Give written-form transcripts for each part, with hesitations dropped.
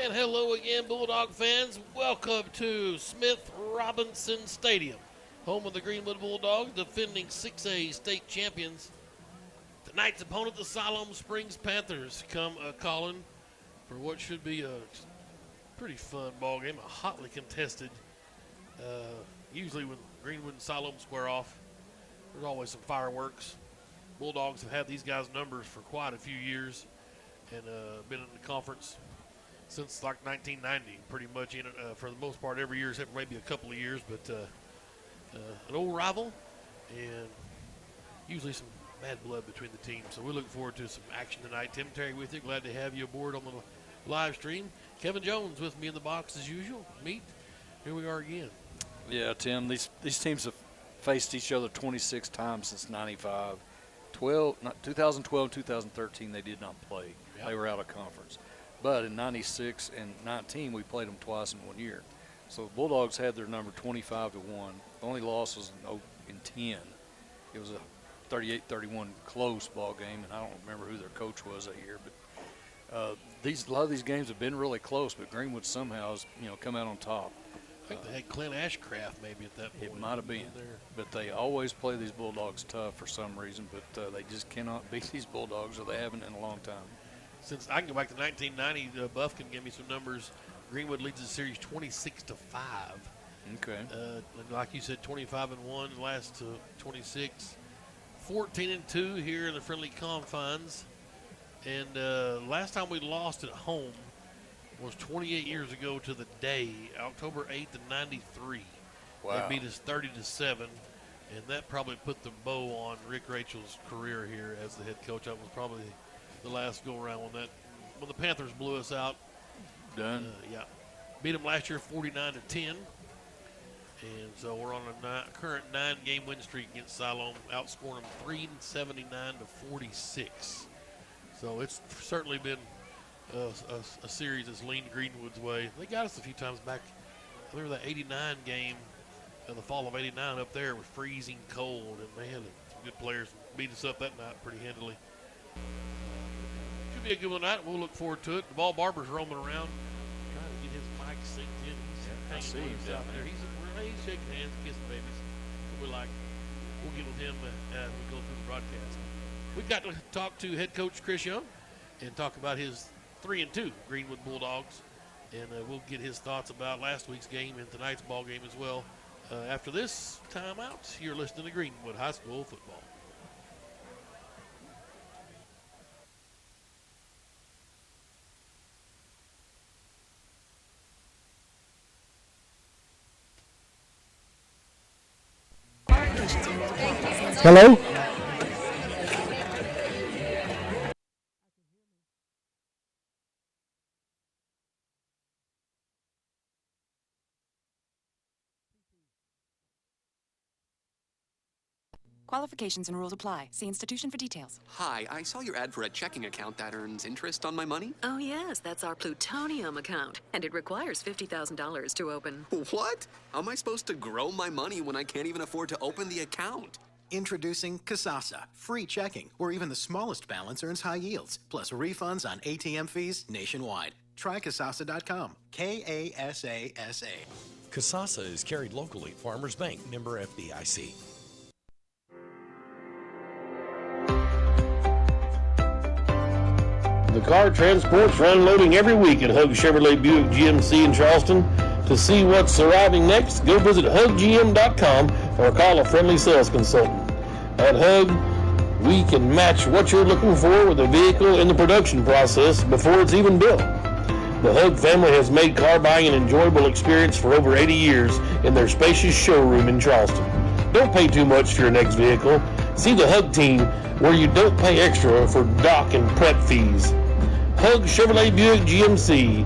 And hello again, Bulldog fans. Welcome to Smith Robinson Stadium, home of the Greenwood Bulldogs, defending 6A state champions. Tonight's opponent, the Siloam Springs Panthers, come calling for what should be a pretty fun ball game, a hotly contested. Usually when Greenwood and Siloam square off, there's always some fireworks. Bulldogs have had these guys' numbers for quite a few years and been in the conference since like 1990, pretty much in it for the most part every year, except for maybe a couple of years. But an old rival, and usually some bad blood between the teams. So we're looking forward to some action tonight. Tim Terry with you. Glad to have you aboard on the live stream. Kevin Jones with me in the box as usual. Here we are again. Yeah, Tim, these teams have faced each other 26 times since 95. 2012, 2013, they did not play. Yep. They were out of conference. But in 96 and 19, we played them twice in 1 year. So the Bulldogs had their number 25-1. The only loss was in 10. It was a 38-31 close ball game, and I don't remember who their coach was that year. But a lot of these games have been really close, but Greenwood somehow has come out on top. I think they had Clint Ashcraft maybe at that point. It might have been. But they always play these Bulldogs tough for some reason, but they just cannot beat these Bulldogs, or they haven't in a long time. Since I can go back to 1990, Buff can give me some numbers. Greenwood leads the series 26-5. Okay. Like you said, 25-1 the last 26. 14-2 here in the friendly confines. And last time we lost at home was 28 years ago to the day, October 8th of 93. Wow. They beat us 30-7, and that probably put the bow on Rick Rachel's career here as the head coach. That was probably the last go-around when the Panthers blew us out. Done. Yeah. Beat them last year 49-10. And so we're on a current 9-game win streak against Siloam, outscoring them 379-46. So it's certainly been a series that's leaned Greenwood's way. They got us a few times back. I remember that 89 game in the fall of 89 up there was freezing cold, and they had some good players beat us up that night pretty handily. Should be a good one tonight. We'll look forward to it. The ball barber's roaming around, trying to get his mic synced in. He's hanging loose out there. He's shaking hands, kissing babies. So we'll get with him as we go through the broadcast. We've got to talk to head coach Chris Young and talk about his 3-2 Greenwood Bulldogs, and we'll get his thoughts about last week's game and tonight's ball game as well. After this timeout, you're listening to Greenwood High School football. Hello? Qualifications and rules apply. See institution for details. Hi, I saw your ad for a checking account that earns interest on my money. Oh, yes, that's our plutonium account, and it requires $50,000 to open. What? How am I supposed to grow my money when I can't even afford to open the account? Introducing Kasasa, free checking, where even the smallest balance earns high yields, plus refunds on ATM fees nationwide. Try Kasasa.com. Kasasa. Kasasa is carried locally. Farmers Bank, member FDIC. The car transports are unloading every week at Hug Chevrolet Buick GMC in Charleston. To see what's arriving next, go visit HugGM.com or call a friendly sales consultant. At Hug, we can match what you're looking for with a vehicle in the production process before it's even built. The Hug family has made car buying an enjoyable experience for over 80 years in their spacious showroom in Charleston. Don't pay too much for your next vehicle. See the Hug team where you don't pay extra for dock and prep fees. Hug Chevrolet Buick GMC,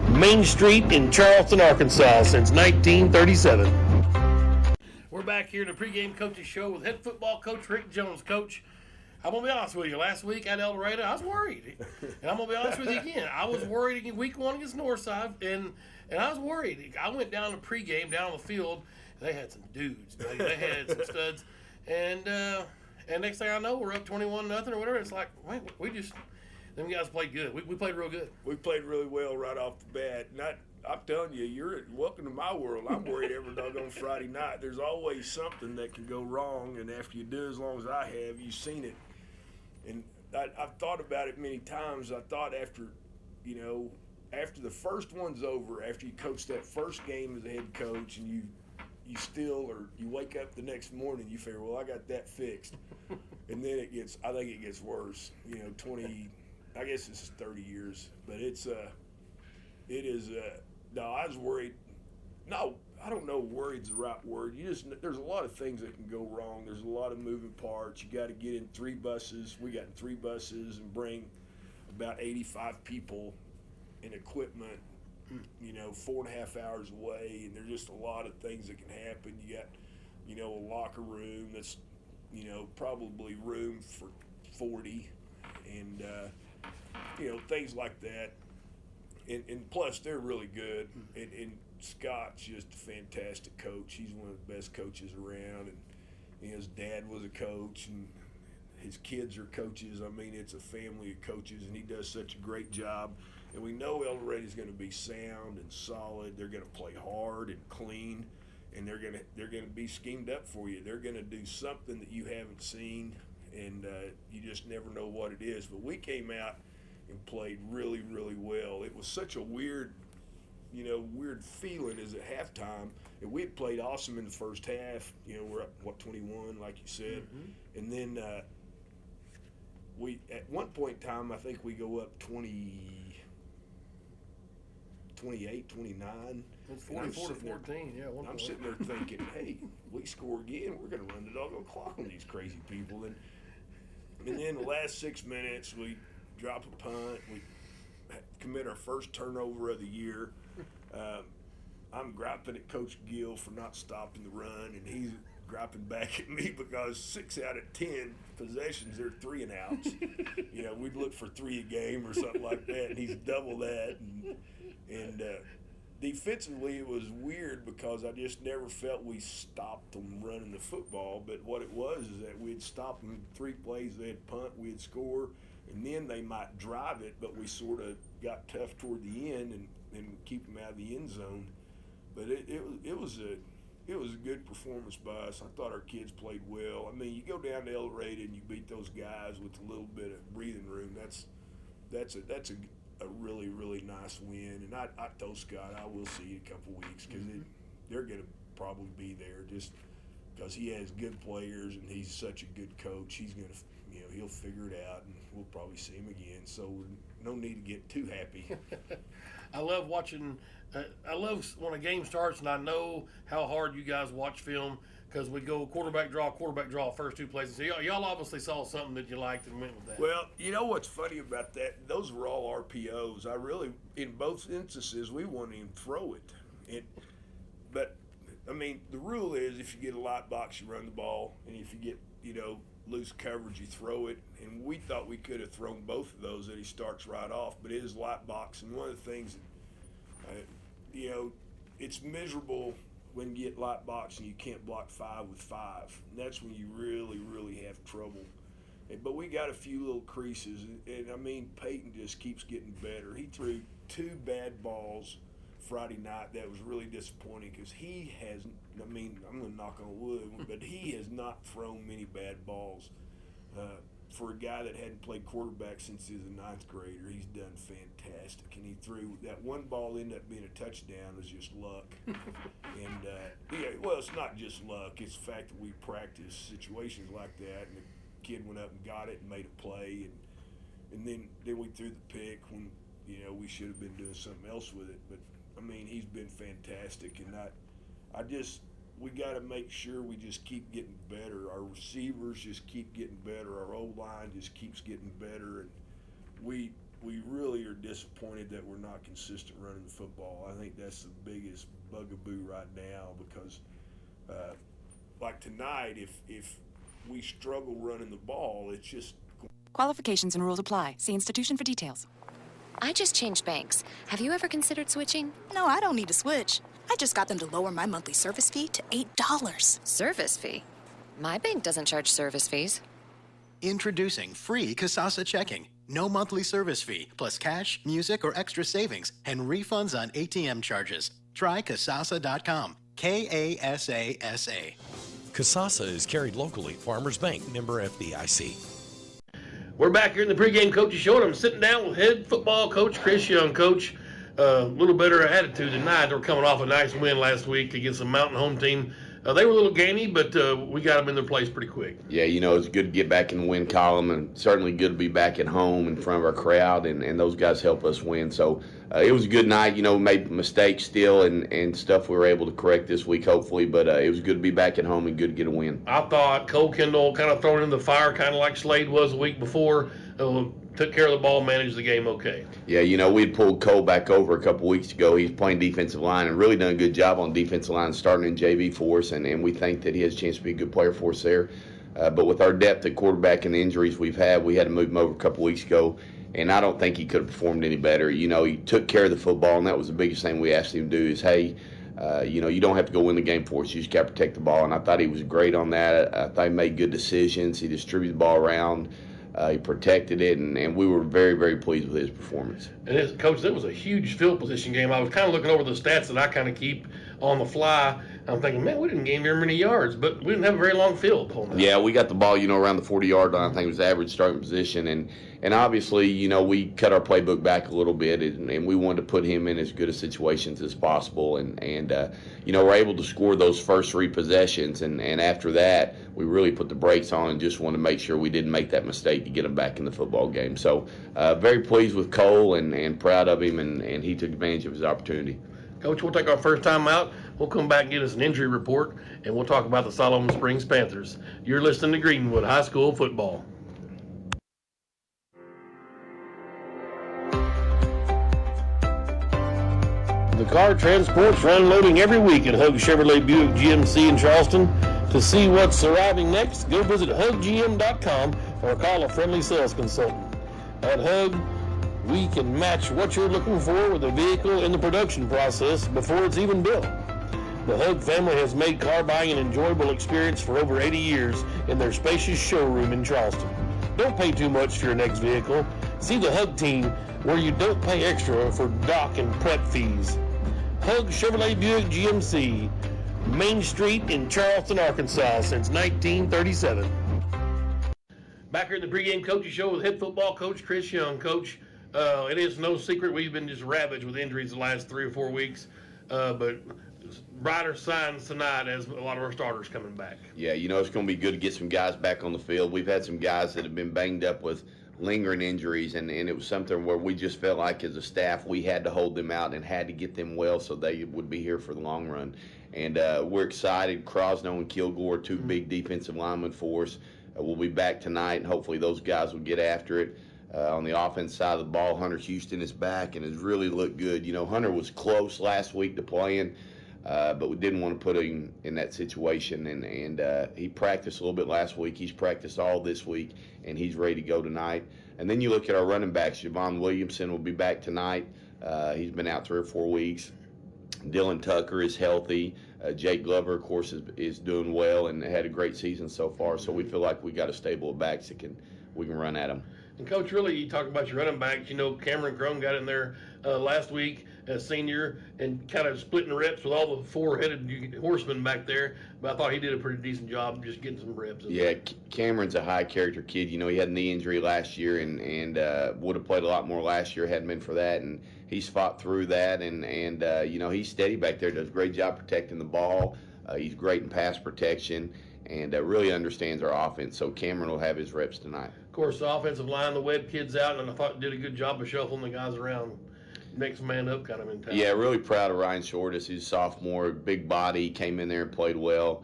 Main Street in Charleston, Arkansas, since 1937. We're back here in the pregame coaches show with head football coach Rick Jones. Coach, I'm going to be honest with you. Last week at El Dorado, I was worried. And I'm going to be honest with you again. I was worried in week 1 against Northside, and I was worried. I went down to pregame, down on the field, and they had some dudes. They had some studs. And next thing I know, we're up 21-0 or whatever. It's like, wait, them guys played good. We played real good. We played really well right off the bat. I'm telling you, you're welcome to my world. I'm worried every doggone Friday night. There's always something that can go wrong, and after you do as long as I have, you've seen it. And I've thought about it many times. I thought after the first one's over, after you coach that first game as a head coach, and you wake up the next morning, you figure, well, I got that fixed. And then I think it gets worse. I guess this is 30 years, but no, I was worried. No, I don't know worried's the right word. There's a lot of things that can go wrong. There's a lot of moving parts. You got to get in 3 buses. We got in 3 buses and bring about 85 people and equipment, 4.5 hours away. And there's just a lot of things that can happen. You got, a locker room that's, probably room for 40 and, things like that. And plus, they're really good. And Scott's just a fantastic coach. He's one of the best coaches around. And his dad was a coach, and his kids are coaches. I mean, it's a family of coaches, and he does such a great job. And we know El Dorado's going to be sound and solid. They're going to play hard and clean, and they're going to be schemed up for you. They're going to do something that you haven't seen, and you just never know what it is. But we came out and played really, really well. It was such a weird feeling as at halftime. And we had played awesome in the first half. We're up, 21, like you said. Mm-hmm. And then we, at one point in time, I think we go up 28, 29. It's 44 to 14, yeah. I'm sitting there thinking, hey, we score again, we're going to run the doggone clock on these crazy people. And then the last 6 minutes, we drop a punt. We commit our first turnover of the year. I'm griping at Coach Gill for not stopping the run, and he's griping back at me because 6 out of 10 possessions, they're 3 and outs. We'd look for 3 a game or something like that, and he's double that. And defensively, it was weird because I just never felt we stopped them running the football. But what it was is that we'd stop them 3 plays, they'd punt, we'd score, and then they might drive it, but we sort of got tough toward the end and keep them out of the end zone. But it was a good performance by us. I thought our kids played well. I mean, you go down to El Dorado and you beat those guys with a little bit of breathing room. That's a really, really nice win. And I told Scott I will see you in a couple weeks because they're going to probably be there just because he has good players and he's such a good coach. He's going to, he'll figure it out, and we'll probably see him again. So no need to get too happy. I love watching. I love when a game starts, and I know how hard you guys watch film because we go quarterback draw, first 2 plays. So y'all obviously saw something that you liked and went with that. Well, you know what's funny about that? Those were all RPOs. In both instances, we wouldn't even throw it. But I mean, the rule is if you get a light box, you run the ball, and if you get loose coverage, you throw it. And we thought we could have thrown both of those that he starts right off, but it is light box. And one of the things that, it's miserable when you get light box and you can't block 5 with 5. And that's when you really, really have trouble. But we got a few little creases, and I mean, Peyton just keeps getting better. He threw 2 bad balls Friday night that was really disappointing because he hasn't, I'm going to knock on wood, but he has not thrown many bad balls. For a guy that hadn't played quarterback since he was a 9th grader, he's done fantastic. And he threw that one ball ended up being a touchdown. It was just luck. And well, it's not just luck. It's the fact that we practice situations like that, and the kid went up and got it and made a play, and then we threw the pick when we should have been doing something else with it. But I mean, he's been fantastic, and we got to make sure we just keep getting better. Our receivers just keep getting better. Our O-line just keeps getting better. And we really are disappointed that we're not consistent running the football. I think that's the biggest bugaboo right now because, like tonight, if we struggle running the ball, it's just... Qualifications and rules apply. See institution for details. I just changed banks. Have you ever considered switching? No, I don't need to switch. I just got them to lower my monthly service fee to $8. Service fee? My bank doesn't charge service fees. Introducing free Kasasa checking. No monthly service fee, plus cash, music, or extra savings, and refunds on ATM charges. Try Kasasa.com. K-A-S-A-S-A. Kasasa is carried locally. Farmers Bank, member FDIC. We're back here in the pregame coaches show, and I'm sitting down with head football coach Chris Young. Coach, a little better attitude tonight. They were coming off a nice win last week against a Mountain Home team. They were a little gamey, but we got them in their place pretty quick. Yeah, it's good to get back in the win column, and certainly good to be back at home in front of our crowd, and those guys help us win. So it was a good night. Made mistakes still and stuff we were able to correct this week, hopefully, but it was good to be back at home and good to get a win. I thought Cole Kendall kind of thrown in the fire, kind of like Slade was the week before. Took care of the ball, managed the game okay. Yeah, we had pulled Cole back over a couple weeks ago. He's playing defensive line and really done a good job on defensive line, starting in JV for us, and we think that he has a chance to be a good player for us there. But with our depth at quarterback and the injuries we've had, we had to move him over a couple weeks ago, and I don't think he could have performed any better. He took care of the football, and that was the biggest thing we asked him to do is, hey, you don't have to go win the game for us. You just got to protect the ball, and I thought he was great on that. I thought he made good decisions. He distributed the ball around. He protected it, and we were very, very pleased with his performance. And Coach, that was a huge field position game. I was kind of looking over the stats that I kind of keep on the fly. I'm thinking, man, we didn't gain very many yards, but we didn't have a very long field. Yeah, we got the ball, around the 40-yard line. I think it was the average starting position. And obviously, we cut our playbook back a little bit, and we wanted to put him in as good a situations as possible. And we're able to score those first 3 possessions. And after that, we really put the brakes on and just wanted to make sure we didn't make that mistake to get him back in the football game. So very pleased with Cole and proud of him, and he took advantage of his opportunity. Coach, we'll take our first time out. We'll come back and get us an injury report, and we'll talk about the Solomon Springs Panthers. You're listening to Greenwood High School Football. The car transports are unloading every week at Hug Chevrolet Buick GMC in Charleston. To see what's arriving next, go visit huggm.com or call a friendly sales consultant. At Hug, we can match what you're looking for with a vehicle in the production process before it's even built. The Hug family has made car buying an enjoyable experience for over 80 years in their spacious showroom in Charleston. Don't pay too much for your next vehicle. See the Hug team where you don't pay extra for dock and prep fees. Hug Chevrolet Buick GMC, Main Street in Charleston, Arkansas since 1937. Back here in the pregame coaches show with head football coach Chris Young. Coach, it is no secret we've been just ravaged with injuries the last 3 or 4 weeks, but brighter signs tonight as a lot of our starters coming back. Yeah, it's going to be good to get some guys back on the field. We've had some guys that have been banged up with lingering injuries, and it was something where we just felt like as a staff we had to hold them out and had to get them well so they would be here for the long run. And we're excited. Crosno and Kilgore, 2 big defensive linemen for us. We'll be back tonight, and hopefully those guys will get after it. On the offense side of the ball, Hunter Houston is back and has really looked good. Hunter was close last week to playing, but we didn't want to put him in that situation. And he practiced a little bit last week. He's practiced all this week, and he's ready to go tonight. And then you look at our running backs. Javon Williamson will be back tonight. He's been out 3 or 4 weeks. Dylan Tucker is healthy. Jake Glover, of course, is doing well and had a great season so far. So we feel like we got a stable of backs that we can run at them. And, Coach, really, you talk about your running backs. Cameron Crone got in there last week as senior and kind of splitting the reps with all the 4-headed horsemen back there. But I thought he did a pretty decent job just getting some reps. Yeah, Cameron's a high-character kid. He had a knee injury last year and would have played a lot more last year hadn't been for that. And he's fought through that. And he's steady back there, does a great job protecting the ball. He's great in pass protection and really understands our offense. So Cameron will have his reps tonight. Of course, the offensive line, the web kids out, and I thought did a good job of shuffling the guys around. Next man up kind of mentality. Yeah, really proud of Ryan Shortis. He's a sophomore, big body, came in there and played well.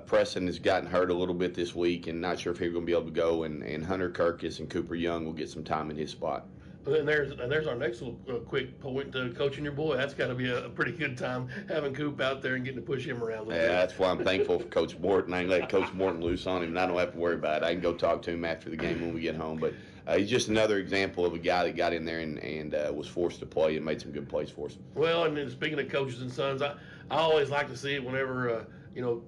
Preston has gotten hurt a little bit this week and not sure if he's going to be able to go. And Hunter Kirkus and Cooper Young will get some time in his spot. And there's our next little quick point to coaching your boy. That's got to be a pretty good time having Coop out there and getting to push him around a little bit. That's why I'm thankful for Coach Morton. I can let Coach Morton loose on him, and I don't have to worry about it. I can go talk to him after the game when we get home. But he's just another example of a guy that got in there and was forced to play and made some good plays for us. Well, and then speaking of coaches and sons, I always like to see it whenever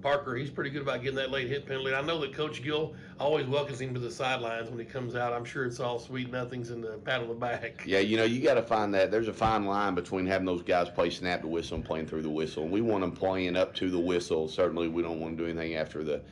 Parker, he's pretty good about getting that late hit penalty. I know that Coach Gill always welcomes him to the sidelines when he comes out. I'm sure it's all sweet nothings and the pat on the back. Yeah, you got to find that. There's a fine line between having those guys play snap the whistle and playing through the whistle. And we want them playing up to the whistle. Certainly, we don't want to do anything after the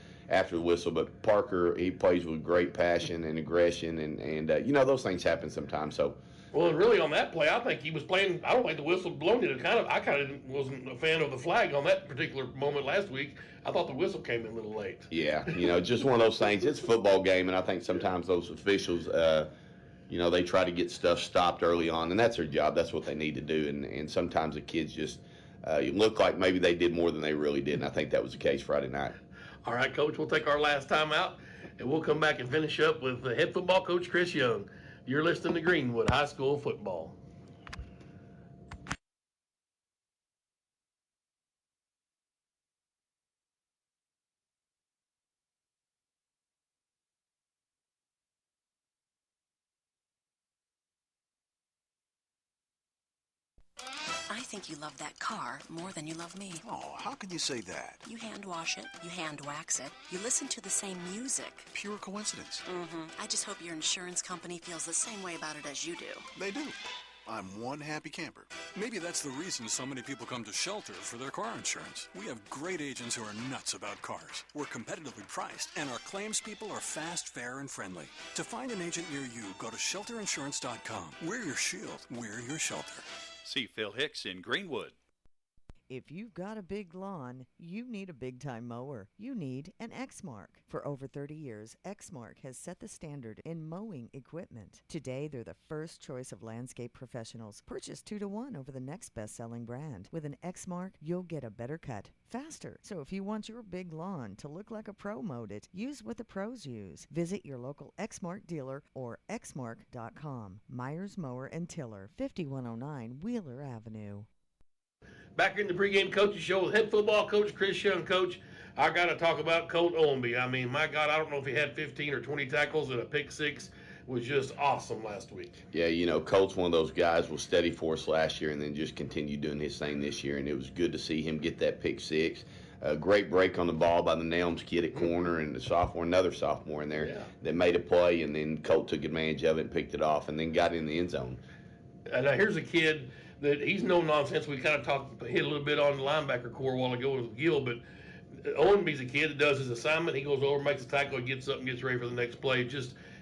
whistle. But Parker, he plays with great passion and aggression, and those things happen sometimes. So. Well, and really on that play, I think he was playing. I don't think the whistle blown it. I kind of wasn't a fan of the flag on that particular moment last week. I thought the whistle came in a little late. Yeah, just one of those things. It's a football game, and I think sometimes those officials, they try to get stuff stopped early on, and that's their job. That's what they need to do. And sometimes the kids just look like maybe they did more than they really did, and I think that was the case Friday night. All right, Coach, we'll take our last time out, and we'll come back and finish up with the head football coach, Chris Young. You're listening to Greenwood High School Football. I think you love that car more than you love me. Oh, how can you say that? You hand wash it, you hand wax it, you listen to the same music. Pure coincidence. I just hope your insurance company feels the same way about it as you do. They do. I'm one happy camper. Maybe that's the reason so many people come to Shelter for their car insurance. We have great agents who are nuts about cars. We're competitively priced, and our claims people are fast, fair, and friendly. To find an agent near you, go to shelterinsurance.com. We're your shield. We're your shelter. See Phil Hicks in Greenwood. If you've got a big lawn, you need a big-time mower. You need an Exmark. For over 30 years, Exmark has set the standard in mowing equipment. Today, they're the first choice of landscape professionals. Purchase 2-to-1 over the next best-selling brand. With an Exmark, you'll get a better cut faster. So if you want your big lawn to look like a pro mowed it, use what the pros use. Visit your local Exmark dealer or exmark.com. Myers Mower and Tiller, 5109 Wheeler Avenue. Back in the pregame coaches show with head football coach Chris Young. Coach, I got to talk about Colt Owenby. I mean, my God, I don't know if he had 15 or 20 tackles and a pick six. Was just awesome last week. Yeah, Colt's one of those guys was steady for us last year and then just continued doing his thing this year, and it was good to see him get that pick six. A great break on the ball by the Nelms kid at corner, and another sophomore in there that made a play, and then Colt took advantage of it and picked it off and then got in the end zone. And now here's a kid that he's no nonsense. We kind of hit a little bit on the linebacker core a while ago with Gill, but Owenby's a kid that does his assignment. He goes over, makes a tackle, gets up and gets ready for the next play.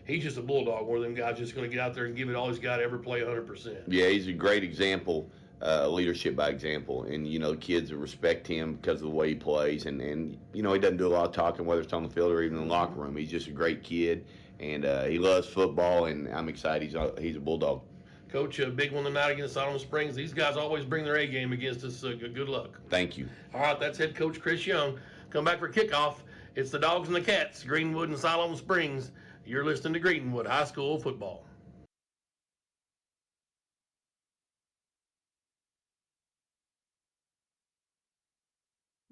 He's just a bulldog. One of them guys just going to get out there and give it all he's got every play 100%. Yeah, he's a great example, leadership by example. And, kids respect him because of the way he plays. And he doesn't do a lot of talking, whether it's on the field or even in the locker room. He's just a great kid, and he loves football, and I'm excited he's a bulldog. Coach, a big one tonight against Solomon Springs. These guys always bring their A game against us. Good luck. Thank you. All right, that's head coach Chris Young. Come back for kickoff. It's the Dogs and the Cats, Greenwood and Solomon Springs. You're listening to Greenwood High School Football.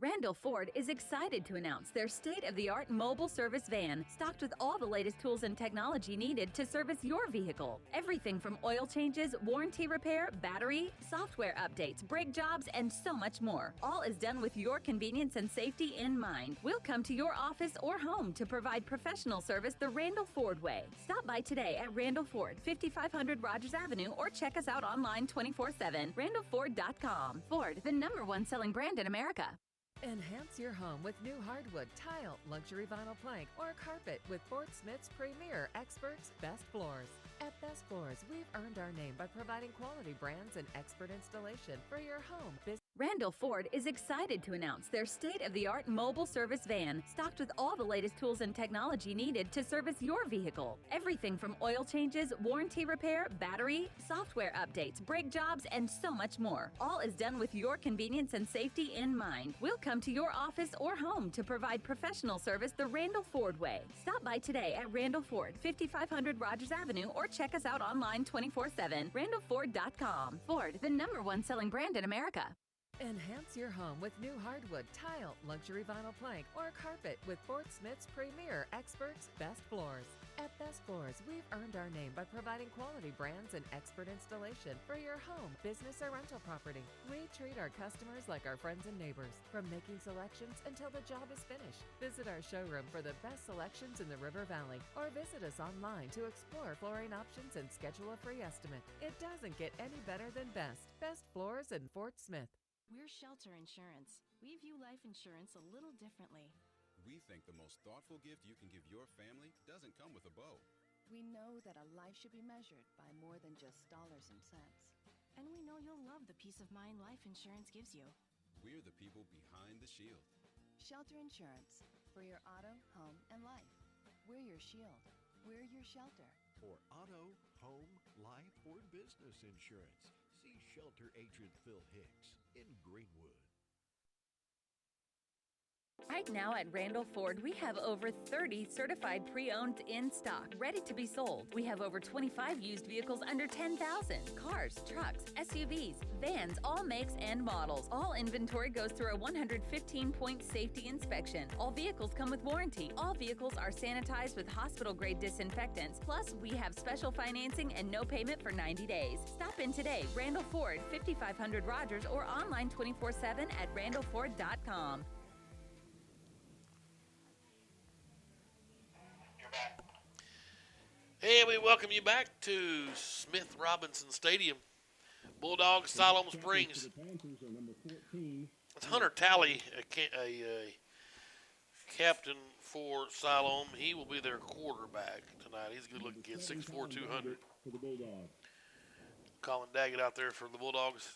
Randall Ford is excited to announce their state-of-the-art mobile service van, stocked with all the latest tools and technology needed to service your vehicle. Everything from oil changes, warranty repair, battery, software updates, brake jobs, and so much more. All is done with your convenience and safety in mind. We'll come to your office or home to provide professional service the Randall Ford way. Stop by today at Randall Ford, 5500 Rogers Avenue, or check us out online 24/7, randallford.com. Ford, the #1 selling brand in America. Enhance your home with new hardwood, tile, luxury vinyl plank, or carpet with Fort Smith's premier experts, Best Floors. At Best Floors, we've earned our name by providing quality brands and expert installation for your home, business. Randall Ford is excited to announce their state-of-the-art mobile service van, stocked with all the latest tools and technology needed to service your vehicle. Everything from oil changes, warranty repair, battery, software updates, brake jobs, and so much more. All is done with your convenience and safety in mind. We'll come to your office or home to provide professional service the Randall Ford way. Stop by today at Randall Ford, 5500 Rogers Avenue, or check us out online 24/7, randallford.com. Ford, the #1 selling brand in America. Enhance your home with new hardwood, tile, luxury vinyl plank, or carpet with Fort Smith's premier experts, Best Floors. At Best Floors, we've earned our name by providing quality brands and expert installation for your home, business, or rental property. We treat our customers like our friends and neighbors, from making selections until the job is finished. Visit our showroom for the best selections in the River Valley, or visit us online to explore flooring options and schedule a free estimate. It doesn't get any better than Best. Best Floors in Fort Smith. We're Shelter Insurance. We view life insurance a little differently. We think the most thoughtful gift you can give your family doesn't come with a bow. We know that a life should be measured by more than just dollars and cents. And we know you'll love the peace of mind life insurance gives you. We're the people behind the shield. Shelter Insurance. For your auto, home, and life. We're your shield. We're your shelter. For auto, home, life, or business insurance, see Shelter Agent Phil Hicks in Greenwood. Right now at Randall Ford, we have over 30 certified pre-owned in stock, ready to be sold. We have over 25 used vehicles under $10,000. Cars, trucks, SUVs, vans, all makes and models. All inventory goes through a 115-point safety inspection. All vehicles come with warranty. All vehicles are sanitized with hospital-grade disinfectants. Plus, we have special financing and no payment for 90 days. Stop in today, Randall Ford, 5500 Rogers, or online 24/7 at randallford.com. Hey, we welcome you back to Smith Robinson Stadium. Bulldogs, Siloam Springs. It's Hunter Talley, a captain for Siloam. He will be their quarterback tonight. He's a good-looking kid, 6'4", 200. Colin Daggett out there for the Bulldogs.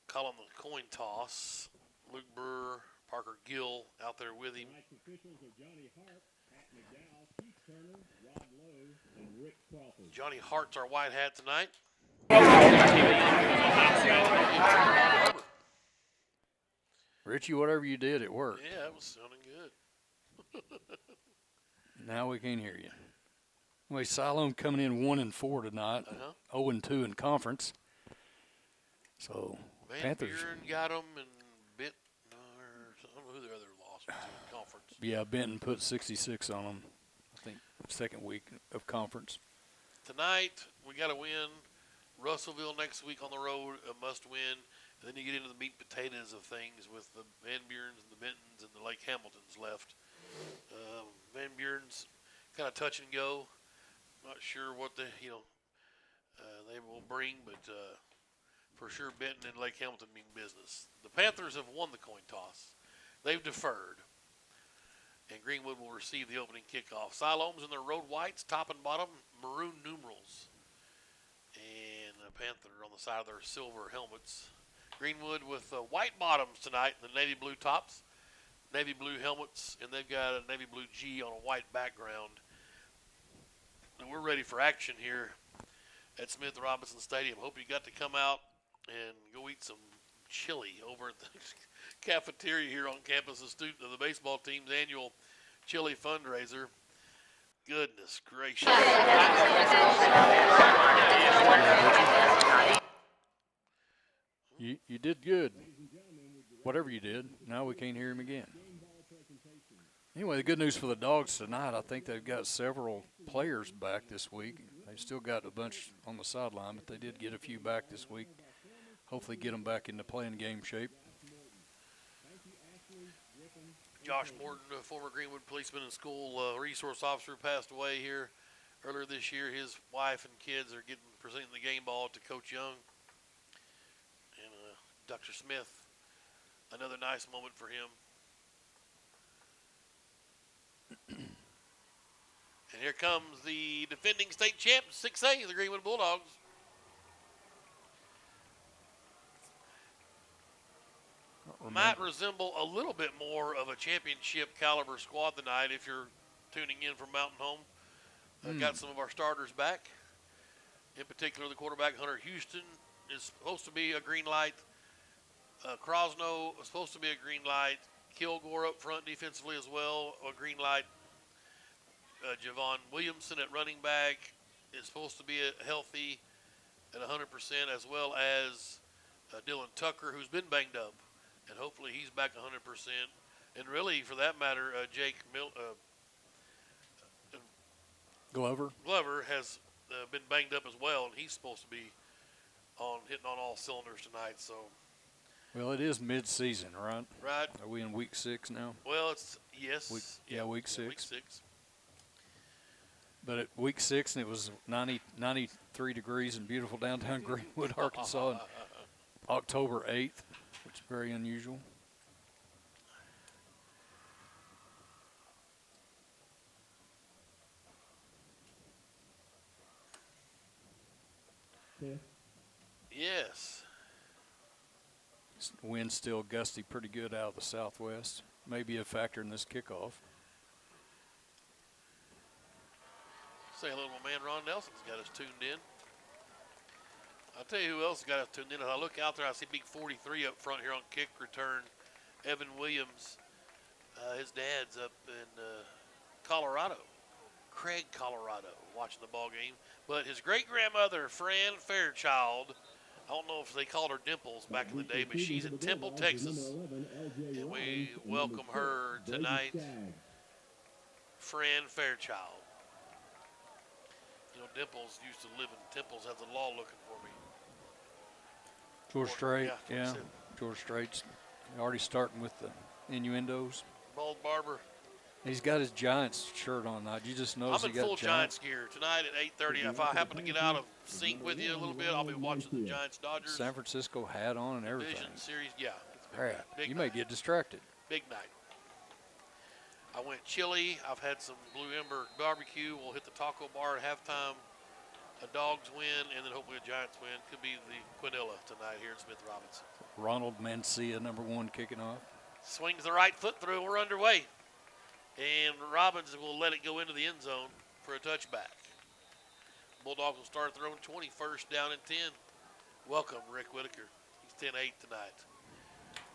Calling the coin toss. Luke Brewer, Parker Gill out there with him. Johnny Hart's our white hat tonight. Richie, whatever you did, it worked. Yeah, it was sounding good. Now we can't hear you. Anyway, Siloam coming in 1-4 tonight, 0-2 in conference. So Van Panthers. Buren got them and Bit, I don't know who their other loss was in conference. Yeah, Benton put 66 on them. I think second week of conference. Tonight we got to win. Russellville next week on the road, a must win. And then you get into the meat and potatoes of things with the Van Burens and the Bentons and the Lake Hamiltons left. Van Buren's kind of touch and go. Not sure what they will bring, but for sure Benton and Lake Hamilton mean business. The Panthers have won the coin toss. They've deferred. And Greenwood will receive the opening kickoff. Siloam's in their road whites, top and bottom, maroon numerals. And the Panther on the side of their silver helmets. Greenwood with white bottoms tonight, the navy blue tops, navy blue helmets, and they've got a navy blue G on a white background. And we're ready for action here at Smith Robinson Stadium. Hope you got to come out and go eat some chili over at the cafeteria here on campus of the baseball team's annual chili fundraiser. Goodness gracious. You did good. Whatever you did, now we can't hear him again. Anyway, the good news for the Dogs tonight, I think they've got several players back this week. They've still got a bunch on the sideline, but they did get a few back this week. Hopefully get them back into playing game shape. Josh Morton, a former Greenwood policeman and school resource officer, passed away here earlier this year. His wife and kids are presenting the game ball to Coach Young. And Dr. Smith, another nice moment for him. And here comes the defending state champs, 6A, the Greenwood Bulldogs. Might resemble a little bit more of a championship caliber squad tonight if you're tuning in from Mountain Home. Got some of our starters back. In particular, the quarterback, Hunter Houston, is supposed to be a green light. Krosno is supposed to be a green light. Kilgore up front defensively as well, a green light. Javon Williamson at running back is supposed to be healthy at 100%, as well as Dylan Tucker, who's been banged up. And hopefully he's back 100%. And really, for that matter, Jake Glover. Glover has been banged up as well, and he's supposed to be hitting on all cylinders tonight. So. Well, it is mid-season, right? Right. Are we in week 6 now? Well, it's yes. Week 6. Week 6. But at week 6, and it was 93 degrees in beautiful downtown Greenwood, Arkansas, on October 8th, which is very unusual. Yes. The wind's still gusty pretty good out of the southwest. Maybe a factor in this kickoff. Say hello to my man Ron Nelson's got us tuned in. I'll tell you who else got us tuned in. As I look out there, I see big 43 up front here on kick return. Evan Williams. His dad's up in Colorado. Craig, Colorado, watching the ball game. But his great-grandmother, Fran Fairchild, I don't know if they called her Dimples back in the day, but she's in Temple, Texas. And we welcome her tonight, Fran Fairchild. You know, Dimples used to live in Temples, has the law looking for me. George Strait, yeah. George Strait's already starting with the innuendos. Bald barber. He's got his Giants shirt on tonight. You just noticed I'm in full Giants gear tonight at 8:30. If I happen to get out of sync with you a little bit, I'll be watching the Giants-Dodgers. San Francisco hat on and everything. Division series, yeah. You may get distracted. Big night. I went chili. I've had some Blue Ember barbecue. We'll hit the taco bar at halftime. A Dogs win, and then hopefully a Giants win. Could be the Quinella tonight here in Smith Robinson. Ronald Mancia, #1, kicking off. Swings the right foot through. We're underway. And Robbins will let it go into the end zone for a touchback. Bulldogs will start throwing 20, first down and 10. Welcome, Rick Whitaker. He's 10-8 tonight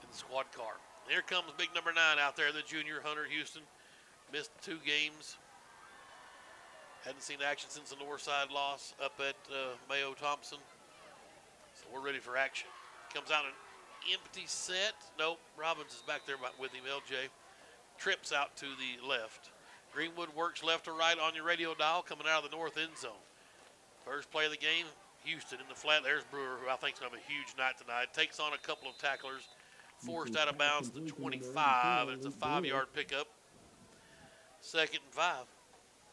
in the squad car. And here comes big number 9 out there, the junior Hunter Houston. Missed 2 games. Hadn't seen action since the Northside loss up at Mayo Thompson. So we're ready for action. Comes out an empty set. Nope, Robbins is back there with him, LJ. Trips out to the left. Greenwood works left to right on your radio dial coming out of the north end zone. First play of the game, Houston in the flat. There's Brewer, who I think is going to have a huge night tonight. Takes on a couple of tacklers. Forced out of bounds at the 25. It's a 5-yard pickup. 2nd and 5.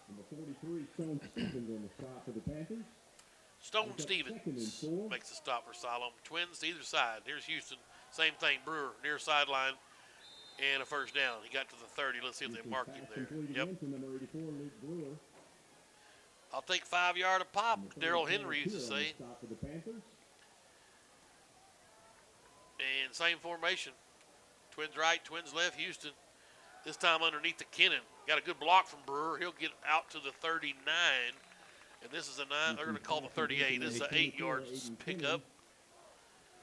Number 43, Stone Stevens on the stop for the Panthers. Stone Stevens makes the stop for Siloam. Twins to either side. Here's Houston. Same thing. Brewer near sideline. And a first down. He got to the 30. Let's see if they marked him there. Yep. I'll take 5-yard a pop, Daryl Henry used to say. And same formation. Twins right, twins left, Houston. This time underneath the Kennan. Got a good block from Brewer. He'll get out to the 39. And this is a 9. They're going to call the 38. This is an 8-yard pickup.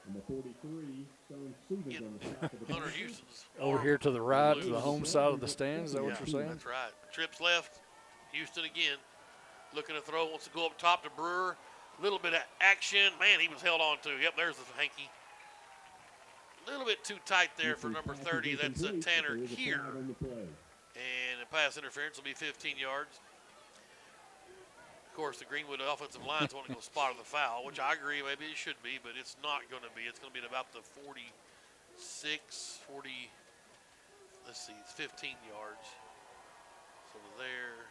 Number 43, Stone Stevens on the stop for the Hunter Houston's over here to the right, to the home side of the stands. Is that what you're saying? That's right. Trips left. Houston again. Looking to throw. Wants to go up top to Brewer. A little bit of action. Man, he was held on to. Yep, there's the hanky. A little bit too tight there for number 30. That's Tanner Keir. And a pass interference will be 15 yards. Of course, the Greenwood offensive line's want to go spot on the foul, which I agree maybe it should be, but it's not going to be. It's going to be at about the 46, 40, let's see, it's 15 yards. So there.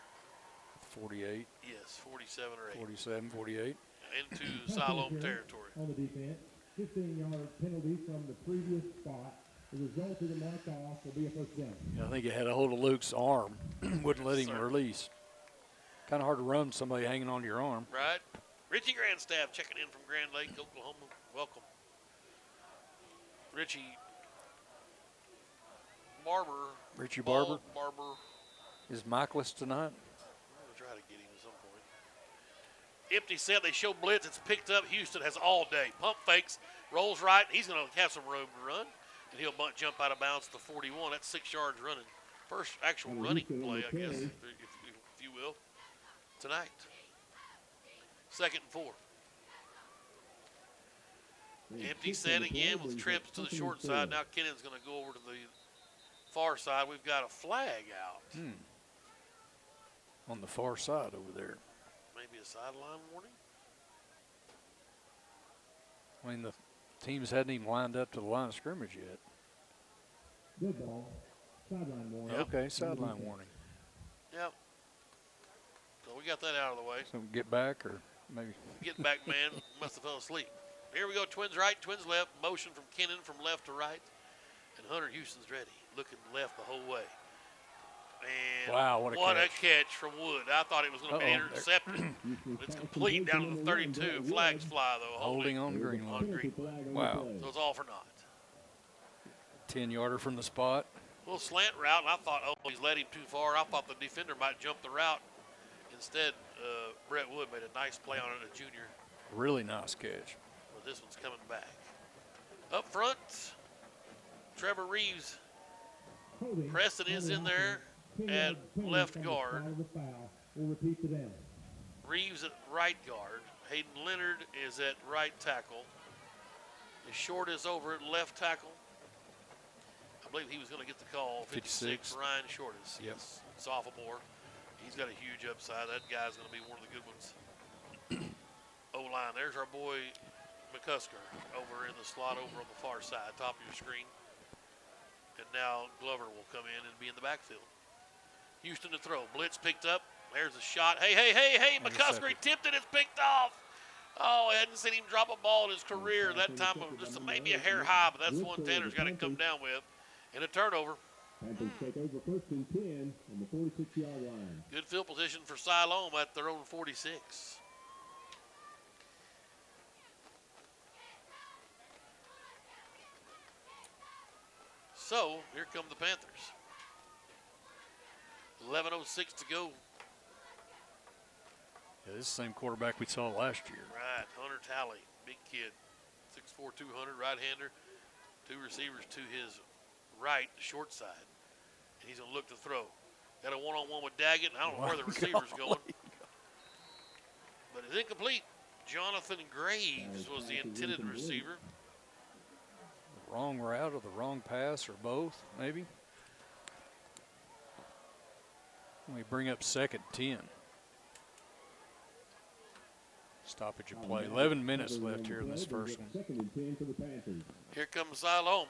48. Yes, 47 or 8. 47, 48. Into Siloam territory. On the defense, 15-yard penalty from the previous spot. The result of the mark off will be a first down. Yeah, I think it had a hold of Luke's arm. Wouldn't let him release. Kind of hard to run somebody hanging on to your arm. Right. Richie Grandstaff checking in from Grand Lake, Oklahoma. Welcome. Richie Barber. Richie Barber. Barber. Is Michaelis tonight? I'm going to try to get him at some point. Empty set. They show blitz. It's picked up. Houston has all day. Pump fakes. Rolls right. He's going to have some room to run. And he'll jump out of bounds to 41. That's 6 yards running. First actual running play, I guess, if you will, tonight. 2nd and 4. Empty set again with trips to the short side. Now Kennan's going to go over to the far side. We've got a flag out. on the far side over there. Maybe a sideline warning? I mean, the teams hadn't even lined up to the line of scrimmage yet. Good ball. Sideline warning. Yep. Okay, sideline warning. Yep. So we got that out of the way. So get back or maybe. Get back, man. Must have fell asleep. Here we go. Twins right, twins left. Motion from Kennan from left to right. And Hunter Houston's ready. Looking left the whole way. And wow, what a catch from Wood. I thought it was going to be intercepted. But it's complete down to the 32. Flags fly, though. Holding on Greenwood. Wow. So it's all for naught. 10-yarder from the spot. A little slant route, and I thought, oh, he's led him too far. I thought the defender might jump the route. Instead, Brett Wood made a nice play on it, a junior. Really nice catch. But this one's coming back. Up front, Trevor Reeves. Preston is in there at left guard. Reeves at right guard. Hayden Leonard is at right tackle. Short is over at left tackle. I believe he was going to get the call. 56. Ryan Shortis. Yes. Sophomore. He's got a huge upside. That guy's going to be one of the good ones. O-line. There's our boy McCusker over in the slot over on the far side, top of your screen. And now Glover will come in and be in the backfield. Houston to throw. Blitz picked up. There's a shot. Hey, McCusker, he tipped it. It's picked off. Oh, I hadn't seen him drop a ball in his career. That time of just maybe a hair high, but that's the one Tanner's got to come down with. And a turnover. Panthers take over 1st and 10 on the 46-yard line. Good field position for Siloam at their own 46. So, here come the Panthers. 11:06 to go. Yeah, this is the same quarterback we saw last year. Right, Hunter Talley, big kid, 6'4", 200, right-hander. Two receivers to his right, short side. And he's going to look to throw. Got a one-on-one with Daggett. I don't know where the receiver's going. But it's incomplete. Jonathan Graves was the intended receiver. The wrong route or the wrong pass or both, maybe. We bring up 2nd and 10. Stoppage of play. 11 minutes left here in this first one. 2nd and 10 for the Panthers. Here comes Siloam.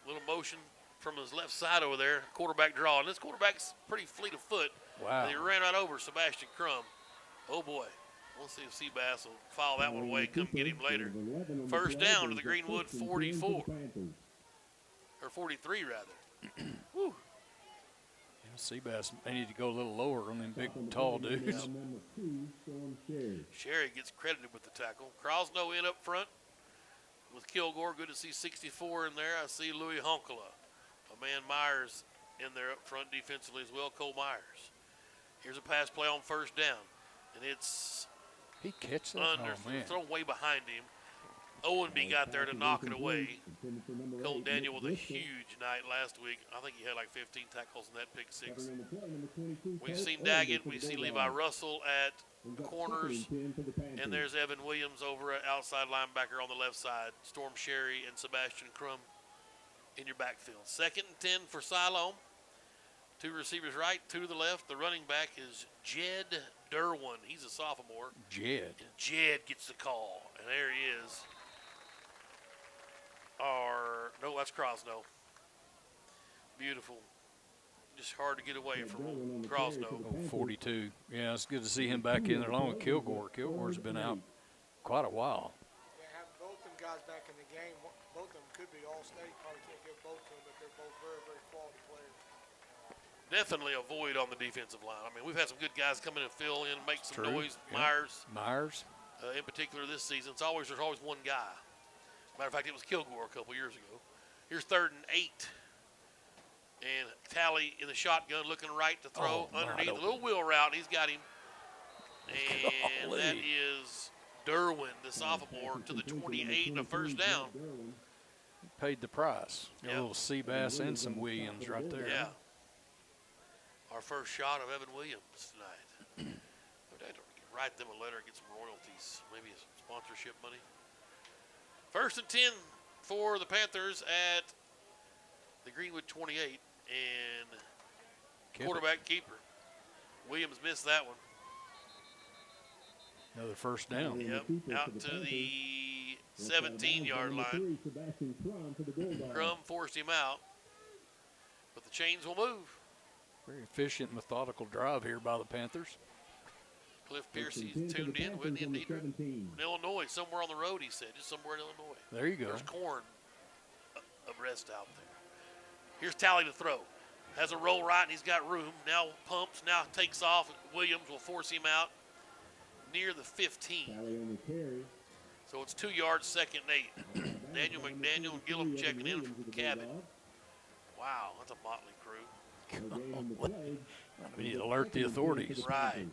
Little motion from his left side over there. Quarterback draw. And this quarterback's pretty fleet of foot. Wow. And he ran right over Sebastian Crum. Oh, boy. We'll see if Seabass will file that one away, come get him later. First down to the Greenwood 44. Or 43, rather. Whew. Yeah, Seabass may need to go a little lower on them big, tall dudes. Sherry gets credited with the tackle. Crosno in up front with Kilgore. Good to see 64 in there. I see Louis Honkala. A man Myers in there up front defensively as well, Cole Myers. Here's a pass play on first down. And it's he catches that? under, thrown way behind him. Owenby got there to knock it away. Cole Daniel with a huge night last week. I think he had like 15 tackles in that pick six. We've seen Daggett. We see Levi Russell at the corners. And there's Evan Williams over at outside linebacker on the left side. Storm Sherry and Sebastian Crum in your backfield. 2nd and 10 for Siloam. Two receivers right, two to the left. The running back is Jed Derwin. He's a sophomore. Jed. And Jed gets the call. And there he is. No, that's Crosno. Beautiful. Just hard to get away from Crosno. 42. Yeah, it's good to see him back in there along with Kilgore. Kilgore's been out quite a while. Yeah, having both them guys back in the game, both of them could be all-state. Probably can't give both to them, but they're both very, very quality players. Definitely a void on the defensive line. I mean, we've had some good guys come in and fill in, make some noise. Yeah. Myers. In particular this season. There's always one guy. Matter of fact, it was Kilgore a couple years ago. Here's 3rd and 8. And Talley in the shotgun looking right to throw underneath. A little wheel route. He's got him. And that is Derwin, the sophomore, to the 28 and a first down. Paid the price. Got a little Seabass and some Williams right there. Yeah. Our first shot of Evan Williams tonight. But I don't write them a letter, get some royalties, maybe some sponsorship money. 1st and 10 for the Panthers at the Greenwood 28, and quarterback keeper. Williams missed that one. Another first down. Yep, out to the 17-yard line. Crum forced him out, but the chains will move. Very efficient, methodical drive here by the Panthers. Cliff Piercy's tuned in with him. In Illinois, somewhere on the road, he said, just somewhere in Illinois. There you go. There's corn abreast out there. Here's Talley to throw. Has a roll right, and he's got room. Now pumps, now takes off. Williams will force him out near the 15. So it's 2 yards, 2nd and 8. Daniel McDaniel and Gillum checking in from Cabot. Wow, that's a motley crew. We need to alert the authorities. Right.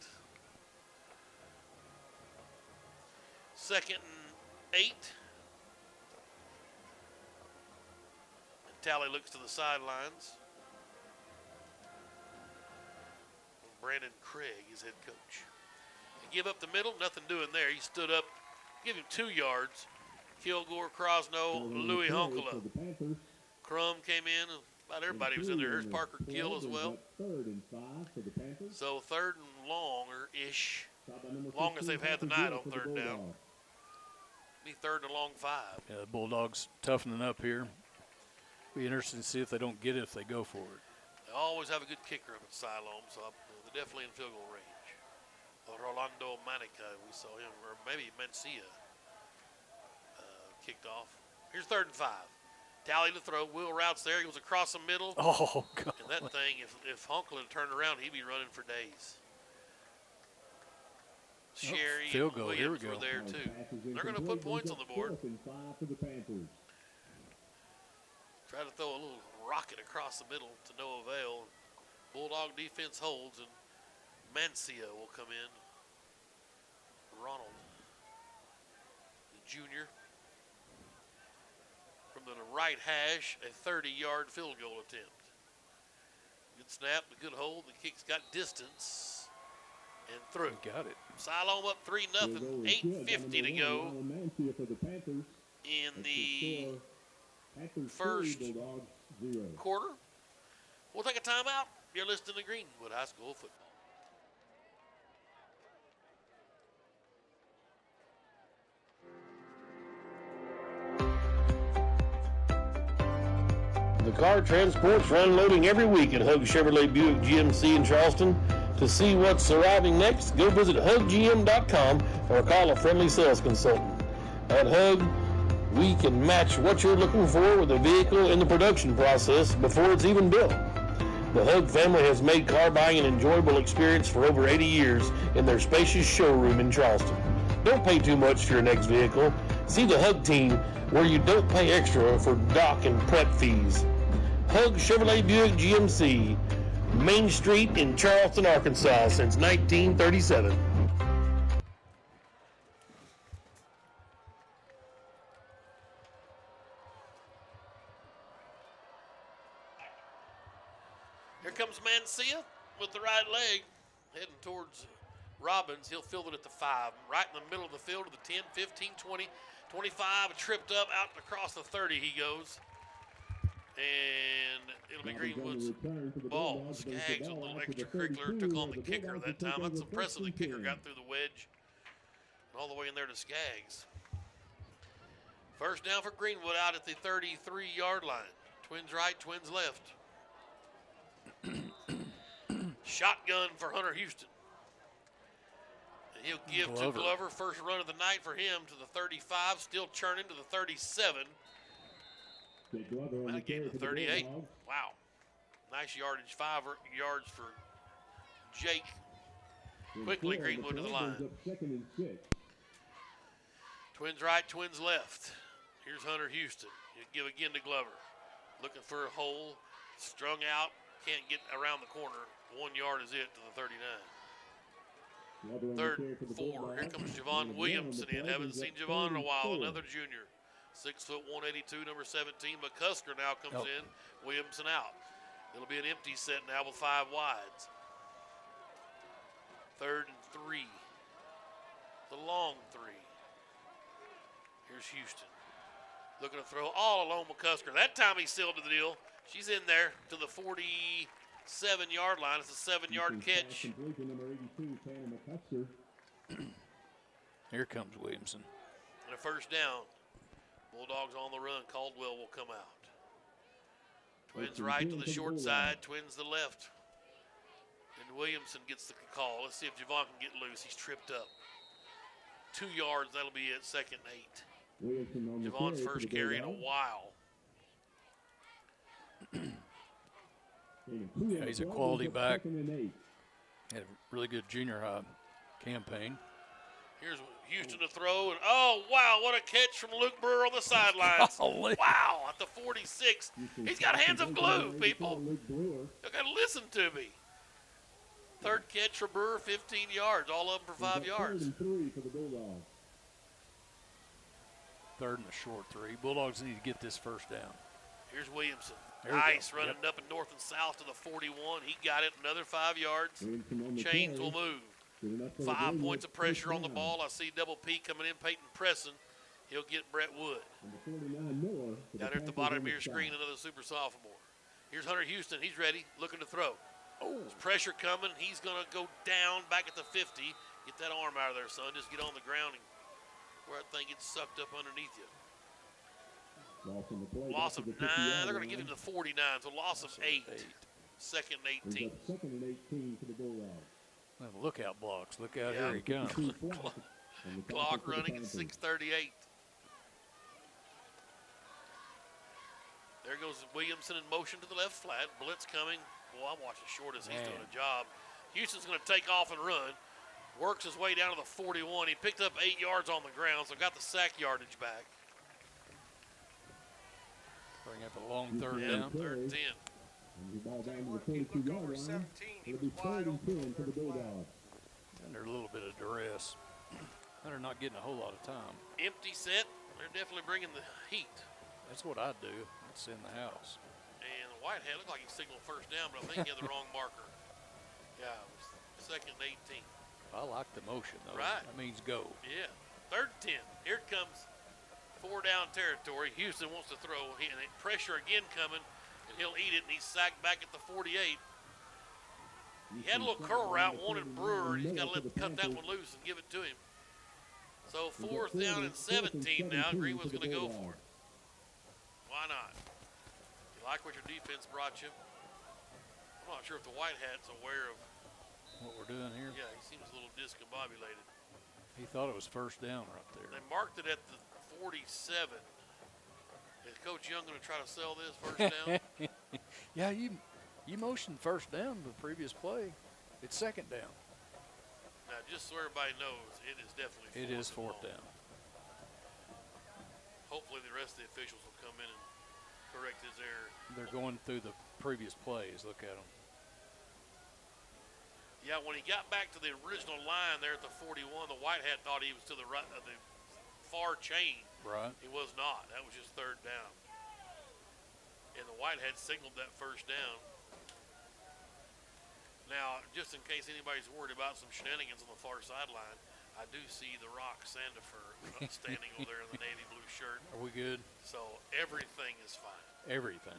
2nd and 8. And Talley looks to the sidelines. Brandon Craig is head coach. They give up the middle, nothing doing there. He stood up, give him 2 yards. Kilgore, Crosno, Louis Honkala. Crum came in, about everybody was in there. There's Parker Gill as well. So 3rd and longer-ish. Longest they've had tonight on 3rd down. Be 3rd and a long 5. Yeah, the Bulldogs toughening up here. Be interesting to see if they don't get it if they go for it. They always have a good kicker up at Siloam, so they're definitely in field goal range. Rolando Manica, we saw him, or maybe Mencia kicked off. Here's 3rd and 5. Talley to throw. Will routes there. He goes across the middle. Oh, God. And that thing, if Honkle had turned around, he'd be running for days. Sherry field and goal. Williams Here we were go. there, too. They're going to put points on the board. Try to throw a little rocket across the middle to no avail. Bulldog defense holds, and Mancia will come in. Ronald, the junior. From the right hash, a 30-yard field goal attempt. Good snap, a good hold. The kick's got distance and through. Got it. Siloam up 3-0, 8:50 to go in the first quarter. We'll take a timeout. You're listening to Greenwood High School football. The car transports are unloading every week at Hug Chevrolet Buick GMC in Charleston. To see what's arriving next, go visit HugGM.com or call a friendly sales consultant. At Hug, we can match what you're looking for with a vehicle in the production process before it's even built. The Hug family has made car buying an enjoyable experience for over 80 years in their spacious showroom in Charleston. Don't pay too much for your next vehicle. See the Hug team where you don't pay extra for dock and prep fees. Hug Chevrolet Buick GMC, Main Street in Charleston, Arkansas since 1937. Here comes Mancia with the right leg, heading towards Robbins. He'll field it at the 5, right in the middle of the field to the 10, 15, 20, 25, tripped up, out across the 30 he goes. And it'll be Greenwood's ball. Skaggs, a little extracurricular, took on the kicker that time. That's impressive. The kicker got through the wedge and all the way in there to Skaggs. First down for Greenwood out at the 33-yard line. Twins right, twins left. Shotgun for Hunter Houston. And he'll give to Glover. First run of the night for him to the 35, still churning to the 37. And again to the 38. Wow. Nice yardage, 5 yards for Jake. Quickly Greenwood to the line. Twins right, twins left. Here's Hunter Houston. He'll give again to Glover. Looking for a hole. Strung out. Can't get around the corner. 1 yard is it to the 39. 3rd and 4. Here comes Javon Williamson in. Haven't seen Javon in a while. Another junior. 6 foot 182, number 17. McCusker now comes in. Williamson out. It'll be an empty set now with 5 wides. 3rd and 3. The long 3. Here's Houston. Looking to throw all alone McCusker. That time he sealed the deal. She's in there to the 47-yard line. It's a 7-yard catch. Completion number 82, Tanner McCusker. Here comes Williamson. And a first down. Bulldogs on the run. Caldwell will come out. Twins right to the short side. Twins to the left. And Williamson gets the call. Let's see if Javon can get loose. He's tripped up. 2 yards. That'll be it. 2nd and 8. Javon's first carry in a while. Yeah, he's a quality back. Had a really good junior high campaign. Here's Houston to throw. And oh, wow, what a catch from Luke Brewer on the sidelines. Wow, at the 46. He's got hands of glue, people. You got to listen to me. 3rd catch for Brewer, 15 yards, all of them for 5 yards. 3 for the Bulldogs. 3rd and a short 3. Bulldogs need to get this first down. Here's Williamson. There we Nice go. running up and north and south to the 41. He got it, another 5 yards. Chains will move. 5 points of pressure on the ball. I see Double P coming in, Peyton pressing. He'll get Brett Wood. Down there at the bottom of your screen, another super sophomore. Here's Hunter Houston. He's ready, looking to throw. There's pressure coming. He's going to go down back at the 50. Get that arm out of there, son. Just get on the ground and where that thing gets sucked up underneath you. Loss of 9. They're going to give him the 49, so loss of 8. 2nd and 18. 2nd and 18 for the Bulldogs. Well, lookout blocks. Look out, here he comes. Clock running at 6:38. There goes Williamson in motion to the left flat. Blitz coming. Boy, I'm watching short as he's doing a job. Houston's going to take off and run. Works his way down to the 41. He picked up 8 yards on the ground, so got the sack yardage back. Bring up a long 3rd down. 3rd and 10. The ball down to the 22-yard line. It'll be 3rd and 10 for the Bulldogs. Under a little bit of duress. They're not getting a whole lot of time. Empty set. They're definitely bringing the heat. That's what I'd do. I'd sit in the house. And the Whitehead looked like he signaled first down, but I think he had the wrong marker. Yeah, it was 2nd and 18. I like the motion, though. Right. That means go. Yeah. 3rd and 10. Here it comes. 4-down territory. Houston wants to throw. And pressure again coming. And he'll eat it, and he's sacked back at the 48. He had a little curl route, wanted Brewer. He's got to cut that one loose and give it to him. So 4th down and 17 now. Greenwood's going to go for it. Why not? You like what your defense brought you? I'm not sure if the White Hat's aware of what we're doing here. Yeah, he seems a little discombobulated. He thought it was first down right there. They marked it at the 47. Is Coach Young going to try to sell this first down? Yeah, you motioned first down the previous play. It's 2nd down. Now, just so everybody knows, it is definitely It is 4th down. Hopefully the rest of the officials will come in and correct his error. They're going through the previous plays. Look at them. Yeah, when he got back to the original line there at the 41, the White Hat thought he was to the right of the far chain. Right. He was not. That was just 3rd down. And the White Hat signaled that first down. Now, just in case anybody's worried about some shenanigans on the far sideline, I do see the Rock Sandifer standing over there in the navy blue shirt. Are we good? So everything is fine. Everything.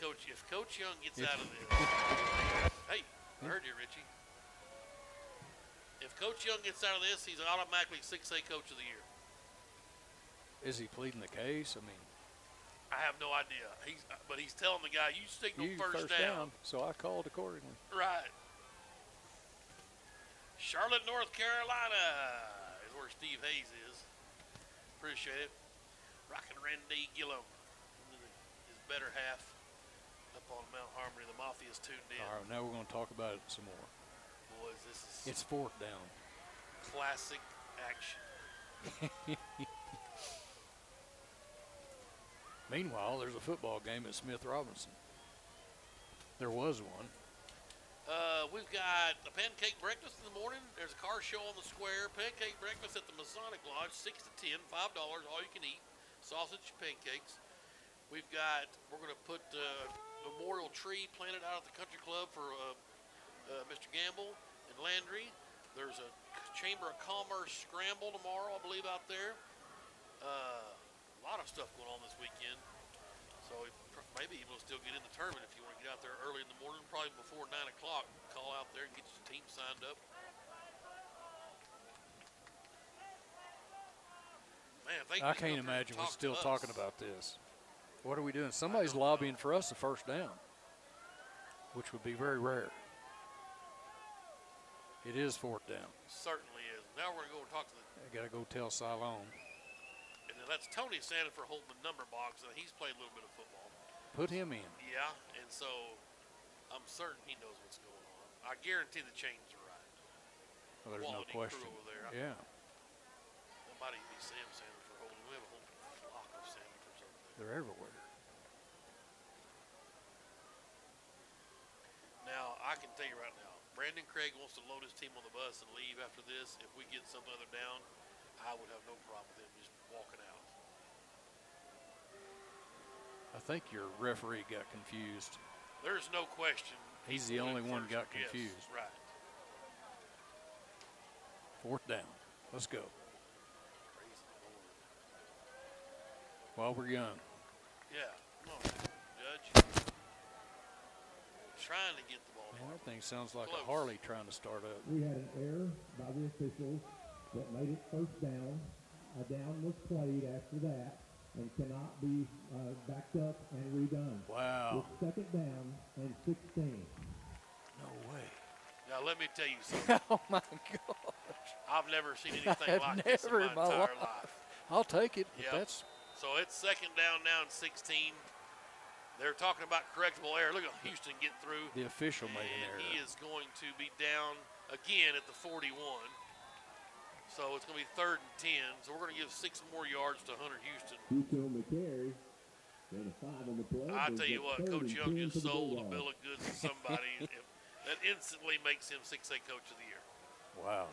Coach, if Coach Young gets out of this, hey, I heard you, Richie. If Coach Young gets out of this, he's automatically 6A Coach of the Year. Is he pleading the case? I mean, I have no idea. But he's telling the guy, you signal first down. So I called accordingly. Right. Charlotte, North Carolina is where Steve Hayes is. Appreciate it. Rockin' Randy Gillum, his better half. Up on Mount Harmony, the Mafia's tuned in. All right, now we're going to talk about it some more. Boys, this is It's 4th down. classic action. Meanwhile, there's a football game at Smith Robinson. There was one. We've got a pancake breakfast in the morning. There's a car show on the square. Pancake breakfast at the Masonic Lodge, 6 to 10, $5, all you can eat. Sausage, pancakes. We're going to put memorial tree planted out at the country club for Mr. Gamble and Landry. There's a Chamber of Commerce Scramble tomorrow, I believe, out there. A lot of stuff going on this weekend. So maybe we'll still get in the tournament if you want to get out there early in the morning, probably before 9 o'clock. Call out there and get your team signed up. Man, I can't imagine we're still talking about this. What are we doing? Somebody's lobbying for us a first down, which would be very rare. It is fourth down. Certainly is. Now we're going to go and talk to the. I got to go tell Siloam. And then that's Tony Sandifer holding the number box, and he's played a little bit of football. Put him in. Yeah, and so I'm certain he knows what's going on. I guarantee the chains are right. Well, there's no Quality question. crew over there. Yeah. That might even be Sam Sandifer holding. We have a whole flock of Sandifers over there. They're everywhere. Now, I can tell you right now, Brandon Craig wants to load his team on the bus and leave after this. If we get some other down, I would have no problem with him just walking out. I think your referee got confused. There's no question. He's the only one got confused. Yes, right. Fourth down. Let's go. While we're young. Yeah. Come on, Judge. Trying to get the ball. Man, that thing sounds like a Harley trying to start up. We had an error by the officials that made it first down. A down was played after that and cannot be backed up and redone. Wow. It's second down and 16. No way. Now, let me tell you something. Oh, my gosh. I've never seen anything like this in my entire life. I'll take it. Yep. That's So it's second down now and 16. They're talking about correctable error. Look at Houston get through. the official made an error. He is going to be down again at the 41. So it's going to be 3rd and 10. So we're going to give 6 more yards to Hunter Houston. Houston on the carry. And a 5 on the play. I tell you what, Coach Young just sold a bill of goods to somebody that instantly makes him 6A Coach of the Year. Wow.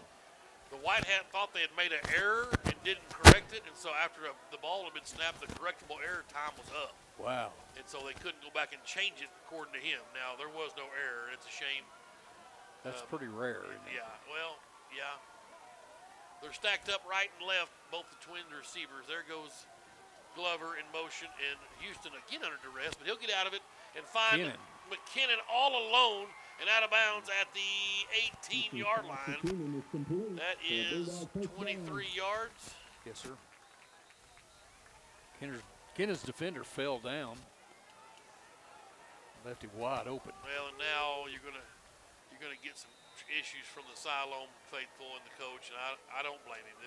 The White Hat thought they had made an error and didn't correct it, and so after the ball had been snapped, the correctable error time was up. Wow. And so they couldn't go back and change it according to him. Now, there was no error. It's a shame. That's pretty rare, isn't it? Yeah, well, yeah. They're stacked up right and left, both the twin receivers. There goes Glover in motion, and Houston again under duress, but he'll get out of it and find McKinnon all alone and out of bounds at the 18-yard line. That is 23 yards. Yes, sir. Kenner's defender fell down. Left him wide open. Well, and now you're gonna get some issues from the Siloam faithful and the coach, and I don't blame him.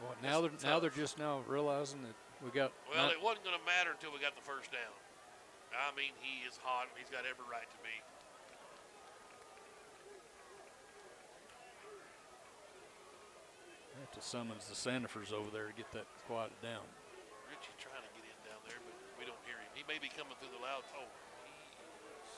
Well, now they're just now realizing that we got. Well, it wasn't going to matter until we got the first down. I mean, he is hot, and he's got every right to be. I have to summons the Sandifers over there to get that quieted down. Richie trying to get in down there, but we don't hear him. He may be coming through the loud. Oh, he is.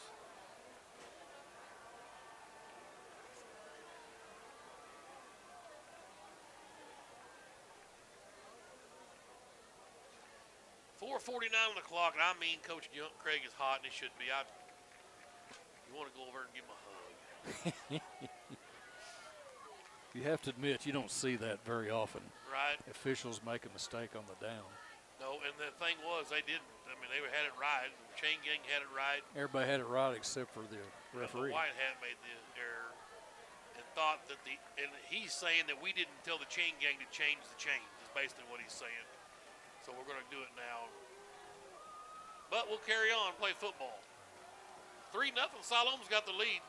4:49 on the clock, and I mean, Coach Craig is hot, and he should be. You want to go over and give him a hug. You have to admit, you don't see that very often. Right. Officials make a mistake on the down. No, and the thing was, they didn't. I mean, they had it right. The chain gang had it right. Everybody had it right except for the referee. The White Hat made the error and thought that and he's saying that we didn't tell the chain gang to change the chains, is basically what he's saying. So we're going to do it now. But we'll carry on and play football. 3-0. Siloam's got the lead.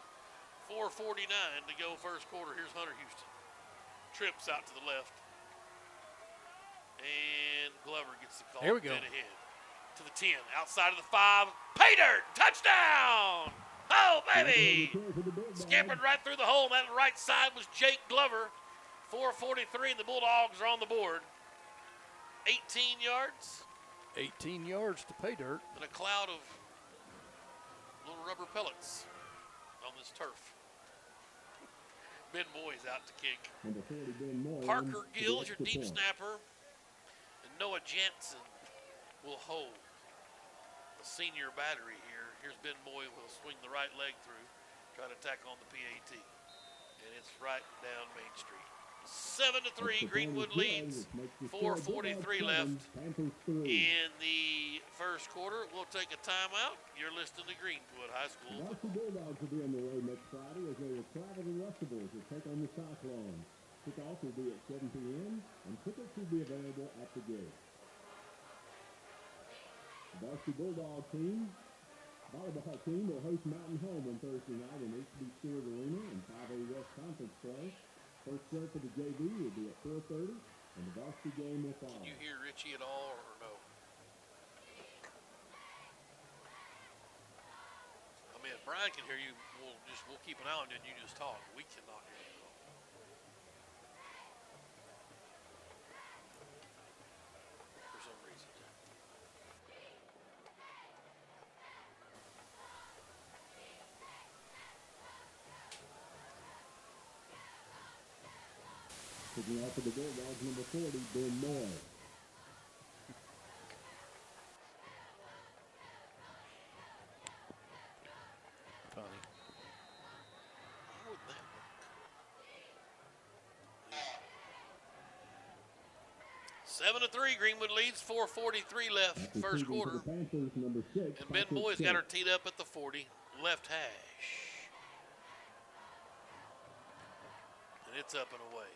4:49 to go first quarter. Here's Hunter Houston. Trips out to the left. And Glover gets the call. Here we go. Dead ahead. To the 10. Outside of the 5. Pay dirt! Touchdown! Oh, baby! Scampered right through the hole. And that right side was Jake Glover. 4:43, and the Bulldogs are on the board. 18 yards. 18 yards to pay dirt. And a cloud of little rubber pellets on this turf. Ben Moy's out to kick. Parker Gills, your deep snapper. And Noah Jansen will hold the senior battery here. Here's Ben Moy, will swing the right leg through, try to tack on the PAT. And it's right down Main Street. 7-3, Greenwood leads. 4:43 left in the first quarter. We'll take a timeout. You're listening to Greenwood High School. Varsity Bulldogs will be on the road next Friday as they will travel to Rustables to take on the Cyclones. Kickoff will be at 7 p.m. and tickets will be available at the gate. The Varsity Bulldog volleyball team will host Mountain Home on Thursday night in HB Stewart Arena in 5A West Conference play. First serve for the JV will be at 4:30, and the varsity game will follow. Can you hear Richie at all, or no? I mean, if Brian can hear you, we'll keep an eye on you, and you just talk. We cannot hear you at all. For some reason. Picking off for the Bulldogs, number 40, Ben Moore. Funny. Why would that work? 7-3, Greenwood leads. 4:43 left, first quarter. Panthers, number 6, And Ben Boy's got her teed up at the 40, left hash. And it's up and away.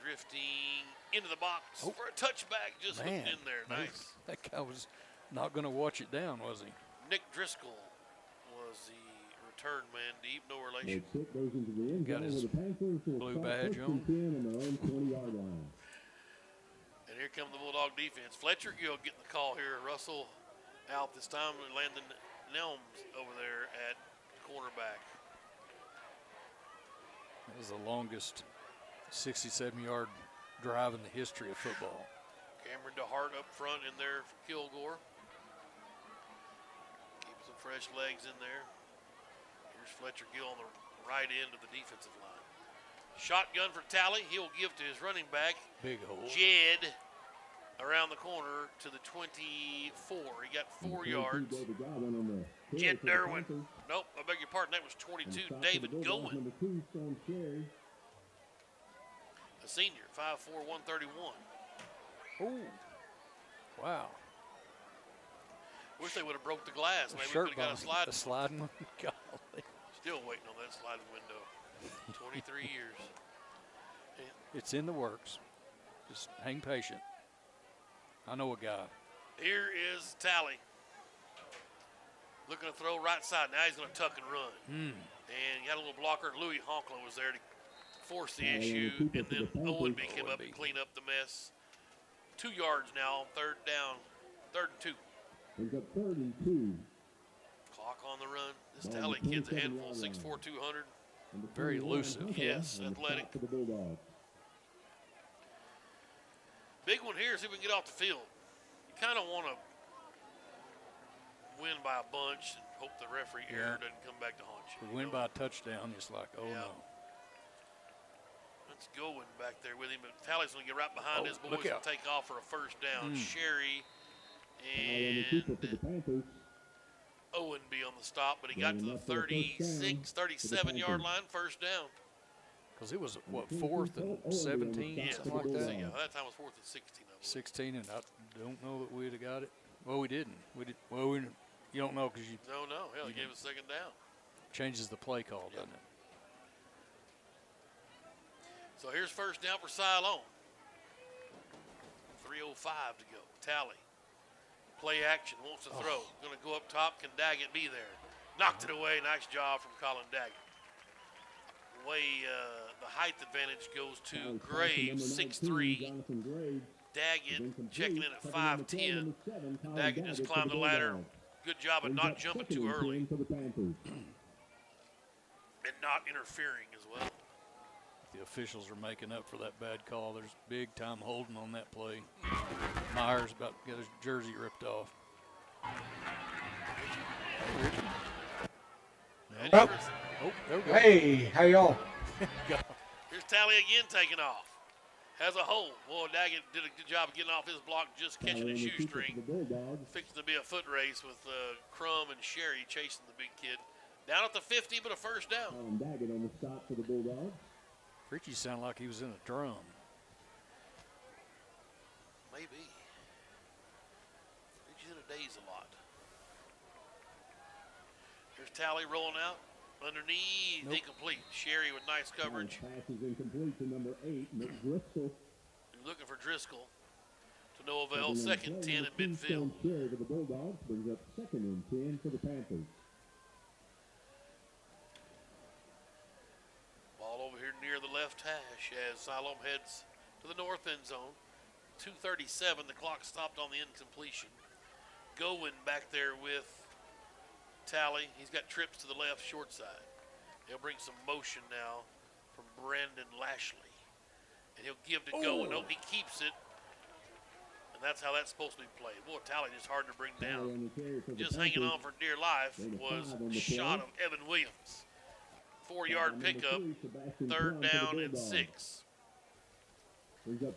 Drifting into the box for a touchback, just hooked in there. Nice. That guy was not going to watch it down, was he? Nick Driscoll was the return man, deep, no relation. Goes into the end Got zone his where the Panthers will blue start badge first and on. 10 on their own 20-yard line. And here comes the Bulldog defense. Fletcher Gill getting the call here. Russell out this time. Landon Nelms over there at cornerback. That was the longest 67-yard drive in the history of football. Cameron DeHart up front in there for Kilgore. Keep some fresh legs in there. Here's Fletcher Gill on the right end of the defensive line. Shotgun for Talley. He'll give to his running back. Big hole. Jed around the corner to the 24. He got 4 yards. Jed Derwin. Nope, I beg your pardon. That was 22. David Gowen. Number 2, Storm Cherry. A senior, 5'4", 131. Ooh. Wow. Wish they would have broke the glass. Maybe we Shirt could have got a sliding. sliding one. Golly. Still waiting on that sliding window. 23 years. It's in the works. Just hang patient. I know a guy. Here is Talley. Looking to throw right side. Now he's going to tuck and run. And got a little blocker. Louis Honkler was there to force the issue. And then Owenby came up and cleaned up the mess. 2 yards now on third down. 3rd and 2. He's got 3rd and 2. Clock on the run. This Talley kid's a handful. 6'4", 200. Very elusive. Yes, athletic. For the Bulldogs. Big one here. See if we can get off the field. You kind of want to win by a bunch and hope the referee error doesn't come back to haunt you. We win by a touchdown. It's like, oh no. Let's go back there with him. But Talley's going to get right behind his boys and take off for a first down. Sherry and Owenby on the stop, but he got to the 36, 37-yard line, first down. Because it was, what, 4th and 17, something like that? Yeah, that time was 4th and 16. 16, and I don't know that we'd have got it. Well, we didn't. You don't know because you. No. Hell, he gave us 2nd down. Changes the play call, doesn't it? So here's first down for Siloam. 3:05 to go. Talley. Play action, wants to throw. Going to go up top. Can Daggett be there? Knocked it away. Nice job from Colin Daggett. The height advantage goes to Graves, 6'3". Daggett checking in at 5'10". Daggett just climbed the ladder. Good job of not jumping too early and not interfering as well. The officials are making up for that bad call. There's big time holding on that play. Myers about to get his jersey ripped off. Oh, there we go. Hey, how y'all? Here's Talley again taking off. Has a hole. Boy, Daggett did a good job of getting off his block, just catching his shoestring. Fixing to be a foot race with Crum and Sherry chasing the big kid. Down at the 50, but a first down. Daggett on the stop for the Bulldogs. Richie sounded like he was in a drum. Maybe. Richie's in a daze a lot. Here's Tally rolling out. Underneath, incomplete. Sherry with nice coverage. Pass is incomplete to number 8, McDriscoll. Looking for Driscoll. To no avail. Second 10 at midfield. Sherry for the Bulldogs brings up second and 10 for the Panthers. Ball over here near the left hash as Siloam heads to the north end zone. 2:37. The clock stopped on the incompletion. Goin back there with Tally. He's got trips to the left short side. He'll bring some motion now from Brandon Lashley. And he'll give to Goin. Nope, he keeps it. And that's how that's supposed to be played. Boy, Tally just hard to bring down. Just hanging on for dear life was a shot of Evan Williams. 4-yard pickup, third down and 6. You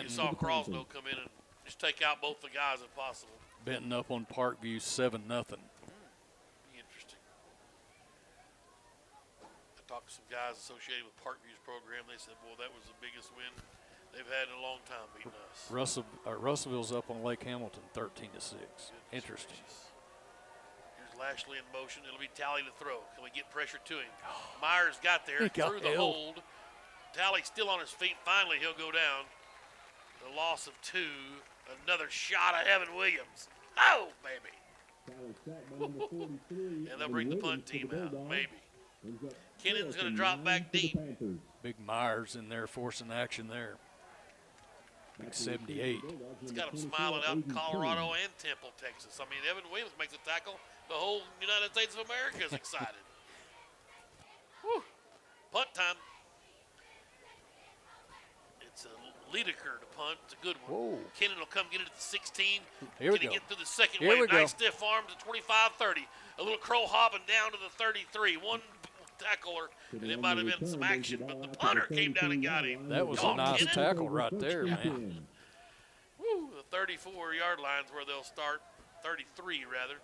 saw Crosno come in and just take out both the guys if possible. Benton up on Parkview 7-0. Be interesting. I talked to some guys associated with Parkview's program. They said, boy, that was the biggest win they've had in a long time beating us. Russellville's up on Lake Hamilton 13-6. Interesting. Here's Lashley in motion. It'll be Tally to throw. Can we get pressure to him? Myers got there through the hold. Tally still on his feet. Finally, he'll go down. The loss of 2. Another shot of Evan Williams. Oh, baby. And they'll bring the punt team out, maybe. Kennan's going to drop back deep. Big Myers in there forcing action there. Big 78. It's got him smiling out in Colorado and Temple, Texas. I mean, Evan Williams makes a tackle. The whole United States of America is excited. Whew. Punt time. It's a Lideker to punt. It's a good one. Whoa. Kennan will come get it at the 16. Here we Can he go. get through the second Here wave? we Nice go. stiff arm to 25-30. A little crow hopping down to the 33. One tackler, and it might have been some action, but the punter came down and got him. That was a nice tackle right there, man. Woo, the 34-yard line's where they'll start. 33, rather.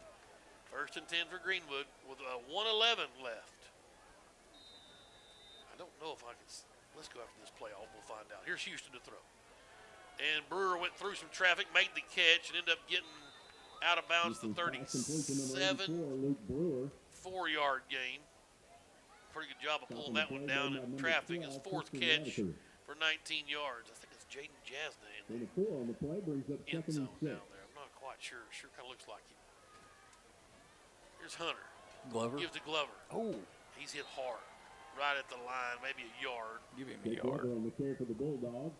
First and 10 for Greenwood with 1:11 left. I don't know if I can. Let's go after this play. We'll find out. Here's Houston to throw. And Brewer went through some traffic, made the catch, and ended up getting out of bounds the 37. 4-yard gain. Pretty good job of pulling that one down in traffic. His 4th catch for 19 yards. I think it's Jaden Jasna in the end zone down there. I'm not quite sure. Sure kind of looks like him. Here's Hunter. Glover. Gives to Glover. Oh. He's hit hard. Right at the line, maybe a yard. Give him a yard. On the carry for the Bulldogs.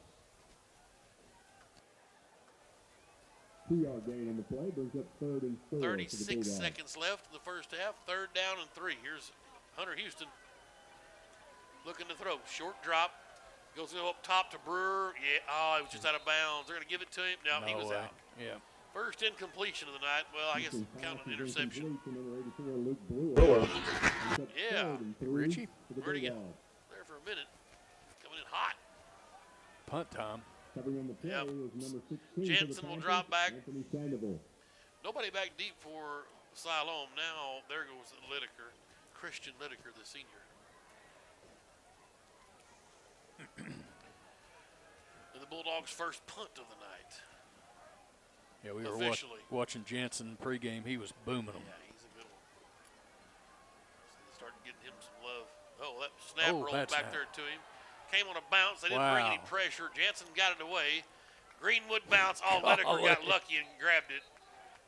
2-yard gain on the play brings up 3rd and 4. 36 seconds left in the first half. 3rd down and 3. Here's Hunter Houston looking to throw. Short drop. Goes up top to Brewer. Yeah, it was just out of bounds. They're going to give it to him. No, he was out. Yeah. First incompletion of the night. Well, I guess count an interception. Yeah. Richie. Vertigan there for a minute. Coming in hot. Punt time. Yep. Jensen will drop back. Nobody back deep for Siloam. Now there goes Lideker. Christian Lideker, the senior. And the Bulldogs' first punt of the night. Yeah, we were watching Jensen pregame. He was booming them. Yeah, he's a good one. So they started getting him some love. Oh, that snap rolled back there to him. Came on a bounce. They didn't bring any pressure. Jensen got it away. Greenwood bounce. Lideker got lucky and grabbed it.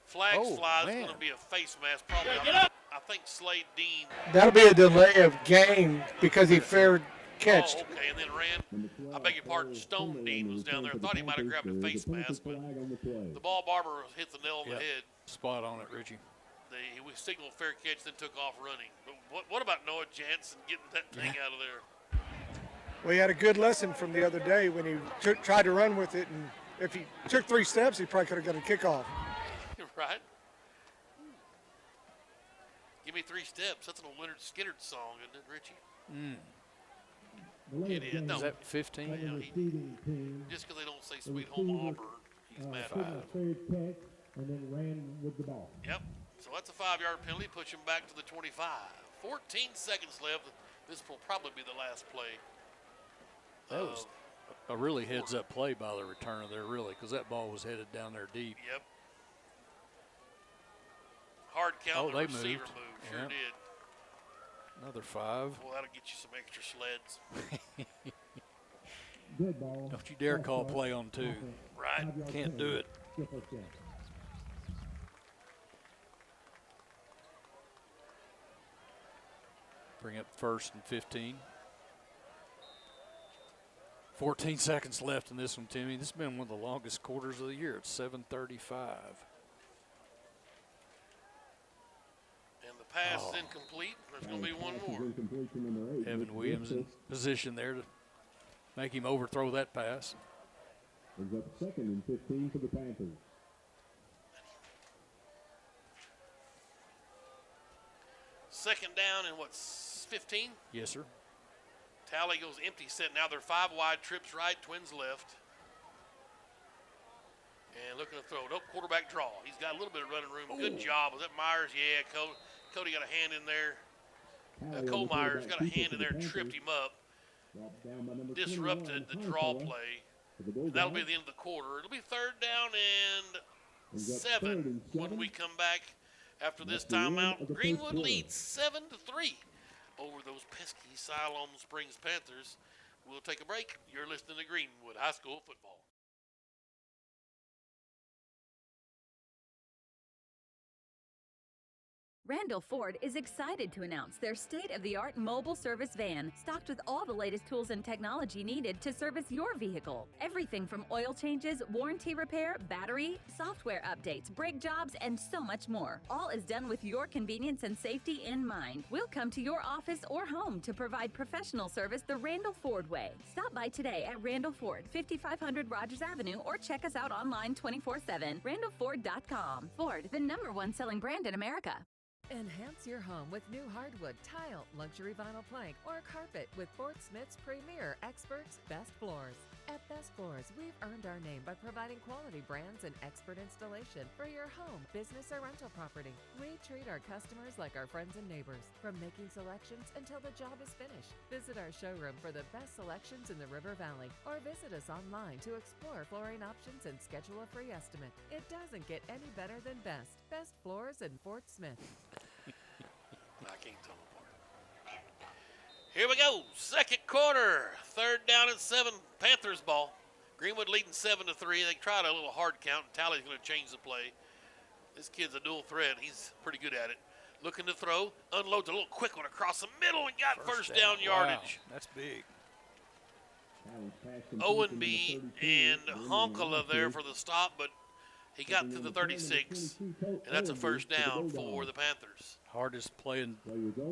Flag flies. It's going to be a face mask. Probably. I think Slade Dean. That'll be a delay of game because he fair catched. Oh, okay, and then ran. I beg your pardon, Stone Dean was down there. I thought he might have grabbed a face mask, but the ball barber hit the nail on the head. Spot on it, Richie. He signaled fair catch, then took off running. But what about Noah Jansen getting that thing out of there? Well, he had a good lesson from the other day when he tried to run with it, and if he took 3 steps, he probably could have got a kickoff. Right? Give me 3 steps. That's an old Leonard Skinner song, isn't it, Richie? It is. No. Is that 15? Yeah, just because they don't say Sweet Home Auburn, he's mad about it. And then ran with the ball. Yep. So that's a 5-yard penalty. Push him back to the 25. 14 seconds left. This will probably be the last play That was a really heads-up play by the returner there, really, because that ball was headed down there deep. Yep. Hard count. Oh, they receiver moved. Moved. Sure Yep. did. Another 5. Well, that'll get you some extra sleds. Good ball. Don't you dare call play on 2. Right. Can't do it. Bring up 1st and 15. 14 seconds left in this one, Timmy. This has been one of the longest quarters of the year. It's 7:35. And the pass is incomplete. There's going to be one more. Incomplete to number 8. Evan Williams in position there to make him overthrow that pass. Brings up 2nd and 15 for the Panthers. Second down and what's 15? Yes, sir. Tally goes empty set. Now they're 5 wide, trips right, Twins left. And looking to throw. Nope, quarterback draw. He's got a little bit of running room. Good job. Was that Myers? Yeah, Cody got a hand in there. Cole Myers got a hand in there and tripped him up. Disrupted the draw play. And that'll be the end of the quarter. It'll be 3rd down and 7 when we come back after this timeout. Greenwood leads 7-3 over those pesky Siloam Springs Panthers. We'll take a break. You're listening to Greenwood High School Football. Randall Ford is excited to announce their state-of-the-art mobile service van, stocked with all the latest tools and technology needed to service your vehicle. Everything from oil changes, warranty repair, battery, software updates, brake jobs, and so much more. All is done with your convenience and safety in mind. We'll come to your office or home to provide professional service the Randall Ford way. Stop by today at Randall Ford, 5500 Rogers Avenue, or check us out online 24/7, randallford.com. Ford, the #1 selling brand in America. Enhance your home with new hardwood, tile, luxury vinyl plank, or carpet with Fort Smith's premier experts, Best Floors. At Best Floors, we've earned our name by providing quality brands and expert installation for your home, business, or rental property. We treat our customers like our friends and neighbors, from making selections until the job is finished. Visit our showroom for the best selections in the River Valley, or visit us online to explore flooring options and schedule a free estimate. It doesn't get any better than Best. Best Floors in Fort Smith. I can't tell them apart. Here we go. 2nd quarter. 3rd down and 7. Panthers ball. Greenwood leading 7-3. They tried a little hard count, and Tally's going to change the play. This kid's a dual threat. He's pretty good at it. Looking to throw. Unloads a little quick one across the middle and got first down yardage. Wow, that's big. Owen B. and Honkala there for the stop, but he got to the 36, and that's a first down for the Panthers. Hardest play in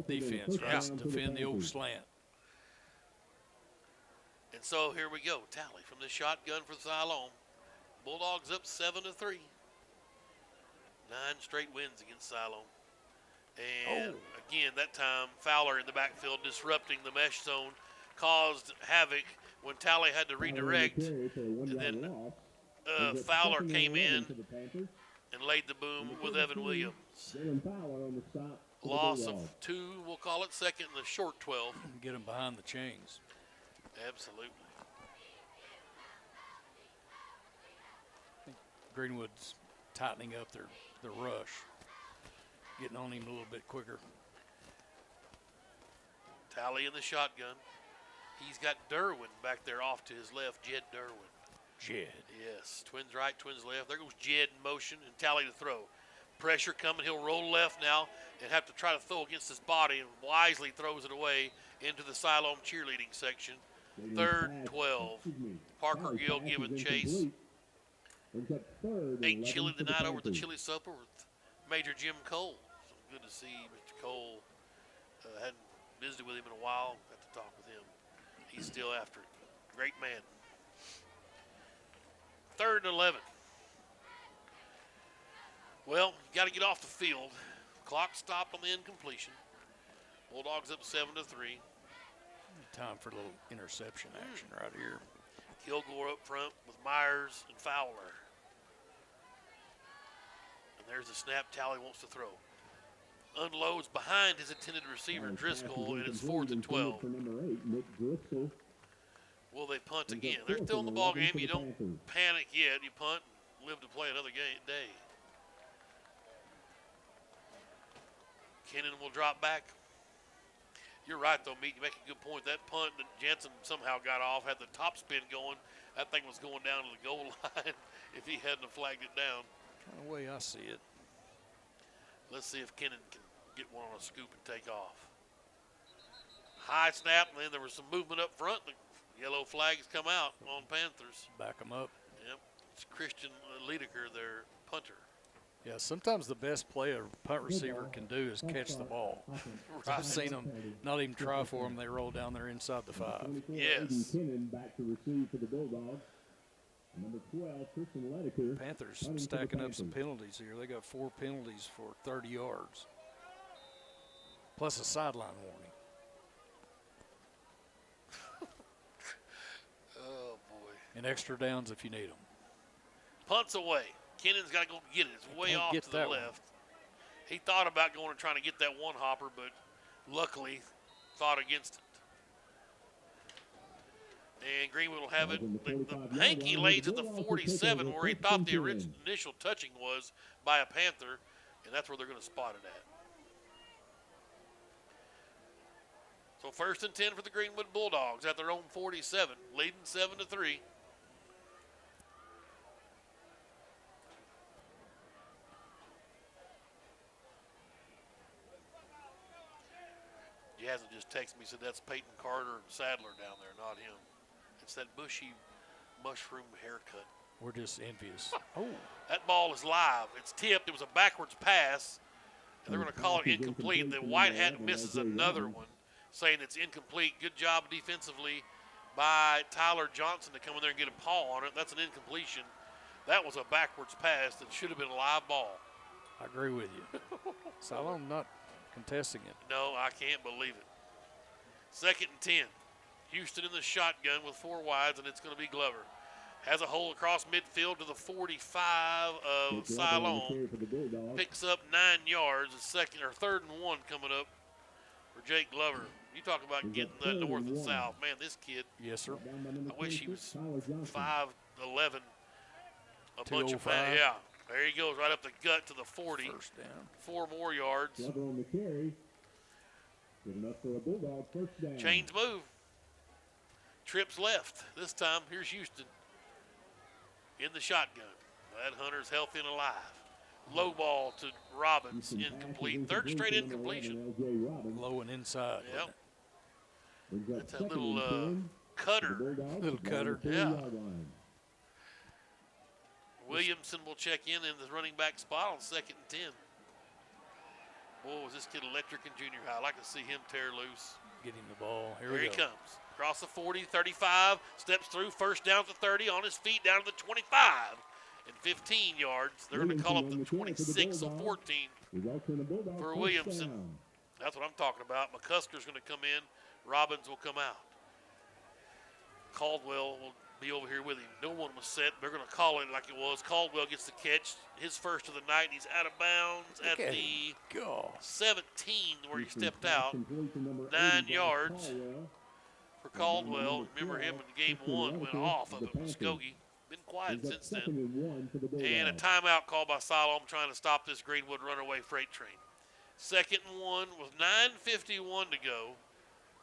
defense, right? To defend the old slant. And so here we go. Tally from the shotgun for Siloam. Bulldogs up 7-3. 9 straight wins against Siloam. And again, that time, Fowler in the backfield disrupting the mesh zone caused havoc when Tally had to redirect. And then Fowler came in and laid the boom with Evan Williams. Loss of 2, we'll call it, 2nd in the short 12. Get them behind the chains. Absolutely. I think Greenwood's tightening up their rush, getting on him a little bit quicker. Tally in the shotgun. He's got Derwin back there off to his left, Jed Derwin. Jed. Yes, Twins right, Twins left. There goes Jed in motion and Tally to throw. Pressure coming. He'll roll left now and have to try to throw against his body, and wisely throws it away into the Siloam cheerleading section. 3rd and 12. Parker Gill giving chase. Ate chili tonight over the chili supper with Major Jim Cole. So good to see Mr. Cole. Hadn't visited with him in a while. Got to talk with him. He's still after it. Great man. 3rd and 11. Well, you got to get off the field. Clock stopped on the incompletion. Bulldogs up 7-3. Time for a little interception action right here. Kilgore up front with Myers and Fowler. And there's the snap Tally wants to throw. Unloads behind his intended receiver, Driscoll, and it's 4th and 12. Will they punt again? They're still in the ball game. You don't panic yet. You punt and live to play another day. Kennan will drop back. You're right, though, Meat. You make a good point. That punt that Jensen somehow got off had the top spin going. That thing was going down to the goal line if he hadn't have flagged it down. Kind of way I see it. Let's see if Kennan can get one on a scoop and take off. High snap, and then there was some movement up front. The yellow flags come out on Panthers. Back them up. Yep. It's Christian Liedeker, their punter. Yeah, sometimes the best play a punt receiver can do is catch the ball. Right. I've seen them not even try for them. They roll down there inside the 5. Yes. Back to receive for the Bulldogs. Number 12, Christian Liedeker. Panthers stacking up some penalties here. They got 4 penalties for 30 yards, plus a sideline warning. Oh, boy. And extra downs if you need them. Punts away. Kennan's got to go get it. It's way off to the left. He thought about going and trying to get that one hopper, but luckily thought against it. And Greenwood will have it. The hanky lays at the 47 where he thought the initial touching was by a Panther, and that's where they're going to spot it at. So 1st and 10 for the Greenwood Bulldogs at their own 47, leading 7-3. Hasn't just texted me, said that's Peyton Carter and Sadler down there, not him. It's that bushy mushroom haircut. We're just envious. Oh. That ball is live. It's tipped. It was a backwards pass, and they're going to call it incomplete. The White Hat misses another one, saying it's incomplete. Good job defensively by Tyler Johnson to come in there and get a paw on it. That's an incompletion. That was a backwards pass that should have been a live ball. I agree with you. So I'm not contesting it. No, I can't believe it. 2nd and 10. Houston in the shotgun with 4 wides, and it's going to be Glover. Has a hole across midfield to the 45 of Siloam. Picks up 9 yards. A 3rd and 1 coming up for Jake Glover. You talk about getting the north and south. Man, this kid. Yes, sir. I wish he was 5'11". A bunch of 205. yeah. There he goes, right up the gut to the 40. 1st down. 4 more yards. On the carry. Good enough for a Bulldog 1st down. Chains move. Trips left. This time, here's Houston in the shotgun. That Hunter's healthy and alive. Low ball to Robbins, incomplete. 3rd straight incompletion. Low and inside. Yep. That's a little cutter. Little cutter. Yeah. Williamson will check in the running back spot on 2nd and 10. Boy, was this kid electric in junior high. I'd like to see him tear loose. Get him the ball. Here he comes. Across the 40, 35, steps through, 1st down to 30, on his feet down to the 25. And 15 yards. They're going to call up the 26, so 14 for Williamson. That's what I'm talking about. McCusker's going to come in. Robbins will come out. Caldwell will be over here with him. No one was set. They're going to call it like it was. Caldwell gets the catch, his first of the night. He's out of bounds at the 17 where he stepped out. 9 yards for Caldwell. Remember him in game 1 went off of it. Muskogee. Been quiet since then. And a timeout called by Siloam trying to stop this Greenwood runaway freight train. 2nd and 1 with 9:51 to go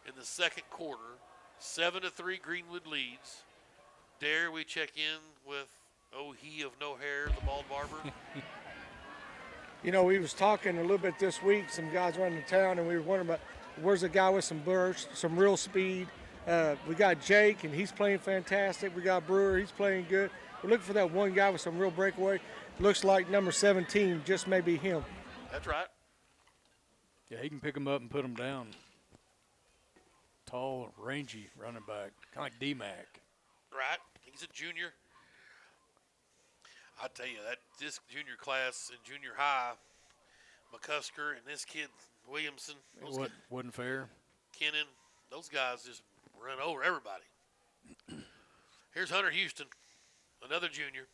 in the 2nd quarter. 7-3 Greenwood leads. Dare we check in with he of no hair, the bald barber? You know, we was talking a little bit this week, some guys running to town, and we were wondering about where's a guy with some burst, some real speed. We got Jake, and he's playing fantastic. We got Brewer, he's playing good. We're looking for that one guy with some real breakaway. Looks like number 17 just may be him. That's right. Yeah, he can pick him up and put him down. Tall, rangy running back, kind of like D-Mac. Right. He's a junior. I tell you, that this junior class in junior high, McCusker and this kid, Williamson. It wasn't fair. Kennan, those guys just run over everybody. Here's Hunter Houston, another junior.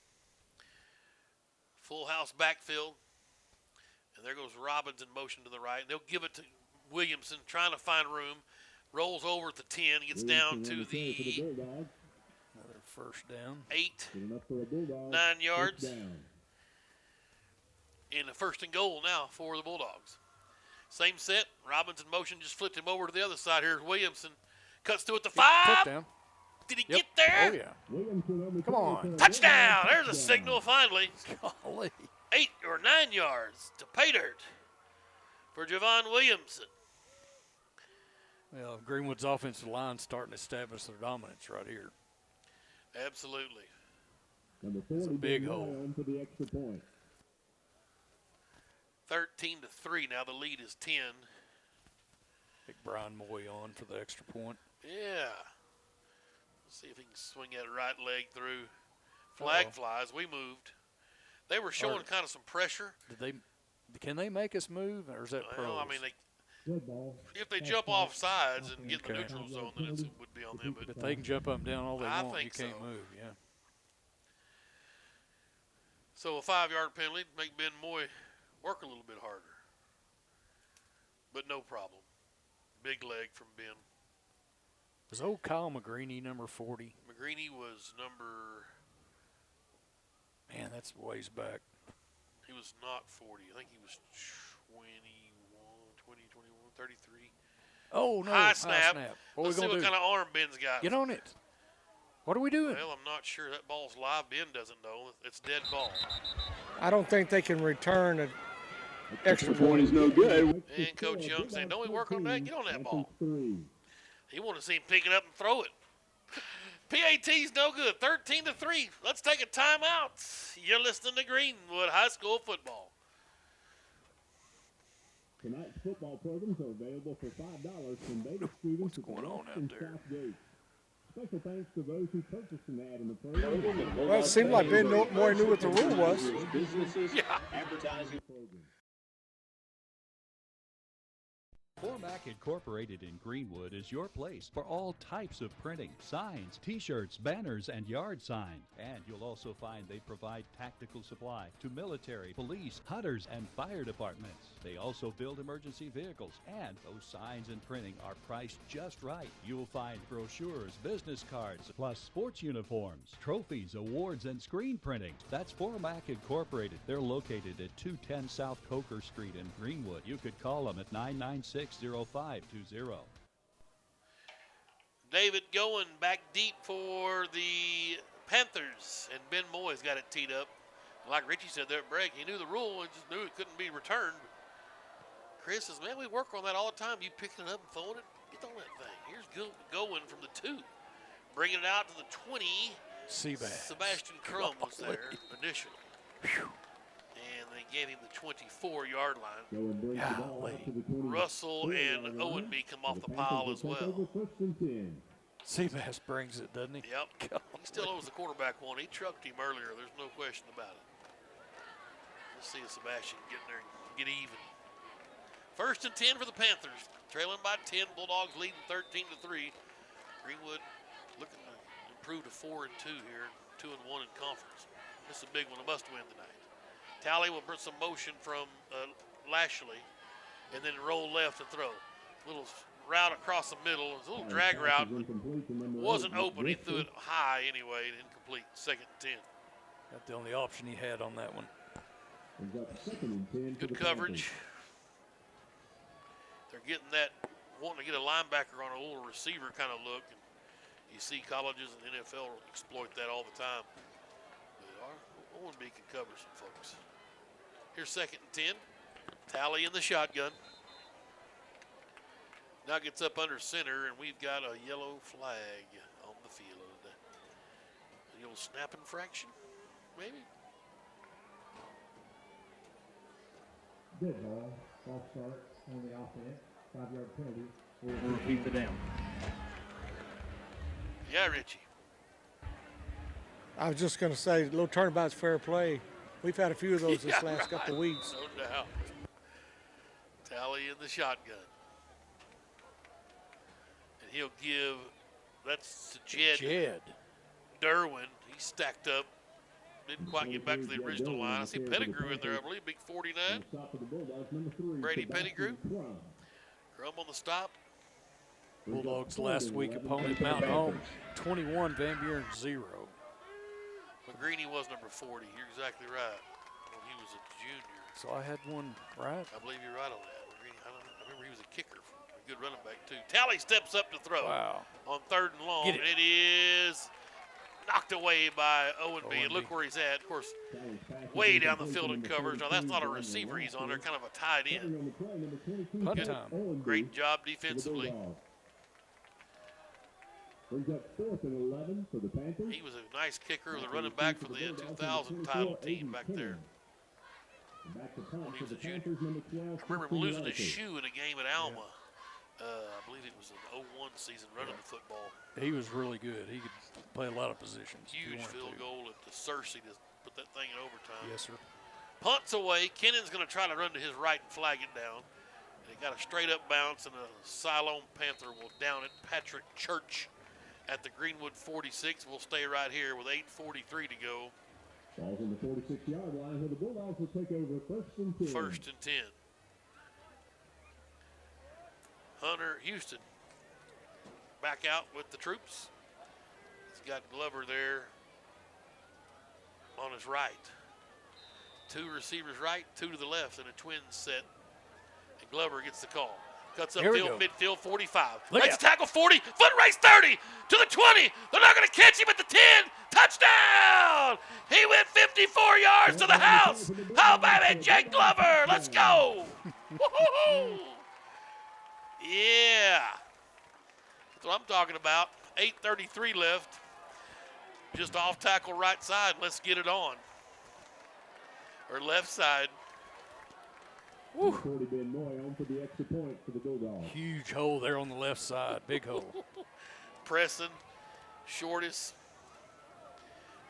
Full house backfield. And there goes Robbins in motion to the right. They'll give it to Williamson, trying to find room. rolls over at the 10, gets down to the Another first down. 8, 9 yards. In the first and goal now for the Bulldogs. Same set. Robinson motion just flipped him over to the other side. Here's Williamson. Cuts through at the 5. Touchdown. Did he get there? Oh, yeah. Come on. Touchdown. There's a signal finally. Golly. 8 or 9 yards to pay dirt for Javon Williamson. Well, Greenwood's offensive line starting to establish their dominance right here. Absolutely. It's a big hole. 13-3 now. The lead is 10. Big Brian Moy on for the extra point. Yeah. Let's see if he can swing that right leg through. Flag flies. We moved. They were showing kind of some pressure. Can they make us move, or is that pros? Well, I mean, if they jump off sides and get in the neutral zone, then it would be on them. But if they can jump up and down all they want, think you can't so. move. Yeah. So a 5-yard penalty to make Ben Moy work a little bit harder. But no problem. Big leg from Ben. Was old Kyle McGreeny number 40? McGreeny was number... Man, that's ways back. He was not 40. I think he was 21, 33. Oh, no. High snap. What Let's see what kind of arm Ben's got. Get on it. What are we doing? Well, I'm not sure. That ball's live. Ben doesn't know. It's dead ball. I don't think they can return an extra point. Is no good. And Coach Young saying, don't we work on that? Get on that ball. He wanted to see him pick it up and throw it. PAT's no good. 13-3. Let's take a timeout. You're listening to Greenwood High School football. Tonight's football programs are available for $5 from Davis students. What's going on out there? Special thanks to those who purchased an ad in the program. Well, it seemed like Ben Moy knew what the rule was. Yeah. Advertising program. Formac Incorporated in Greenwood is your place for all types of printing, signs, t-shirts, banners, and yard signs. And you'll also find they provide tactical supply to military, police, hunters, and fire departments. They also build emergency vehicles, and those signs and printing are priced just right. You'll find brochures, business cards, plus sports uniforms, trophies, awards, and screen printing. That's Formac Incorporated. They're located at 210 South Coker Street in Greenwood. You could call them at 996-0520. David going back deep for the Panthers, and Ben Moy's got it teed up. Like Richie said there at break, he knew the rule and just knew it couldn't be returned. Chris says, man, we work on that all the time. You picking it up and throwing it? Get on that thing. Here's going from the 2. Bringing it out to the 20. Sebastian Crum was there initially. And they gave him the 24-yard line. Russell and Owenby come off the pile as well. Seabass brings it, doesn't he? Yep. He still owes the quarterback one. He trucked him earlier. There's no question about it. Let's see if Sebastian can get in there and get even. 1st and 10 for the Panthers. Trailing by 10. Bulldogs leading 13-3. Greenwood looking to improve to 4-2 here. 2-1 in conference. This is a big one. A must win tonight. Talley will bring some motion from Lashley and then roll left and throw. Little route across the middle. It was a little drag route. Wasn't open. He threw it high anyway. Incomplete. 2nd and 10. That's the only option he had on that one. Good coverage. They're getting that, wanting to get a linebacker on a little receiver kind of look. And you see colleges and NFL exploit that all the time. But Owenby can cover some folks. Here's 2nd and 10. Talley in the shotgun. Now gets up under center, and we've got a yellow flag on the field. The old snap infraction, maybe? Good ball. False start on the offense. 5-yard penalty. We'll repeat the down. Yeah, Richie. I was just going to say, little turnabout's fair play. We've had a few of those this last couple of weeks. No doubt. Talley in the shotgun. And he'll give, that's to Jed. Derwin. He's stacked up. Didn't quite get back to the original line. I see Pettigrew in there, I believe, big 49. Brady Pettigrew. Crum on the stop. Bulldogs last week opponent, Mountain Home, 21, Van Buren 0. McGreeny was number 40. You're exactly right. When he was a junior. So I had one right. I believe you're right on that. McGreeny, I remember he was a kicker, a good running back too. Talley steps up to throw. Wow. On 3rd and long. Get it. It is knocked away by Owen B. And look where he's at. Of course, way down the field in coverage. Now, that's not a receiver he's on. They're kind of a tight end. Punt time. Great job defensively. Brings up 4th and 11 for the Panthers. He was a nice kicker, the running back for the 2000 title team back there. When he was a junior. I remember him losing his shoe in a game at Alma. I believe it was an 01 season running the football. He was really good. He could play a lot of positions. Huge field goal at the Cersei to put that thing in overtime. Yes, sir. Punts away. Kennan's going to try to run to his right and flag it down. And he got a straight-up bounce, and a Siloam Panther will down it. Patrick Church at the Greenwood 46. We'll stay right here with 8:43 to go. Ball's on the 46-yard line where the Bulldogs will take over 1st and 10. 1st and 10. Hunter Houston back out with the troops. He's got Glover there on his right. 2 receivers right, 2 to the left, and a twin set. And Glover gets the call. Cuts upfield, midfield, 45. Makes a tackle, 40. Foot race, 30 to the 20. They're not going to catch him at the 10. Touchdown! He went 54 yards to the house. How about it, Jake Glover? Let's go. Woo-hoo-hoo. Yeah. That's what I'm talking about. 8:33 left. Just off tackle right side. Let's get it on. Or left side. Woo. Ben Moy on for the extra point for the Bulldogs. Huge hole there on the left side. Big hole. Preston, shortest.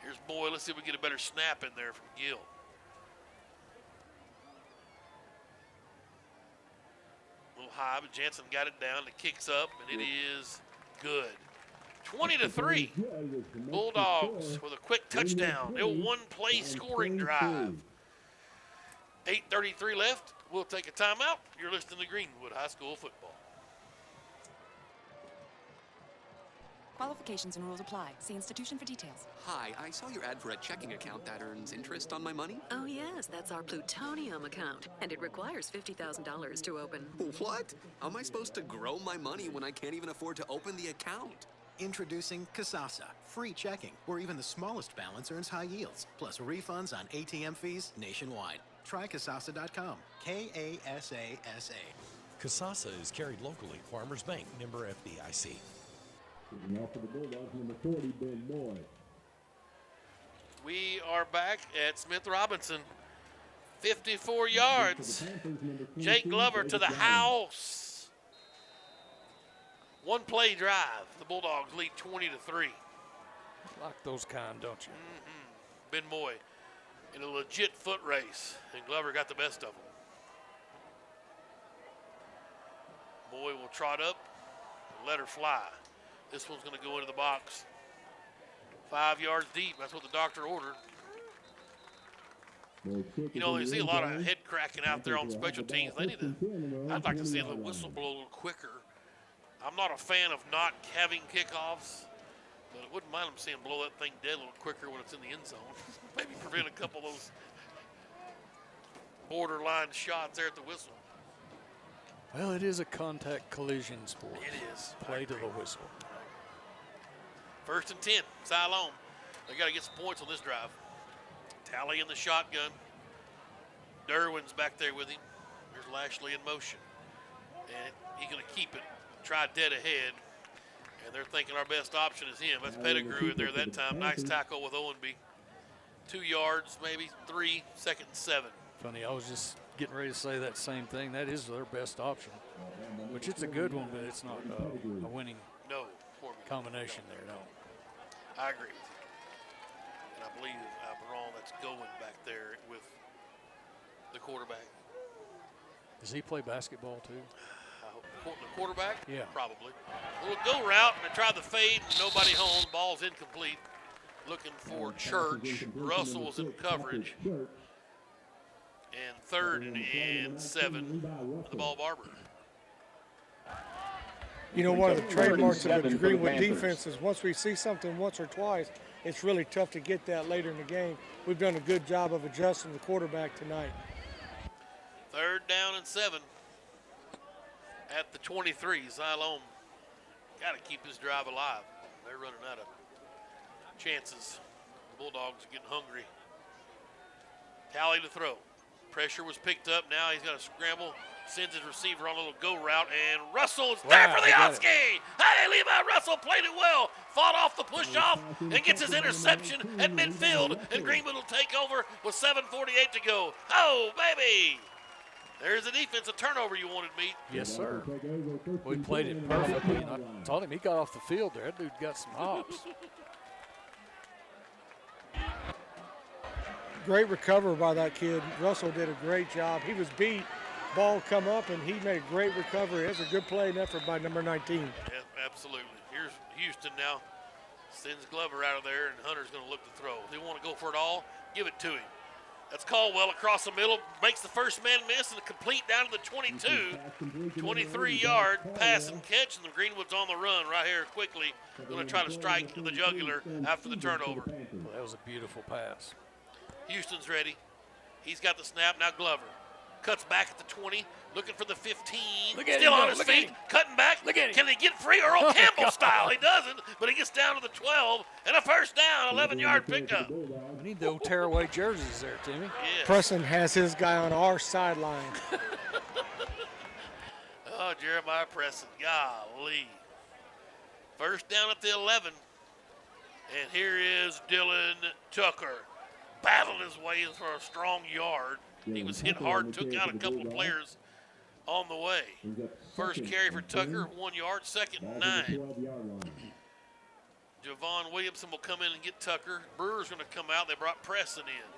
Here's Moy. Let's see if we get a better snap in there from Gill. A little high, but Jansen got it down. It kicks up, and it is good. 20-3. Bulldogs with a quick touchdown. A one-play scoring drive. 8:33 left. We'll take a timeout. You're listening to Greenwood High School football. Qualifications and rules apply. See institution for details. Hi, I saw your ad for a checking account that earns interest on my money. Oh, yes, that's our plutonium account, and it requires $50,000 to open. What? How am I supposed to grow my money when I can't even afford to open the account? Introducing Kasasa, free checking, where even the smallest balance earns high yields, plus refunds on ATM fees nationwide. Try Kasasa.com. Kasasa. Kasasa is carried locally. Farmers Bank, member FDIC. Now for the Bulldogs, number 40, Ben Moy. We are back at Smith Robinson. 54 yards. Jake Glover to the house. One play drive. The Bulldogs lead 20-3. Like those kind, don't you? Ben Moy in a legit foot race, and Glover got the best of him. Moy will trot up and let her fly. This one's going to go into the box. 5 yards deep. That's what the doctor ordered. You know, you see a lot of head cracking out there on special teams. They need to, I'd like to see the whistle blow a little quicker. I'm not a fan of not having kickoffs, but I wouldn't mind them seeing blow that thing dead a little quicker when it's in the end zone. Maybe prevent a couple of those borderline shots there at the whistle. Well, it is a contact collision sport. It is. Play to the whistle. 1st and 10, Siloam. They got to get some points on this drive. Talley in the shotgun. Derwin's back there with him. There's Lashley in motion. And he's going to keep it, try dead ahead. And they're thinking our best option is him. That's Pettigrew in there that time. Nice tackle with Owenby. 2 yards, maybe 3, 2nd and 7. Funny, I was just getting ready to say that same thing. That is their best option, which it's a good one, but it's not a winning combination there, no. I agree with you. And I believe I'm wrong, that's going back there with the quarterback. Does he play basketball too? The quarterback? Yeah. Probably. We'll go route and try the fade. Nobody home. Ball's incomplete. Looking for Church. Russell was in coverage. And 3rd and 7 for the ball Barber. You know, one of the trademarks of the Greenwood defense is once we see something once or twice, it's really tough to get that later in the game. We've done a good job of adjusting the quarterback tonight. 3rd down and 7 at the 23. Xylome got to keep his drive alive. They're running out of chances. The Bulldogs are getting hungry. Tally to throw. Pressure was picked up. Now he's got to scramble. Sends his receiver on a little go route, and Russell is there for the Oski. Hey, Levi Russell played it well. Fought off the push-off and gets his interception at midfield, and Greenwood will take over with 7:48 to go. Oh, baby. There's a defensive turnover you wanted, Meat. Yes, sir. We played it perfectly. And I told him he got off the field there. That dude got some hops. Great recovery by that kid. Russell did a great job. He was beat. Ball come up, and he made a great recovery. It's a good play and effort by number 19. Yeah, absolutely. Here's Houston now. Sends Glover out of there, and Hunter's going to look to throw. If they want to go for it all, give it to him. That's Caldwell across the middle. Makes the first man miss and complete down to the 22. 23-yard pass and catch, and the Greenwood's on the run right here quickly. Going to try to strike the jugular after the turnover. Well, that was a beautiful pass. Houston's ready. He's got the snap. Now Glover cuts back at the 20, looking for the 15. Still on his feet, cutting back. Can he get free? Earl Campbell style. He doesn't, but he gets down to the 12, and a first down, 11-yard pickup. We need the old tearaway jerseys there, Timmy. Yes. Preston has his guy on our sideline. Oh, Jeremiah Preston, golly. First down at the 11, and here is Dylan Tucker. Battled his way for a strong yard. He was hit hard, took out a couple of players on the way. First carry for Tucker, 1 yard, 2nd and 9. Javon Williamson will come in and get Tucker. Brewer's going to come out. They brought Preston in.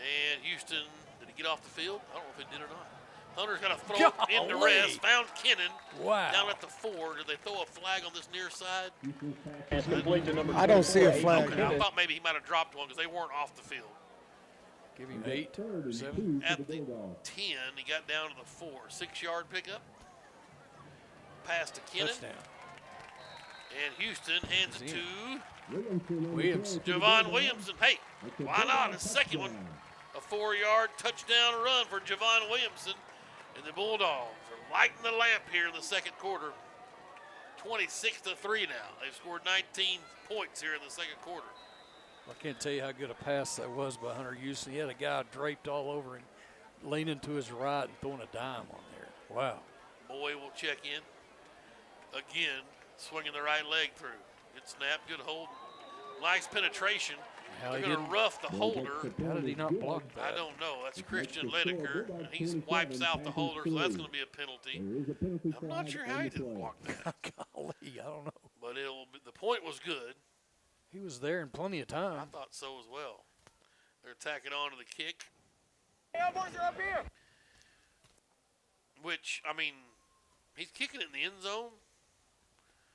And Houston, did he get off the field? I don't know if he did or not. Hunter's got to throw it into rest. Found Kennan down at the 4. Did they throw a flag on this near sid? I don't see a flag. Okay, I thought maybe he might have dropped one because they weren't off the field. Give him 8 or 7. At the 10, he got down to the 4. 6-yard pickup. Pass to Kennan. Touchdown. And Houston hands it to Williams. Javon Williamson. Hey, why not? His second one. A 4-yard touchdown run for Javon Williamson. And the Bulldogs are lighting the lamp here in the second quarter. 26-3 now. They've scored 19 points here in the second quarter. I can't tell you how good a pass that was by Hunter Houston. He had a guy draped all over him, leaning to his right and throwing a dime on there. Wow. Boy will check in. Again, swinging the right leg through. Good snap, good hold. Nice penetration. They're going to rough the holder. How did he not block that? I don't know. That's Christian Ledeker. And he wipes out the holder, so that's going to be a penalty. I'm not sure how he didn't block that. Golly, I don't know. But the point was good. He was there in plenty of time. I thought so as well. They're attacking on to the kick. Elbows are up here. Which, I mean, he's kicking it in the end zone.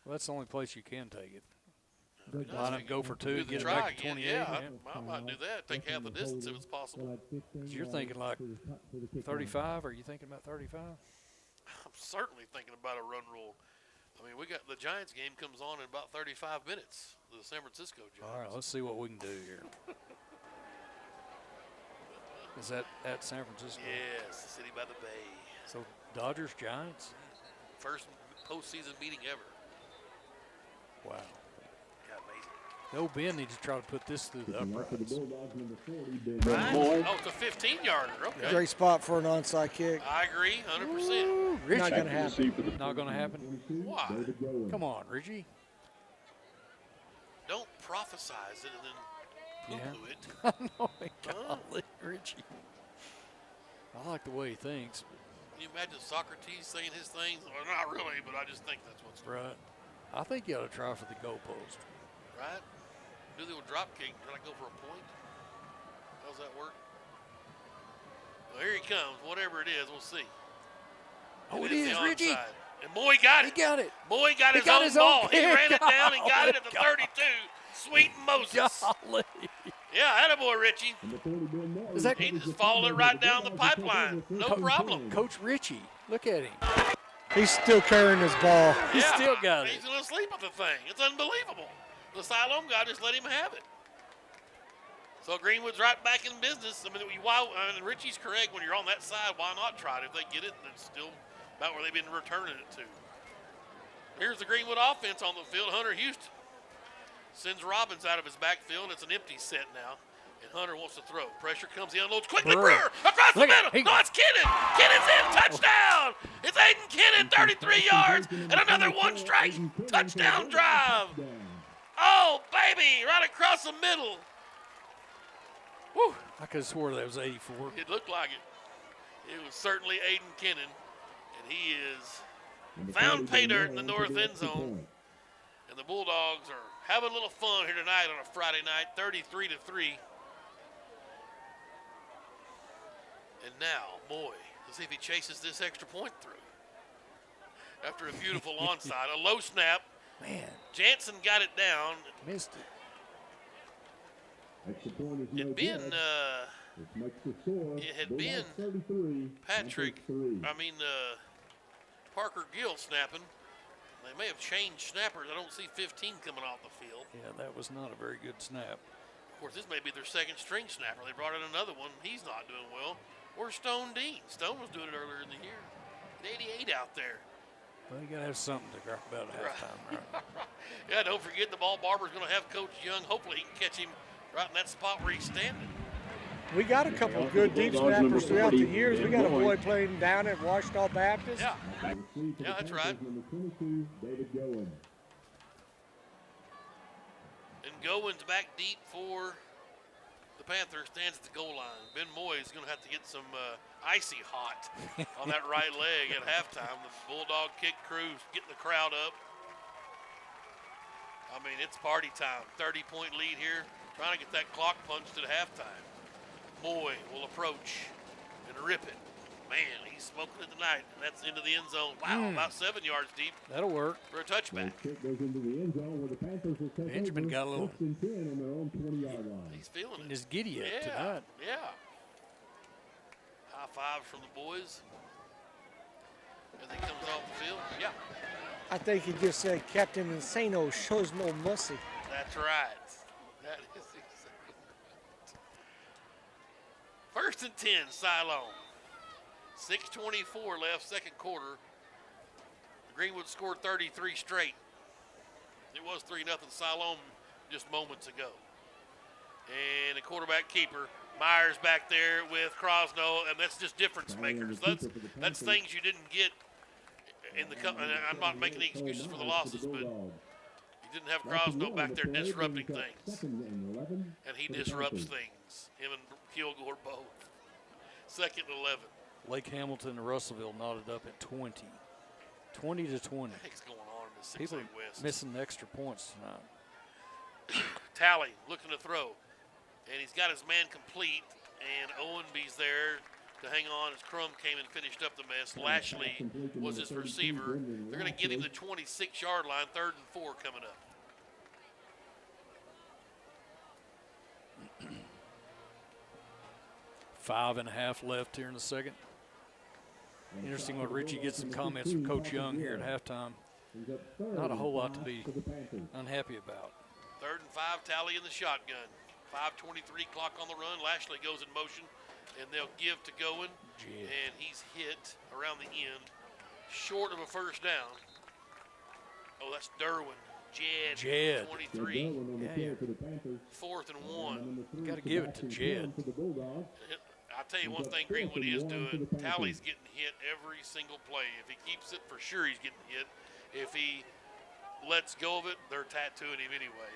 Well, that's the only place you can take it. Line up, go for 2, get it back to 28. Yeah, I might do that. Take half the distance if it's possible. So you're thinking like 35, or are you thinking about 35? I'm certainly thinking about a run rule. I mean, we got the Giants game comes on in about 35 minutes. The San Francisco Giants. All right, let's see what we can do here. Is that at San Francisco? Yes, the city by the bay. So Dodgers, Giants? First postseason meeting ever. Wow. God, amazing. The old Ben needs to try to put this through the uprights. Right? Oh, it's a 15-yarder. Okay. Great spot for an onside kick. I agree, 100%. Not going to happen. Not going to happen? Why? Come on, Richie. Don't prophesize it and then poo-poo it. I know, golly, Richie. I like the way he thinks. Can you imagine Socrates saying his things? Well, not really, but I just think that's what's right. I think you ought to try for the goalpost. Right? Do the old drop kick. Can I go for a point? How's that work? Well, here he comes. Whatever it is, we'll see. Oh, it is, Richie. And Moy got it. He got it. Moy got his own ball. He ran it down and got it at the 32. Sweet Moses. Golly. Yeah, attaboy, Richie. Is that he just followed it right down the pipeline. No problem. Coach Richie, look at him. He's still carrying his ball. He still got it. He's going to sleep with the thing. It's unbelievable. The Siloam guy just let him have it. So Greenwood's right back in business. I mean, Richie's correct. When you're on that side, why not try it? If they get it, it's still about where they've been returning it to. Here's the Greenwood offense on the field. Hunter Houston sends Robbins out of his backfield. It's an empty set now. And Hunter wants to throw. Pressure comes. He unloads quickly. Brewer across the middle. No, it's Kinnon. Kinnon's in. Touchdown. It's Aiden Kinnon, 33 yards. And another one strike. Touchdown drive. Oh, baby. Right across the middle. Woo. I could have swore that was 84. It looked like it. It was certainly Aiden Kinnon. And he is found pay dirt in the north end zone. And the Bulldogs are having a little fun here tonight on a Friday night, 33-3. And now, boy, let's see if he chases this extra point through. After a beautiful onside, a low snap. Man. Jansen got it down. Missed it. It had been Patrick, Parker Gill snapping. They may have changed snappers. I don't see 15 coming off the field. Yeah, that was not a very good snap. Of course, this may be their second string snapper. They brought in another one. He's not doing well. Where's Stone Dean? Stone was doing it earlier in the year. At 88 out there. Well, you got to have something to grab about at halftime, right? Yeah, don't forget the ball barber's going to have Coach Young. Hopefully he can catch him right in that spot where he's standing. We got a couple of good deep snappers throughout the years. We got a boy playing down at Washington Baptist. Yeah, that's right. And Goins back deep for the Panthers, stands at the goal line. Ben Moy is going to have to get some icy hot on that right leg at halftime. The Bulldog kick crew getting the crowd up. I mean, it's party time. 30-point lead here. Trying to get that clock punched at halftime. Moy will approach and rip it. Man, he's smoking it tonight. And that's into the end zone. Wow, about 7 yards deep. That'll work. For a touchback. Benjamin got a little. He's feeling it. He's giddy up tonight. Yeah. High fives from the boys as he comes off the field. Yeah. I think he just said Captain Insano shows no mercy. That's right. That is exactly right. First and 10, Siloam. 6:24 left, second quarter. Greenwood scored 33 straight. It was 3-0 Siloam just moments ago. And the quarterback keeper, Myers back there with Crosno, and that's just difference makers. That's things you didn't get in the cup. And I'm not making any excuses for the losses, but you didn't have Crosno back there disrupting things. And he disrupts things. Him and Kilgore both. Second and 11. Lake Hamilton and Russellville knotted up at 20. 20-20. What the heck's going on in the 6A People West? missing extra points tonight. Talley looking to throw. And he's got his man complete. And Owenby's there to hang on as Crum came and finished up the mess. Lashley was his receiver. They're going to get him the 26-yard line, 3rd and 4 coming up. Five and a half left here in the second. Interesting when Richie gets some comments from Coach Young here at halftime. Not a whole lot to be unhappy about. 3rd and 5, Talley in the shotgun. 5:23 clock on the run. Lashley goes in motion, and they'll give to Goin. And he's hit around the end, short of a first down. Oh, that's Derwin. Jed. 23. Yeah, 4th and 1. You got to give it to Jed. I'll tell you one thing Greenwood is doing. Talley's getting hit every single play. If he keeps it, for sure he's getting hit. If he lets go of it, they're tattooing him anyway.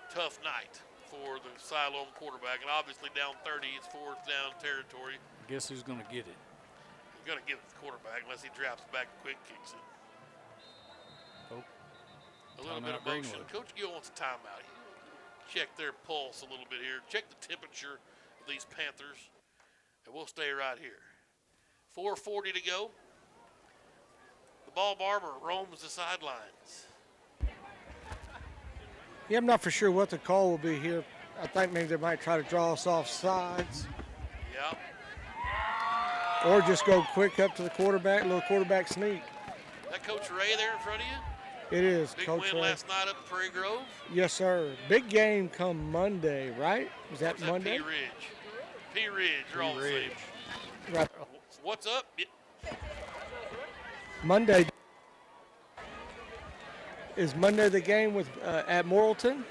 Tough night for the Siloam quarterback. And obviously down 30, it's 4th down territory. Guess who's going to get it? He's going to give it to the quarterback unless he drops back and quick kicks it. Oh. A little bit of motion. Coach Gill wants a timeout. Check their pulse a little bit here. Check the temperature of these Panthers. And we'll stay right here. 4:40 to go. The ball barber roams the sidelines. Yeah, I'm not for sure what the call will be here. I think maybe they might try to draw us off sides. Yeah. Or just go quick up to the quarterback, little quarterback sneak. That Coach Ray there in front of you? It is, Big Coach win Ray. last night up in Prairie Grove. Yes, sir. Big game come Monday, right? Is that Or Monday? P Ridge. P Ridge, you're all the same. Right. What's up? Monday. Is Monday the game with at Morrilton?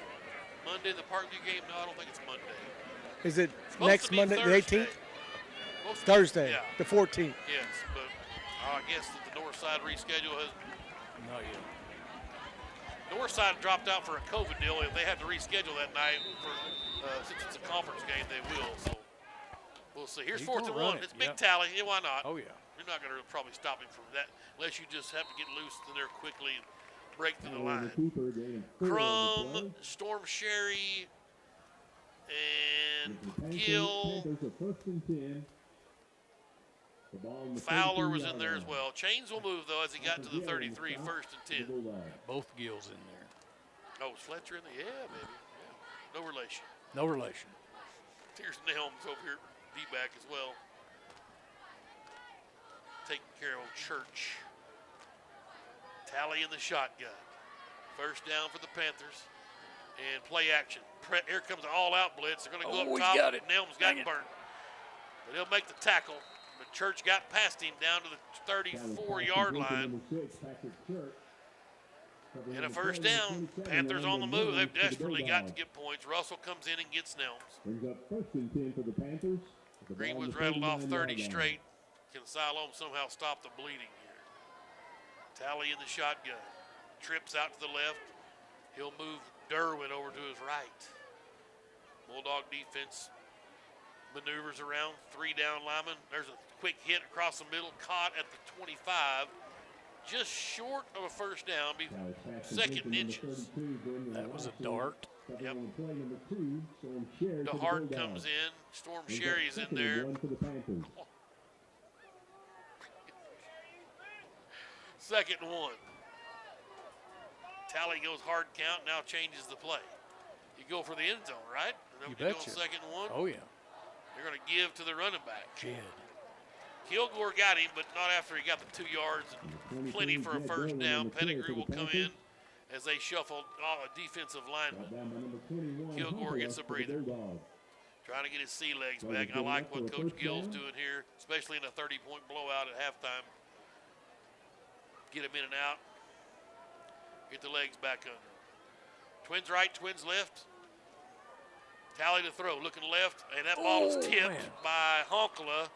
Monday, the Parkview game? No, I don't think it's Monday. Is it Supposed next to be Monday, Thursday. the 18th? Thursday, Yeah. the 14th. Yes, but I guess that the North Side reschedule has. Not yet. North Side dropped out for a COVID deal. If they had to reschedule that night for since it's a conference game, they will. So we'll see. Here's He's 4th gonna and run 1. it, It's big yeah. tally. Yeah, why not? Oh, yeah. You're not going to probably stop him from that unless you just have to get loose in there quickly and break through the line. Crum, Storm Sherry, and Gill. Fowler was in there as well. Chains will move, though, as he got to the 33, 1st and 10. Both Gills in there. Oh, is Fletcher in there? Yeah, baby. Yeah. No relation. No relation. Here's Nelms over here, D-back as well. Taking care of old Church. Tally in the shotgun. First down for the Panthers. And play action. Here comes an all-out blitz. They're going to go Oh, up he's top. got it. Nelms got burnt. But he'll make the tackle. But Church got past him down to the 34-yard line. And a first down. Panthers on the move. They've desperately got to get points. Russell comes in and gets Nelms. Brings up 1st and 10 for the Panthers. Greenwood's rattled off 30 straight. Can Siloam somehow stop the bleeding here? Tally in the shotgun. Trips out to the left. He'll move Derwin over to his right. Bulldog defense maneuvers around. 3 down linemen. There's a quick hit across the middle. Caught at the 25. Just short of a first down. Be 2nd inches. That was a dart. Yep. DeHart comes in. Storm Sherry's in there. 2nd and 1. Tally goes hard count, now changes the play. You go for the end zone, right? And You then betcha. 2nd and 1. Oh, yeah. They're going to give to the running back. Jed. Kilgore got him, but not after he got the 2 yards and plenty for a first down. Pettigrew will come in as they shuffle a defensive lineman. Kilgore gets a breather. Trying to get his sea legs back. I like what Coach Gill's doing here, especially in a 30-point blowout at halftime. Get him in and out. Get the legs back under. Twins right, twins left. Tally to throw, looking left, and that ball is tipped by Honkala.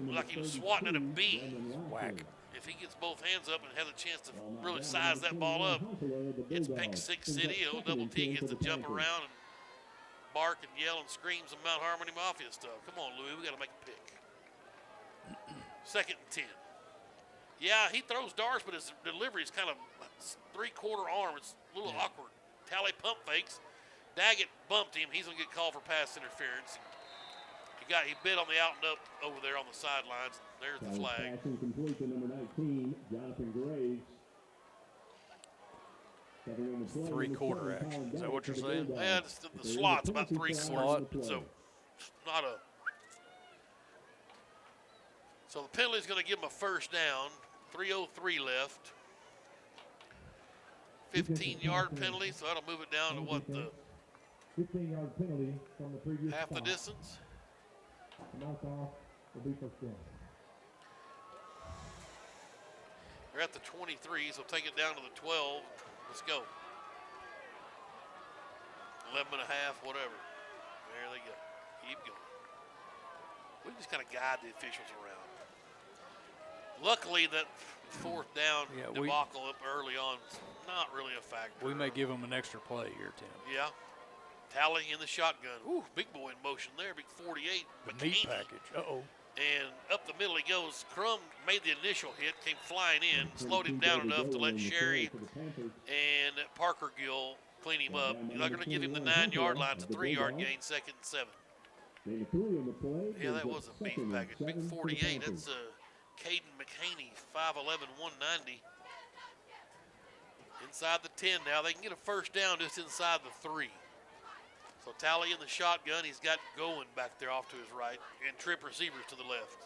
Like he was swatting at a bee. Whack. If he gets both hands up and has a chance to really size that ball up, it's Pick Six City. Old Double T gets to jump around and bark and yell and scream some Mount Harmony Mafia stuff. Come on, Louis, we got to make a pick. 2nd and 10. Yeah, he throws darts, but his delivery is kind of 3/4 arm. It's a little awkward. Tally pump fakes. Daggett bumped him. He's going to get called for pass interference. He bit on the out and up over there on the sidelines. There's the flag. Passing complete to number 19, Jonathan Graves. 3/4 action. Is that what you're saying? Yeah, it's the slot's about 3/4. So not a. So the penalty is going to give him a first down. 3:03 left. 15-yard penalty, so that'll move it down to what, the 15-yard penalty from the previous half the stop. distance? Mouth off will be first down. They're at the 23, so take it down to the 12. Let's go. 11 and a half, whatever. There they go. Keep going. We just kind of guide the officials around. Luckily, that 4th down debacle up early on is not really a factor. We may give them an extra play here, Tim. Yeah. Tally in the shotgun. Ooh, big boy in motion there. Big 48. The meat package. Uh-oh. And up the middle he goes. Crum made the initial hit, came flying in, slowed him down enough to let Sherry and Parker Gill clean him up. They're going to give him the 9-yard line. It's a 3-yard gain, 2nd and 7. Yeah, that was a beef package. Big 48. That's Caden McHaney, 5'11", 190. Inside the 10 now. They can get a first down just inside the 3. So Talley in the shotgun. He's got going back there off to his right, and trip receivers to the left.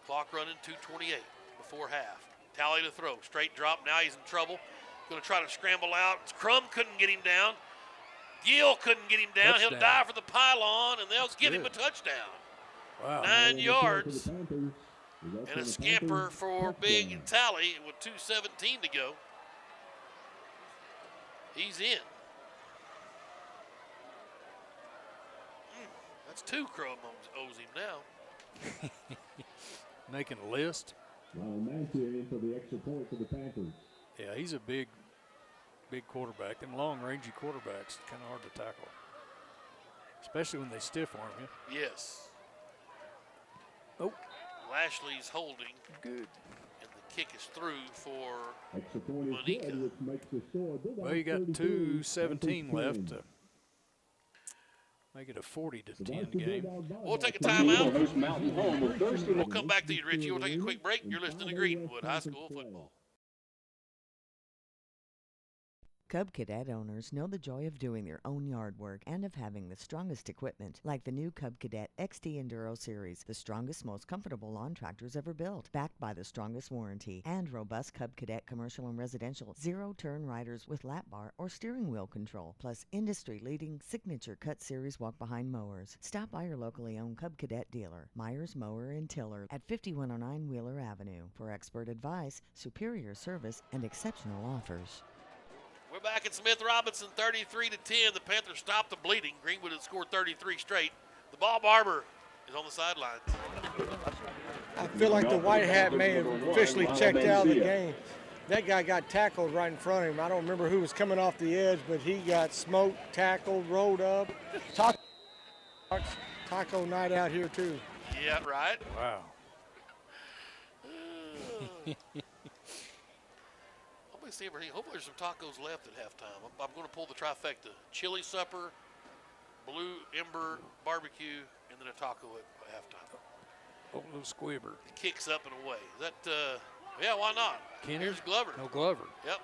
Clock running 2:28 before half. Talley to throw. Straight drop. Now he's in trouble. Going to try to scramble out. Crum couldn't get him down. Gill couldn't get him down. Touchdown. He'll dive for the pylon, and they'll give him a touchdown. Wow. 9 yards. And a scamper for Big Talley with 2:17 to go. He's in. That's 2 Crum owes him now. Making a list. In for the extra point for the Panthers. Yeah, he's a big quarterback. Them long-rangey quarterbacks, kind of hard to tackle, especially when they stiff arm you. Yes. Oh. Lashley's holding. Good. And the kick is through for Extra point is Monica. good, which makes the score. Well, you got 2:17 left to make it a 40-10 game. We'll take a timeout. We'll come back to you, Richie. We'll take a quick break. You're listening to Greenwood High School Football. Cub Cadet owners know the joy of doing their own yard work and of having the strongest equipment, like the new Cub Cadet XT Enduro Series, the strongest, most comfortable lawn tractors ever built, backed by the strongest warranty, and robust Cub Cadet commercial and residential zero-turn riders with lap bar or steering wheel control, plus industry-leading signature Cut Series walk-behind mowers. Stop by your locally owned Cub Cadet dealer, Myers Mower in Tiller, at 5109 Wheeler Avenue, for expert advice, superior service, and exceptional offers. We're back at Smith Robinson, 33-10. The Panthers stopped the bleeding. Greenwood had scored 33 straight. The ball barber is on the sidelines. I feel like the white hat may have officially checked out of the game. That guy got tackled right in front of him. I don't remember who was coming off the edge, but he got smoked, tackled, rolled up. Taco night out here, too. Yeah, right. Wow. Hopefully there's some tacos left at halftime. I'm going to pull the trifecta. Chili supper, Blue Ember barbecue, and then a taco at halftime. Oh, little squibber. Kicks up and away. Is that, yeah, why not? Kenny? Here's Glover. No Glover. Yep.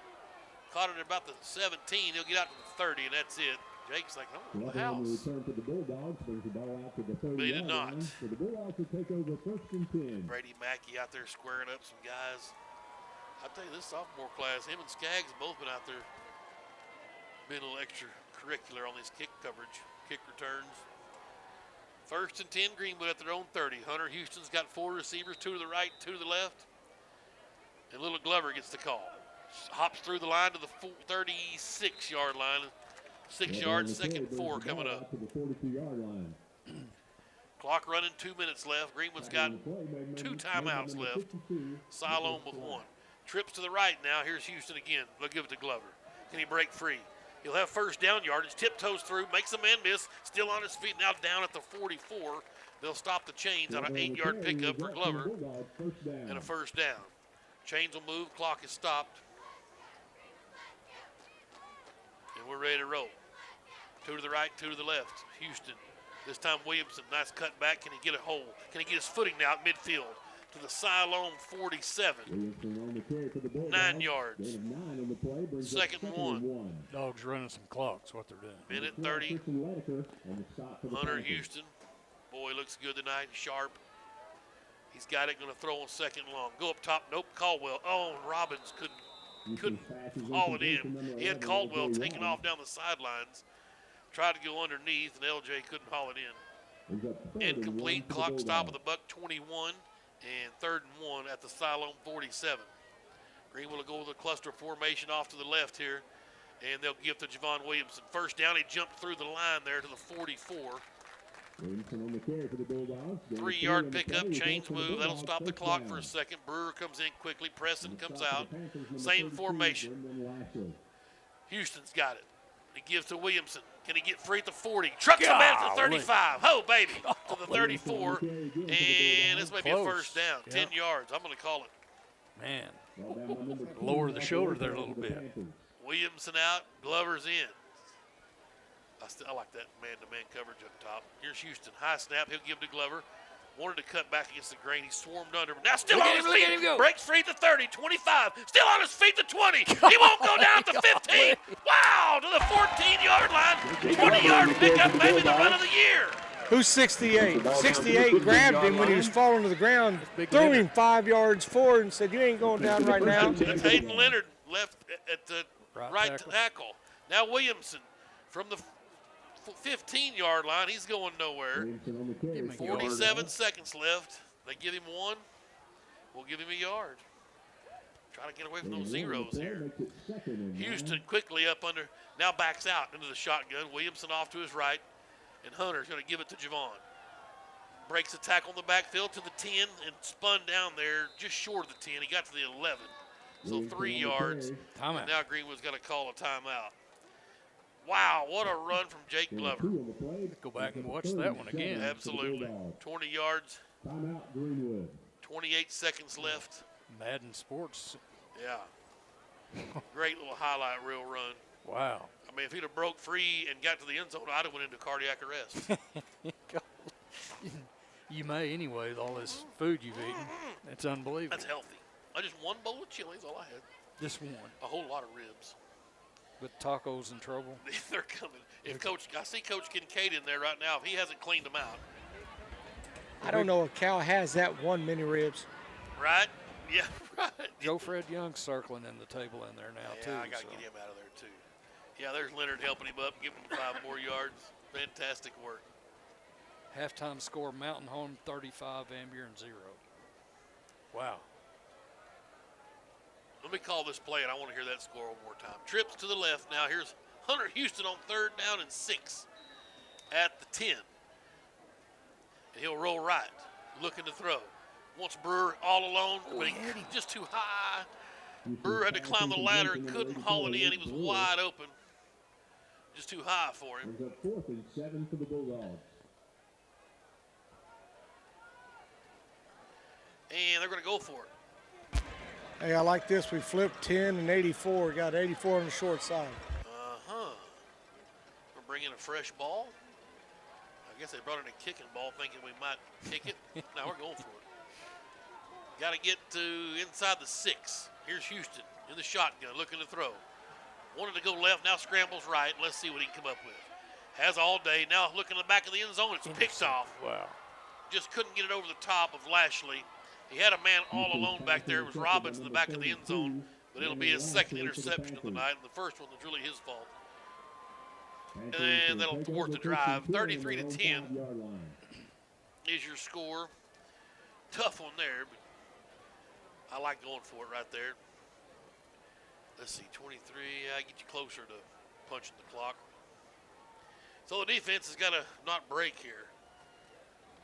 Caught it at about the 17. He'll get out to the 30, and that's it. Jake's like, no, the house. Return for the Bulldogs, brings the ball out to the 30 But he did not. For the Bulldogs to take over 1st and 10. Brady Mackey out there squaring up some guys. I'll tell you, this sophomore class, him and Skaggs have both been out there being a little extracurricular on this kick coverage, kick returns. 1st and 10, Greenwood at their own 30. Hunter Houston's got 4 receivers, 2 to the right, 2 to the left. And little Glover gets the call. Hops through the line to the 36-yard line. 6 yards, 2nd and 4 coming up. To the 42-yard line. Clock running, 2 minutes left. Greenwood's got 2 timeouts left. Siloam with 1. Trips to the right now. Here's Houston again. They'll give it to Glover. Can he break free? He'll have 1st down yardage. Tiptoes through, makes a man miss. Still on his feet now down at the 44. They'll stop the chains on an 8-yard pickup for Glover and a 1st down. Chains will move. Clock is stopped. And we're ready to roll. 2 to the right, 2 to the left. Houston. This time Williamson. Nice cut back. Can he get a hole? Can he get his footing now at midfield? To the Siloam 47. 9 yards. 2nd and 1. Dogs running some clocks, what they're doing. Minute 30. Hunter Houston. Boy, looks good tonight. Sharp. He's got it. Going to throw on 2nd and long. Go up top. Nope. Caldwell. Oh, and Robbins couldn't haul it in. He had Caldwell taking off down the sidelines. Tried to go underneath, and LJ couldn't haul it in. Incomplete. Clock stop of the buck 21. And 3rd and 1 at the Siloam 47. Greenwood will go with a cluster formation off to the left here. And they'll give to Javon Williamson. 1st down, he jumped through the line there to the 44. 3-yard pickup, chains move. That'll stop the clock for a second. Brewer comes in quickly. Preston comes out. Same formation. Houston's got it. He gives to Williamson. Can he get free at the 40? Trucks him out to the 35. Oh, baby. To the 34. And this may be a 1st down. 10 yards. I'm going to call it. Man. Lower the shoulder there a little bit. Williamson out. Glover's in. I like that man-to-man coverage up top. Here's Houston. High snap. He'll give to Glover. Wanted to cut back against the grain. He swarmed under. Now still Look on at his him, look feet. at him go. Breaks free at the 30, 25. Still on his feet to 20. He won't go down to 15. Wow, to the 14-yard line. 20-yard pickup, maybe the run of the year. Who's 68? 68 grabbed him when he was falling to the ground, threw him 5 yards forward and said, you ain't going down right now. That's Hayden Leonard left at the right tackle. tackle. Now Williamson from the 15-yard line. He's going nowhere. 47 seconds left. They give him one. We'll give him a yard. Trying to get away from those zeros here. Houston quickly up under. Now backs out into the shotgun. Williamson off to his right. And Hunter's going to give it to Javon. Breaks the tackle in the backfield to the 10 and spun down there just short of the 10. He got to the 11. So 3 yards. Timeout. And now Greenwood's got to call a timeout. Wow, what a run from Jake Glover. Go back and watch that one again. Absolutely. 20 yards. Timeout, Greenwood. 28 seconds left. Madden Sports. Yeah. Great little highlight reel run. Wow. I mean, if he'd have broke free and got to the end zone, I'd have went into cardiac arrest. You may anyway with all this food you've eaten. It's unbelievable. That's healthy. I just one bowl of chili is all I had. Just one. A whole lot of ribs. With tacos in trouble. They're coming. I see Coach Kincaid in there right now. If he hasn't cleaned them out. I don't know if Cal has that one mini ribs. Right? Yeah, right. Joe Fred Young's circling in the table in there now, too. Yeah, I got to get him out of there, too. Yeah, there's Leonard helping him up, giving him 5 more yards. Fantastic work. Halftime score, Mountain Home 35, Van Buren 0. Wow. Let me call this play, and I want to hear that score one more time. Trips to the left. Now here's Hunter Houston on 3rd down and 6 at the 10. And he'll roll right, looking to throw. Wants Brewer all alone, but he just too high. Brewer had to climb the ladder and couldn't haul it in. He was wide open. Just too high for him. There's a 4th and 7 for the Bulldogs. And they're going to go for it. Hey, I like this. We flipped 10 and 84. Got 84 on the short side. We're bringing a fresh ball. I guess they brought in a kicking ball thinking we might kick it. Now we're going for it. Got to get to inside the 6. Here's Houston in the shotgun looking to throw. Wanted to go left, now scrambles right. Let's see what he can come up with. Has all day. Now looking in the back of the end zone. It's picked off. Wow. Just couldn't get it over the top of Lashley. He had a man all alone back there. It was Robbins in the back of the end zone. But it'll be his 2nd interception of the night. And the first one was really his fault. And then that'll thwart the drive. 33-10 is your score. Tough one there, but I like going for it right there. Let's see, 23. I get you closer to punching the clock. So the defense has got to not break here.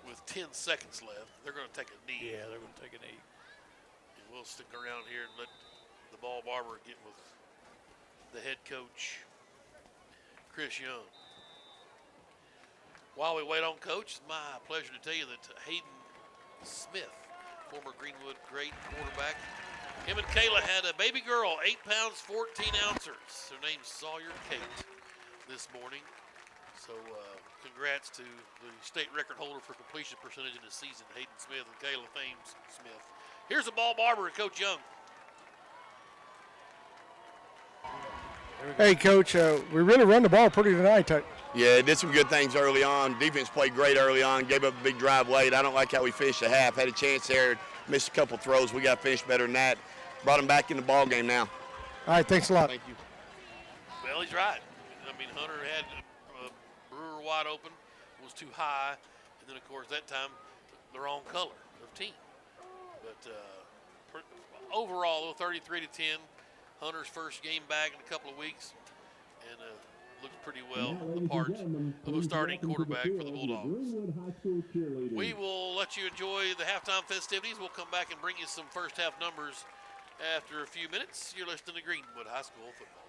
With 10 seconds left, they're going to take a knee. Yeah, they're going to take a knee. And we'll stick around here and let the ball barber get with the head coach, Chris Young. While we wait on Coach, it's my pleasure to tell you that Hayden Smith, former Greenwood great quarterback, him and Kayla had a baby girl, 8 pounds, 14 ounces. Her name's Sawyer Kate this morning. So congrats to the state record holder for completion percentage in the season, Hayden Smith and Kayla Thames Smith. Here's the ball barber and Coach Young. Hey, Coach, we really run the ball pretty tonight. Yeah, did some good things early on. Defense played great early on, gave up a big drive late. I don't like how we finished the half. Had a chance there, missed a couple throws. We got to finish better than that. Brought him back in the ball game now. All right, thanks a lot. Thank you. Well, he's right. I mean, Hunter had Brewer wide open, was too high, and then, of course, that time the wrong color of team. But overall, though, 33-10, Hunter's first game back in a couple of weeks, and looks pretty well the part of a starting quarterback for the Bulldogs. We will let you enjoy the halftime festivities. We'll come back and bring you some first half numbers after a few minutes. You're listening to Greenwood High School football.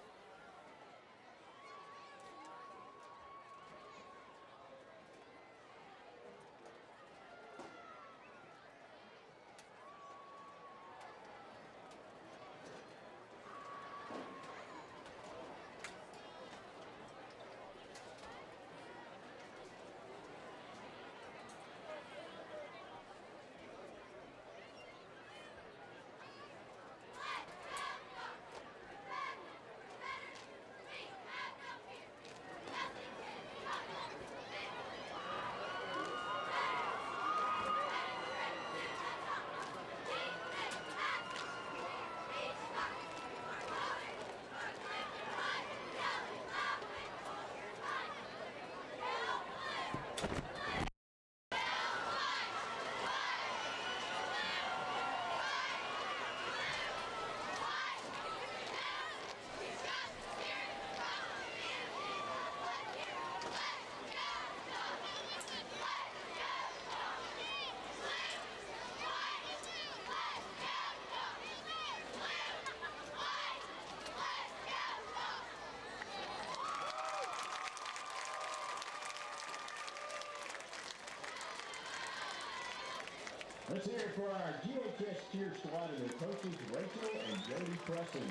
Let's hear it for our GHS cheer squad and their coaches, Rachel and Jody Preston.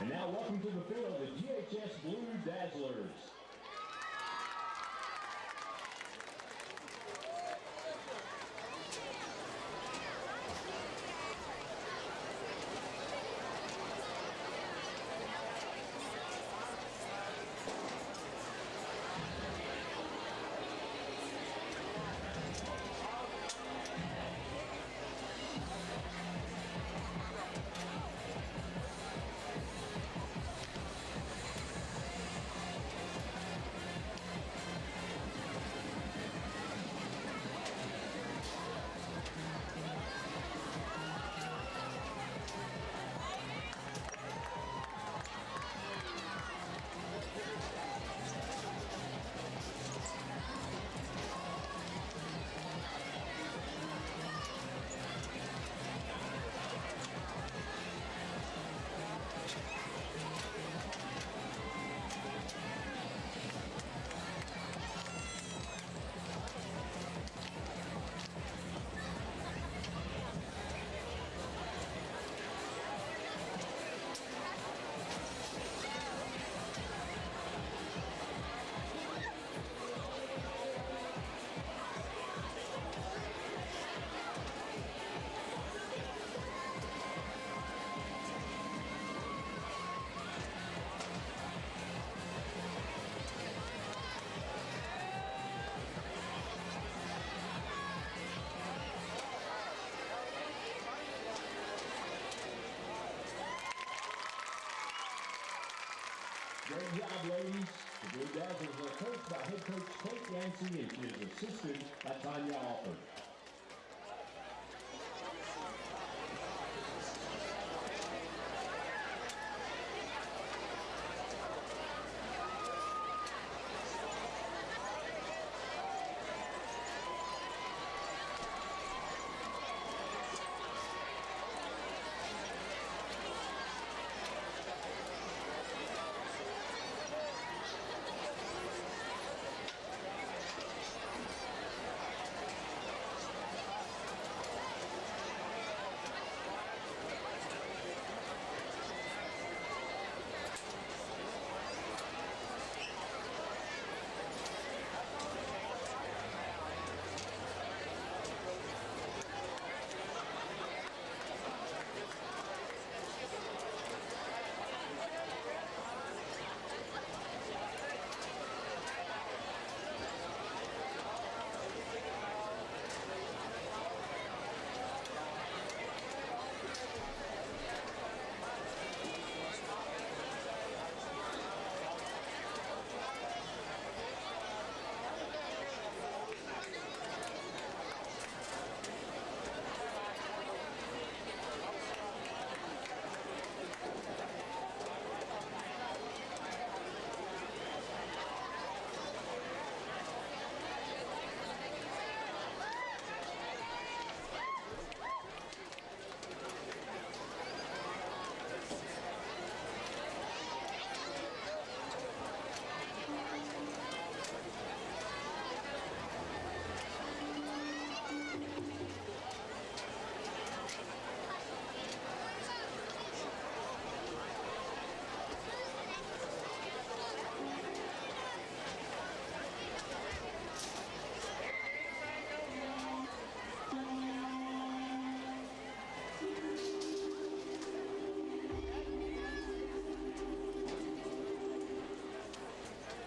And now welcome to the field, the GHS Blue Dazzlers. Great job, ladies. The Blue Dazzlers are coached by head coach Kate Yancey and she is assisted by Tanya Alford.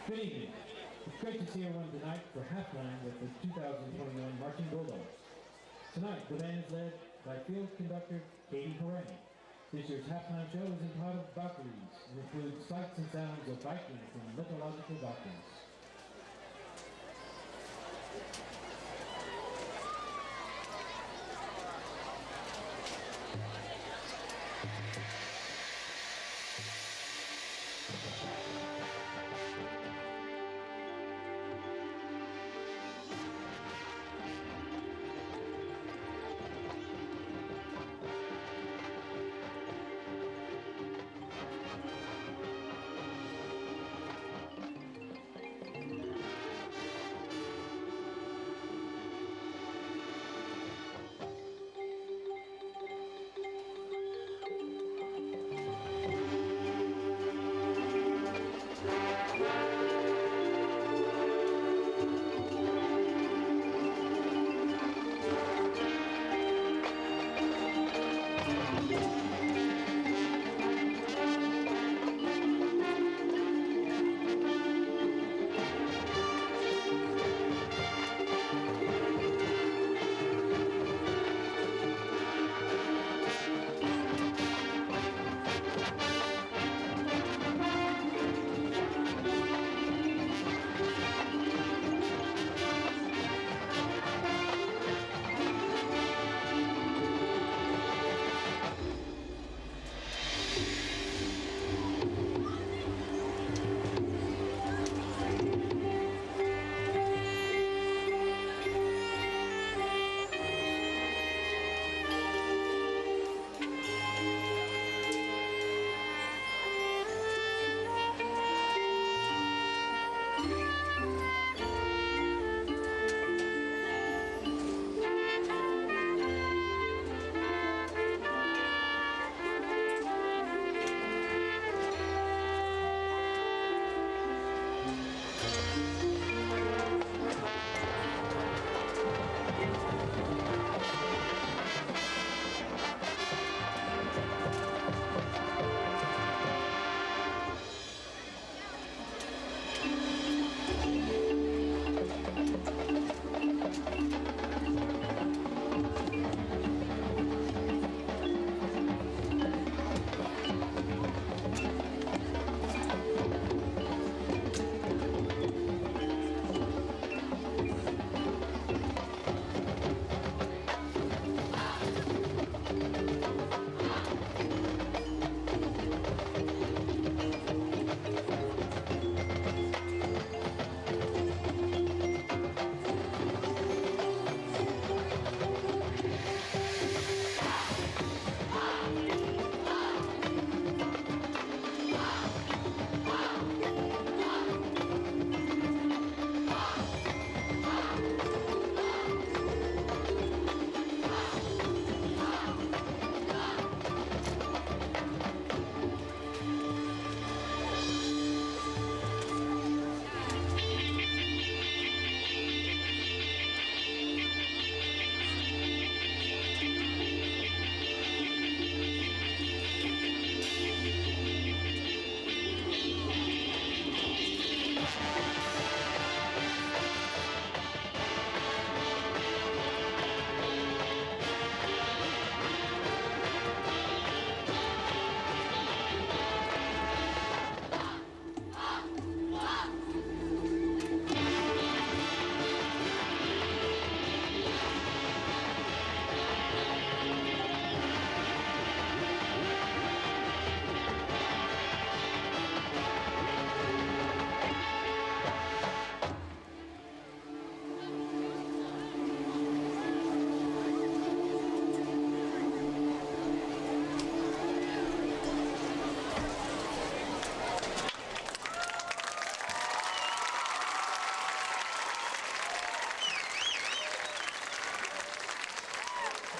Good evening. It's great to see everyone tonight for halftime with the 2021 Marching Bulldogs. Tonight, the band is led by field conductor Katie Horan. This year's halftime show is entitled Valkyries. include sights and sounds of Vikings and mythological doctrines.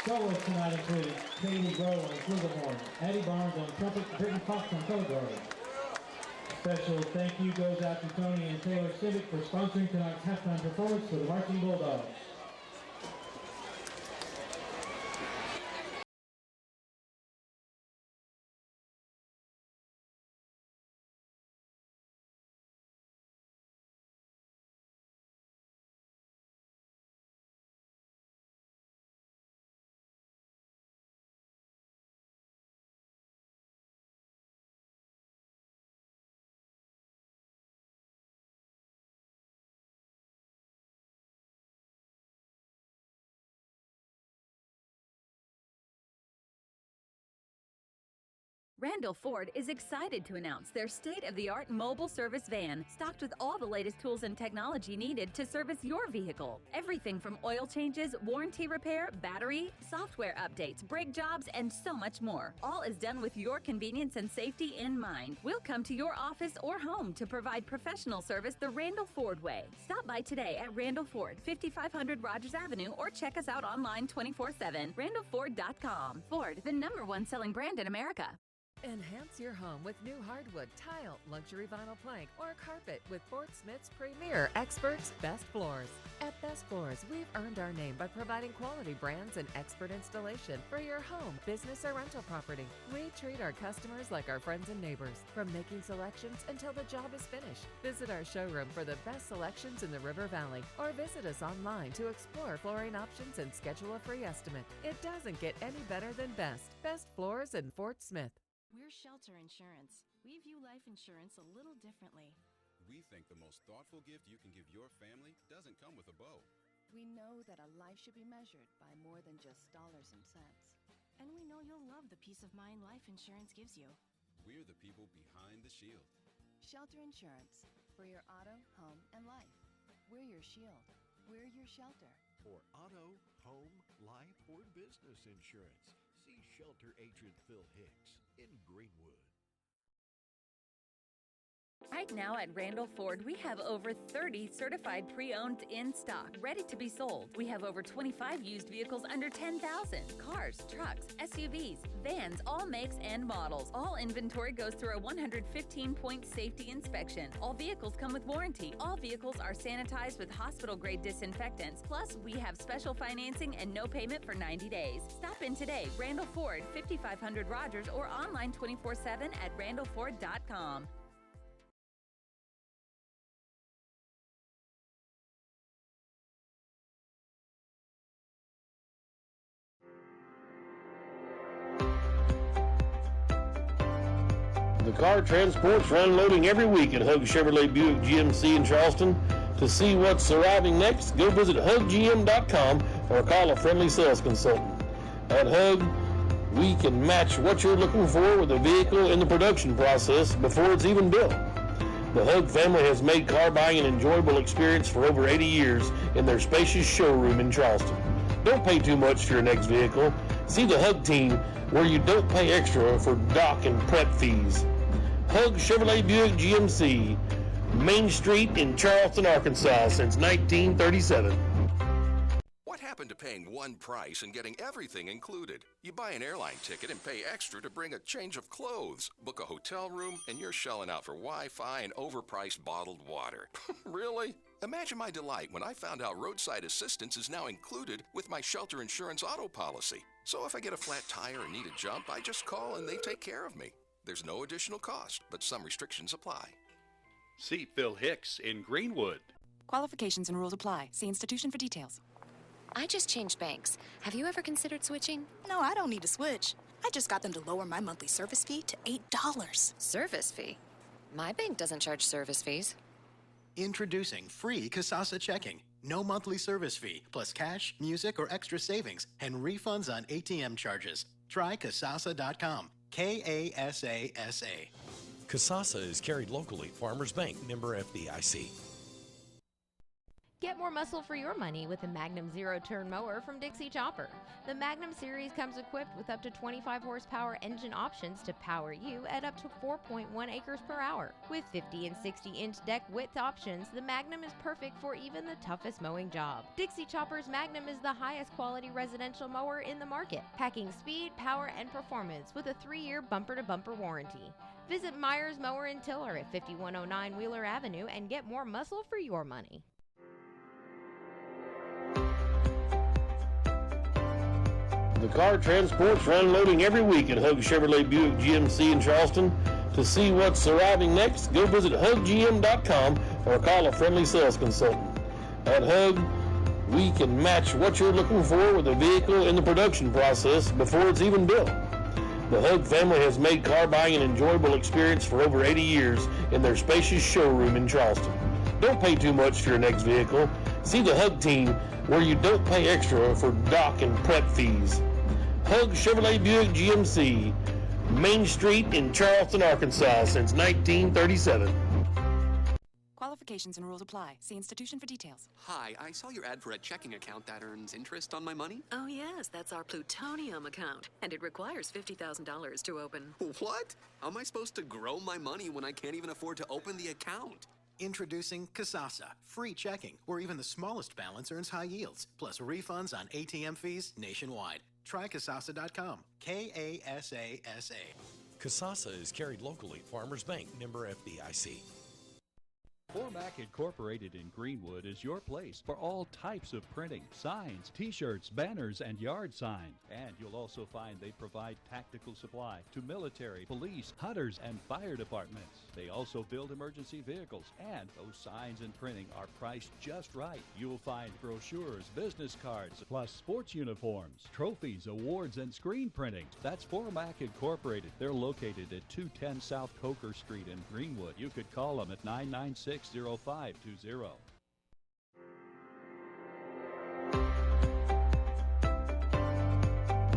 Soloists tonight included Katie Grow on flugelhorn, Addie Barnes on trumpet, Brittany Fox on keyboard. Special thank you goes out to Tony and Taylor Civic for sponsoring tonight's halftime performance for the Marching Bulldogs. Randall Ford is excited to announce their state-of-the-art mobile service van, stocked with all the latest tools and technology needed to service your vehicle. Everything from oil changes, warranty repair, battery, software updates, brake jobs, and so much more. All is done with your convenience and safety in mind. We'll come to your office or home to provide professional service the Randall Ford way. Stop by today at Randall Ford, 5500 Rogers Avenue, or check us out online 24/7. RandallFord.com. Ford, the #1 selling brand in America. Enhance your home with new hardwood, tile, luxury vinyl plank, or carpet with Fort Smith's premier experts, Best Floors. At Best Floors, we've earned our name by providing quality brands and expert installation for your home, business, or rental property. We treat our customers like our friends and neighbors, from making selections until the job is finished. Visit our showroom for the best selections in the River Valley, or visit us online to explore flooring options and schedule a free estimate. It doesn't get any better than Best. Best Floors in Fort Smith. We're Shelter Insurance. We view life insurance a little differently. We think the most thoughtful gift you can give your family doesn't come with a bow. We know that a life should be measured by more than just dollars and cents. And we know you'll love the peace of mind life insurance gives you. We're the people behind the shield. Shelter Insurance. For your auto, home, and life. We're your shield. We're your shelter. For auto, home, life, or business insurance, see Shelter Agent Phil Hicks in Greenwood. Right now at Randall Ford, we have over 30 certified pre-owned in stock, ready to be sold. We have over 25 used vehicles under $10,000. Cars, trucks, SUVs, vans, all makes and models. All inventory goes through a 115-point safety inspection. All vehicles come with warranty. All vehicles are sanitized with hospital-grade disinfectants. Plus, we have special financing and no payment for 90 days. Stop in today. Randall Ford, 5500 Rogers, or online 24/7 at randallford.com. The car transports are unloading every week at Hug Chevrolet Buick GMC in Charleston. To see what's arriving next, go visit huggm.com or call a friendly sales consultant. At Hug, we can match what you're looking for with a vehicle in the production process before it's even built. The Hug family has made car buying an enjoyable experience for over 80 years in their spacious showroom in Charleston. Don't pay too much for your next vehicle. See the Hug team where you don't pay extra for dock and prep fees. Hug Chevrolet Buick GMC, Main Street in Charleston, Arkansas since 1937. What happened to paying one price and getting everything included? You buy an airline ticket and pay extra to bring a change of clothes, book a hotel room, and you're shelling out for Wi-Fi and overpriced bottled water. Really? Imagine my delight when I found out roadside assistance is now included with my Shelter Insurance auto policy. So if I get a flat tire and need a jump, I just call and they take care of me. There's no additional cost, but some restrictions apply. See Phil Hicks in Greenwood. Qualifications and rules apply. See institution for details. I just changed banks. Have you ever considered switching? No, I don't need to switch. I just got them to lower my monthly service fee to $8. Service fee? My bank doesn't charge service fees. Introducing free Kasasa checking. No monthly service fee, plus cash, music, or extra savings, and refunds on ATM charges. Try Kasasa.com. K-A-S-A-S-A. Kasasa is carried locally. Farmers Bank, member FDIC. Get more muscle for your money with the Magnum Zero-Turn Mower from Dixie Chopper. The Magnum series comes equipped with up to 25 horsepower engine options to power you at up to 4.1 acres per hour. With 50 and 60-inch deck width options, the Magnum is perfect for even the toughest mowing job. Dixie Chopper's Magnum is the highest quality residential mower in the market, packing speed, power, and performance with a 3-year bumper-to-bumper warranty. Visit Myers Mower and Tiller at 5109 Wheeler Avenue and get more muscle for your money. The car transports are unloading every week at Hug Chevrolet Buick GMC in Charleston. To see what's arriving next, go visit huggm.com or call a friendly sales consultant. At Hug, we can match what you're looking for with a vehicle in the production process before it's even built. The Hug family has made car buying an enjoyable experience for over 80 years in their spacious showroom in Charleston. Don't pay too much for your next vehicle. See the Hug team where you don't pay extra for dock and prep fees. Hug Chevrolet Buick GMC, Main Street in Charleston, Arkansas since 1937. Qualifications and rules apply. See institution for details. Hi, I saw your ad for a checking account that earns interest on my money. Oh, yes, that's our plutonium account, and it requires $50,000 to open. What? How am I supposed to grow my money when I can't even afford to open the account? Introducing Kasasa, free checking, where even the smallest balance earns high yields, plus refunds on ATM fees nationwide. Try Kasasa.com. Kasasa. Kasasa is carried locally. Farmers Bank, member FDIC. Formac Incorporated in Greenwood is your place for all types of printing, signs, t-shirts, banners, and yard signs. And you'll also find they provide tactical supply to military, police, hunters, and fire departments. They also build emergency vehicles, and those signs and printing are priced just right. You'll find brochures, business cards, plus sports uniforms, trophies, awards, and screen printing. That's Formac Incorporated. They're located at 210 South Coker Street in Greenwood. You could call them at 996-0520.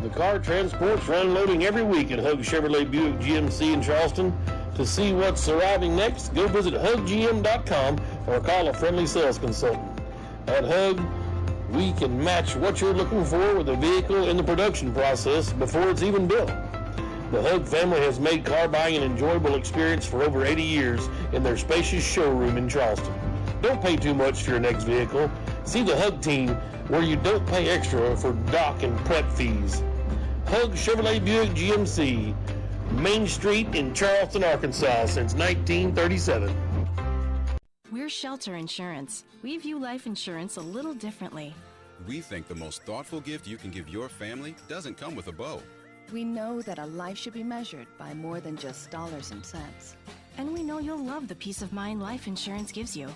The car transports are unloading every week at Hug Chevrolet Buick GMC in Charleston. To see what's arriving next, go visit huggm.com or call a friendly sales consultant. At Hug, we can match what you're looking for with a vehicle in the production process before it's even built. The Hug family has made car buying an enjoyable experience for over 80 years in their spacious showroom in Charleston. Don't pay too much for your next vehicle. See the Hug team where you don't pay extra for dock and prep fees. Hug Chevrolet Buick GMC, Main Street in Charleston, Arkansas since 1937. We're Shelter Insurance. We view life insurance a little differently. We think the most thoughtful gift you can give your family doesn't come with a bow. We know that a life should be measured by more than just dollars and cents. And we know you'll love the peace of mind life insurance gives you.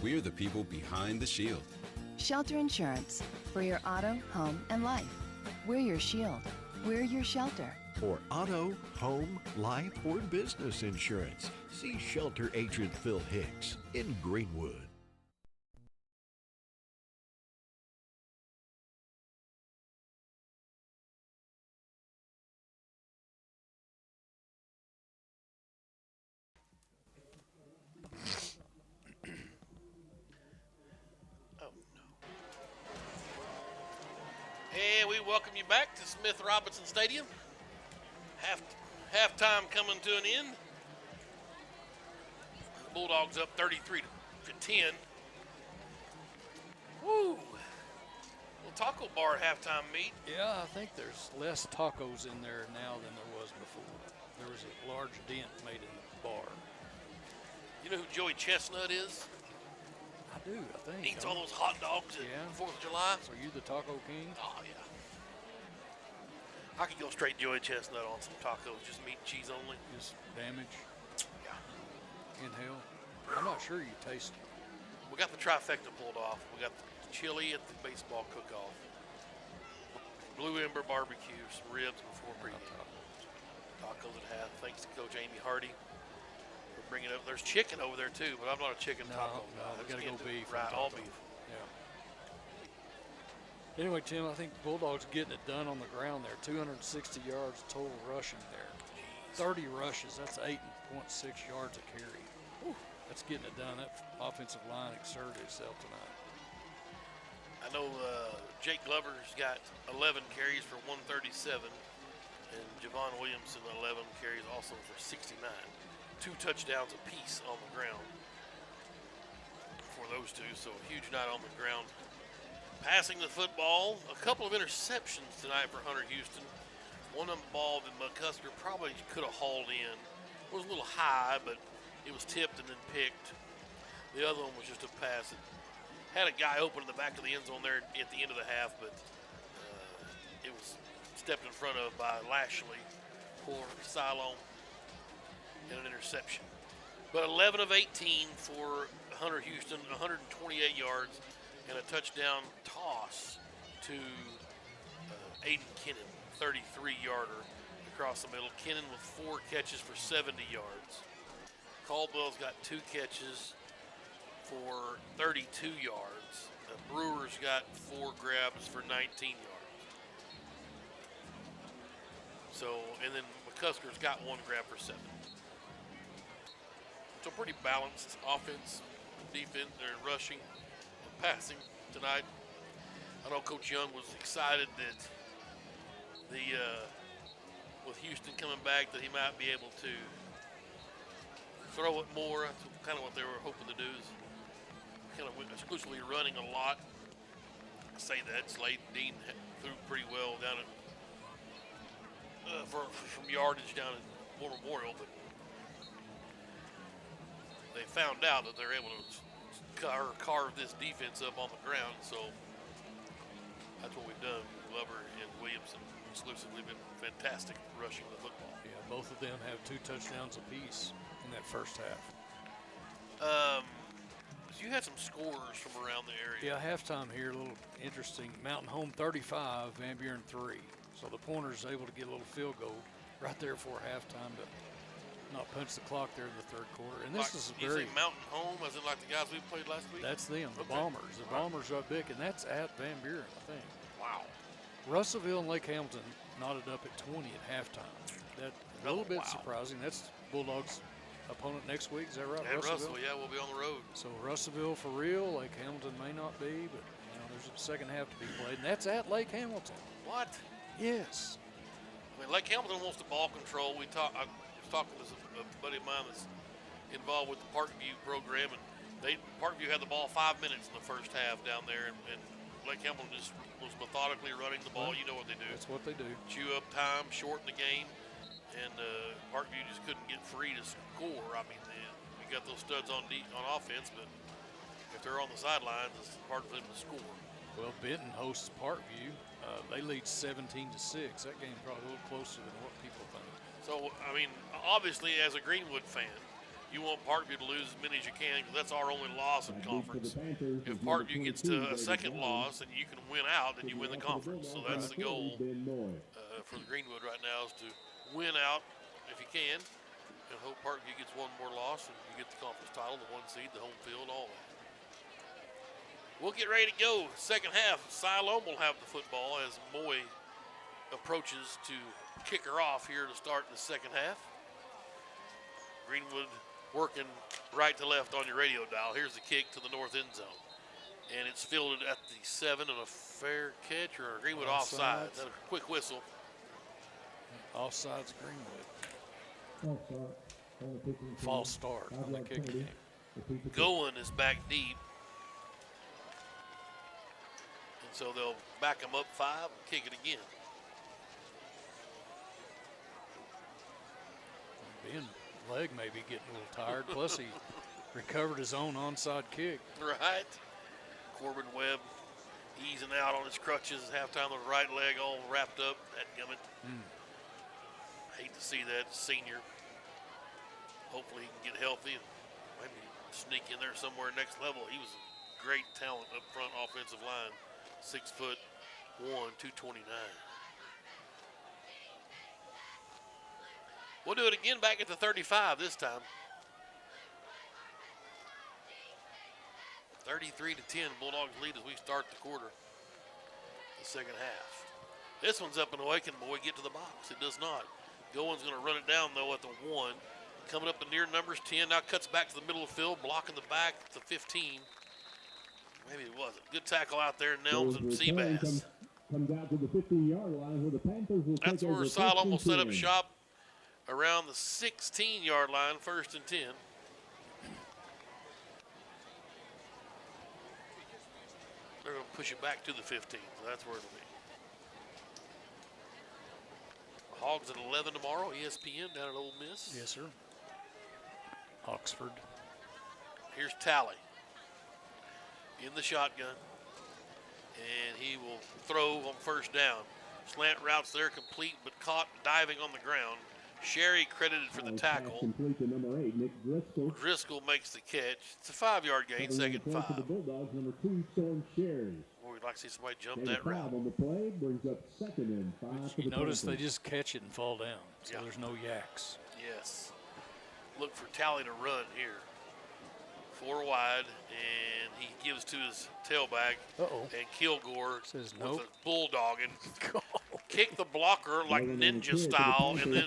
We're the people behind the shield. Shelter Insurance. For your auto, home, and life. We're your shield. We're your shelter. For auto, home, life, or business insurance, see Shelter Agent Phil Hicks in Greenwood. And we welcome you back to Smith Robinson Stadium. Halftime coming to an end. The Bulldogs up 33 to 10. Woo! Little taco bar halftime meet. Yeah, I think there's less tacos in there now than there was before. There was a large dent made in the bar. You know who Joey Chestnut is? I do, I think. Eats all those hot dogs at 4th of July. So are you the taco king? Oh, yeah. I could go straight Joey Chestnut on some tacos, just meat and cheese only. Just damage? Yeah. Inhale? I'm not sure you taste it. We got the trifecta pulled off. We got the chili at the baseball cook-off. Blue Ember barbecue, some ribs before pregame. Tacos at half. Thanks to Coach Amy Hardy for bringing it up. There's chicken over there, too, but I'm not a chicken taco. No, we got to go beef. Right, all beef. Yeah. Anyway, Tim, I think Bulldogs getting it done on the ground there. 260 yards total rushing there. 30 rushes. That's 8.6 yards a carry. Whew. That's getting it done. That offensive line exerted itself tonight. I know Jake Glover's got 11 carries for 137, and Javon Williamson 11 carries also for 69. 2 touchdowns apiece on the ground for those two, so a huge night on the ground. Passing the football, a couple of interceptions tonight for Hunter Houston. One of them ball that McCusker probably could have hauled in. It was a little high, but it was tipped and then picked. The other one was just a pass that had a guy open in the back of the end zone there at the end of the half, but it was stepped in front of by Lashley for Siloam and an interception. But 11 of 18 for Hunter Houston, 128 yards, and a touchdown toss to Aiden Kennan, 33-yarder across the middle. Kennan with 4 catches for 70 yards. Caldwell's got 2 catches for 32 yards. Brewer's got 4 grabs for 19 yards. So, and then Huskers got 1 grab for 7. So pretty balanced offense, defense, and rushing, and passing tonight. I know Coach Young was excited that with Houston coming back that he might be able to throw it more. That's kind of what they were hoping to do, is kind of exclusively running a lot. I say that Slade Dean threw pretty well down at from yardage down at War Memorial, but they found out that they're able to carve this defense up on the ground. So that's what we've done. Glover and Williamson exclusively been fantastic rushing the football. Yeah, both of them have 2 touchdowns apiece in that first half. You had some scores from around the area. Yeah, halftime here, a little interesting. Mountain Home 35, Van Buren 3. So the Pointers able to get a little field goal right there for halftime to not punch the clock there in the 3rd quarter. And this is you very say Mountain Home, as in like the guys we played last week? That's them, the Okay. Bombers. The Bombers are big, and that's at Van Buren, I think. Wow. Russellville and Lake Hamilton knotted up at 20 at halftime. That a little bit surprising. That's Bulldogs' opponent next week. Is that right? And Russell, yeah, we'll be on the road. So Russellville for real. Lake Hamilton may not be, but there's a second half to be played, and that's at Lake Hamilton. What? Yes. I mean, Lake Hamilton wants the ball control. I was talking to a buddy of mine that's involved with the Parkview program, and Parkview had the ball 5 minutes in the first half down there, and Lake Hamilton just was methodically running the ball. You know what they do. That's what they do. Chew up time, shorten the game, and Parkview just couldn't get free to score. I mean, we got those studs on offense, but if they're on the sidelines, it's hard for them to score. Well, Benton hosts Parkview. They lead 17-6. That game probably a little closer than what people think. So, I mean, obviously, as a Greenwood fan, you want Parkview to lose as many as you can, because that's our only loss in conference. If Parkview gets to a second loss and you can win out, then you win the conference. So that's the goal for the Greenwood right now, is to win out if you can, and hope Parkview gets one more loss and you get the conference title, the 1 seed, the home field, all that. We'll get ready to go. Second half, Siloam will have the football as Moy approaches to kick her off here to start the second half. Greenwood working right to left on your radio dial. Here's the kick to the north end zone. And it's fielded at the 7 and a fair catch, or Greenwood offside. That's a quick whistle. Offside's Greenwood. False start on the kick game. Goen is back deep. And so they'll back him up 5 and kick it again. Ben leg may be getting a little tired. Plus, he recovered his own onside kick. Right. Corbin Webb easing out on his crutches at halftime with the right leg all wrapped up. That gummit. Hate to see that senior. Hopefully he can get healthy and maybe sneak in there somewhere next level. He was a great talent up front offensive line. 6'1", 229. We'll do it again back at the 35 this time. 33-10, Bulldogs lead as we start the quarter, the second half. This one's up and away. Can Boy get to the box? It does not. Goen's going to run it down, though, at the 1. Coming up in near numbers 10, now cuts back to the middle of the field, blocking the back to 15. Maybe it wasn't. Good tackle out there, Nelms and Seabass. Comes out to the 15-yard line where the Panthers will That's take where over Siloam will set up 15-10. shop around the 16-yard line, 1st and 10. They're going to push it back to the 15, so that's where it'll be. Hogs at 11 tomorrow, ESPN down at Ole Miss. Yes, sir. Oxford. Here's Talley in the shotgun, and he will throw on 1st down. Slant routes there, complete, but caught diving on the ground. Sherry credited for the tackle. Complete to number 8, Nick Driscoll. Driscoll makes the catch. It's a 5-yard gain, 2nd and 5. For the Bulldogs, number 2, Storm Sherry. Boy, we'd like to see somebody jump Gain that of 5 route. on the play, brings up 2nd and 5 for You the notice they Panthers. just catch it and fall down, so there's no yaks. Yes. Look for Talley to run here. 4 wide, and he gives to his tailback. And Kilgore says with nope. a bulldog and kick the blocker like ninja style, and then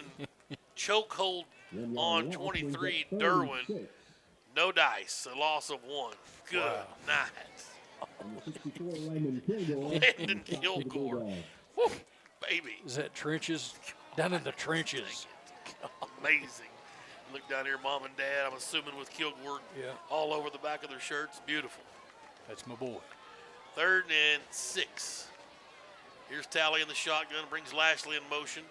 chokehold on 23, Derwin. No dice, a loss of 1. Good night. Landon Kilgore. Woo, baby. Is that trenches? Down in the trenches. Amazing. Look down here, Mom and Dad, I'm assuming with Kilgore all over the back of their shirts. Beautiful. That's my boy. 3rd and 6. Here's Talley in the shotgun, brings Lashley in motion.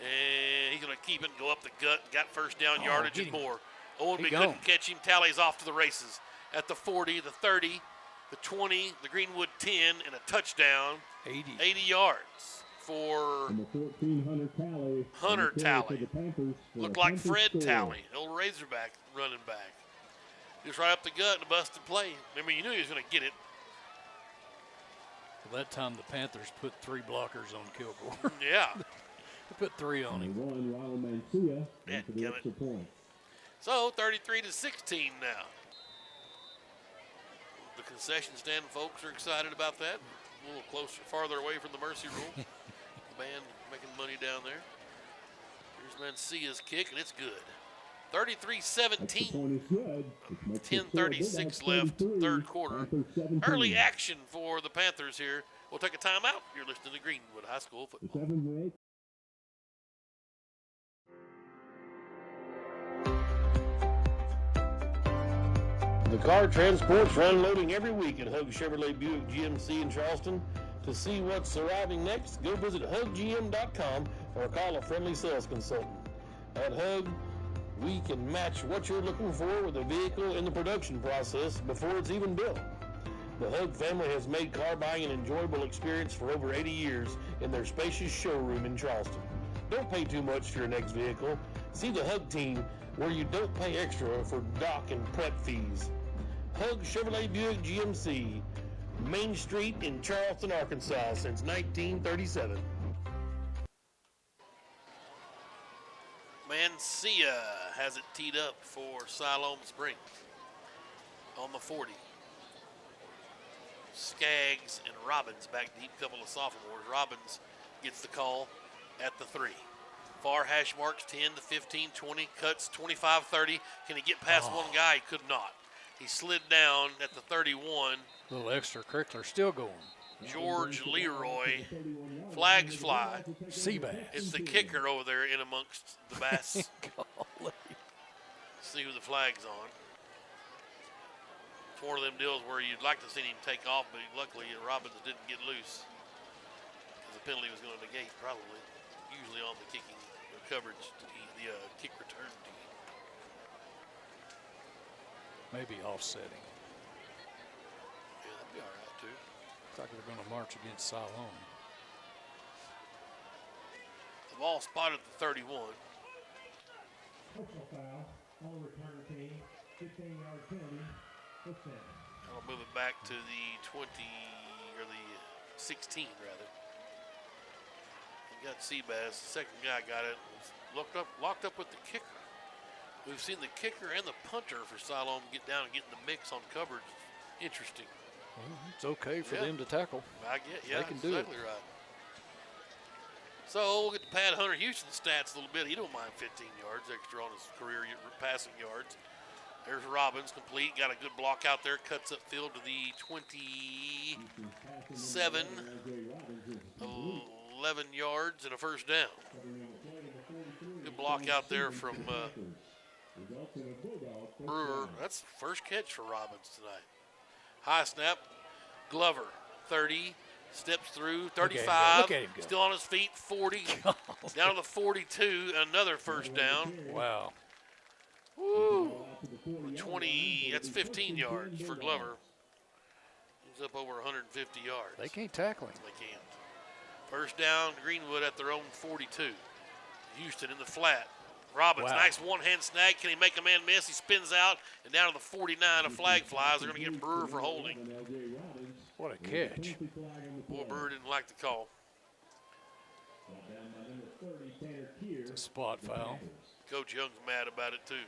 And he's going to keep it and go up the gut. Got first down yardage and more. Owenby couldn't catch him. Talley's off to the races. At the 40, the 30, the 20, the Greenwood 10, and a touchdown. 80 yards for Hunter Talley. Looked like Fred Talley, old Razorback running back. Just right up the gut and a busted play. I mean, you knew he was going to get it. Well, that time the Panthers put 3 blockers on Kilgore. Yeah. They put 3 on him. So 33-16 now. The concession stand folks are excited about that. A little closer, farther away from the mercy rule. The band making money down there. Here's Mencia's kick, and it's good. 33-17. 10:36 left, 3rd quarter. Early action for the Panthers here. We'll take a timeout. You're listening to Greenwood High School football. The car transports are unloading every week at Hug Chevrolet Buick GMC in Charleston. To see what's arriving next, go visit huggm.com or call a friendly sales consultant. At Hug, we can match what you're looking for with a vehicle in the production process before it's even built. The Hug family has made car buying an enjoyable experience for over 80 years in their spacious showroom in Charleston. Don't pay too much for your next vehicle. See the Hug team where you don't pay extra for dock and prep fees. Hug Chevrolet Buick GMC, Main Street in Charleston, Arkansas since 1937. Mencia has it teed up for Siloam Springs on the 40. Skaggs and Robbins back deep, couple of sophomores. Robbins gets the call at the 3. Far hash marks 10 to 15, 20, cuts 25, 30. Can he get past one guy? He could not. He slid down at the 31. Little extracurricular still going. George Leroy. Flags fly. Seabass. It's the kicker over there in amongst the bass. See who the flag's on. It's one of them deals where you'd like to see him take off, but luckily Robbins didn't get loose. Because the penalty was going to negate probably. Usually on the kicking coverage, the kick return team. Maybe offsetting. Yeah, that'd be all right, too. Looks like they're going to march against Siloam. The ball spotted at the 31. Personal foul on the return team. 15-yard penalty. I'll move it back to the 20, or the 16, rather. We got Seabass. The second guy got it. Locked up with the kicker. We've seen the kicker and the punter for Siloam get down and get in the mix on coverage. Interesting. Well, it's okay for them to tackle. I get, yeah, they can do it. exactly right. So we'll get to pad Hunter Houston's stats a little bit. He don't mind 15 yards extra on his career passing yards. There's Robbins, complete. Got a good block out there. Cuts upfield to the 27. 11 yards and a first down. Good block out there from Brewer. That's first catch for Robbins tonight. High snap. Glover, 30. Steps through, 35. Look at him go. Still on his feet, 40. Down to the 42. Another first down. Wow. Woo. 20, that's 15 yards for Glover. He's up over 150 yards. They can't tackle him. They can't. First down, Greenwood at their own 42. Houston in the flat. Robbins, nice one-hand snag. Can he make a man miss? He spins out, and down to the 49, a flag flies. They're going to get Brewer for holding. What a catch. Boy, Brewer didn't like the call. It's a spot foul. Coach Young's mad about it, too.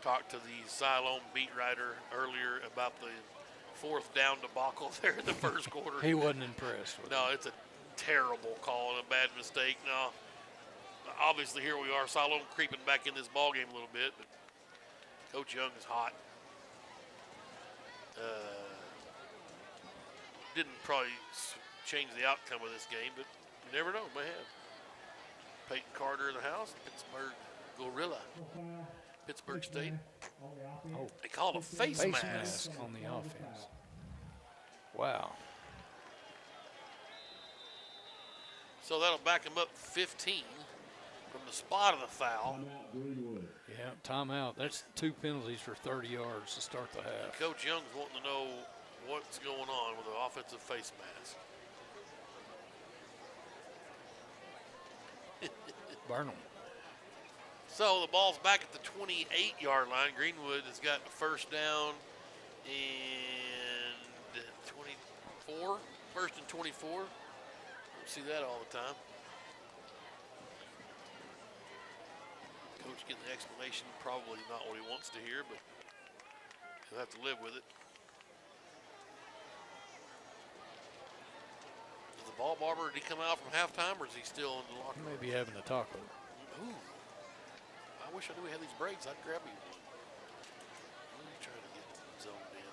Talked to the Siloam beat writer earlier about the fourth down debacle there in the first quarter. He wasn't impressed with it. No, it's a terrible call and a bad mistake. No, obviously here we are, Siloam creeping back in this ball game a little bit, but Coach Young is hot. Didn't probably change the outcome of this game, but you never know, may have. Peyton Carter in the house, Pittsburgh Gorilla, Pittsburgh State. Oh, they call it a face mask on the offense. Wow. So that'll back him up 15 from the spot of the foul. Yeah, timeout. That's 2 penalties for 30 yards to start the half. Coach Young's wanting to know what's going on with the offensive face mask. Burn them. So the ball's back at the 28-yard line. Greenwood has got a first down and 24. First and 24. Don't see that all the time. Coach getting the explanation. Probably not what he wants to hear, but he'll have to live with it. Is the ball barber, did he come out from halftime, or is he still in the locker room? Maybe having a taco. Ooh. I wish I knew we had these breaks. I'd grab me one. Let me try to get zoned in.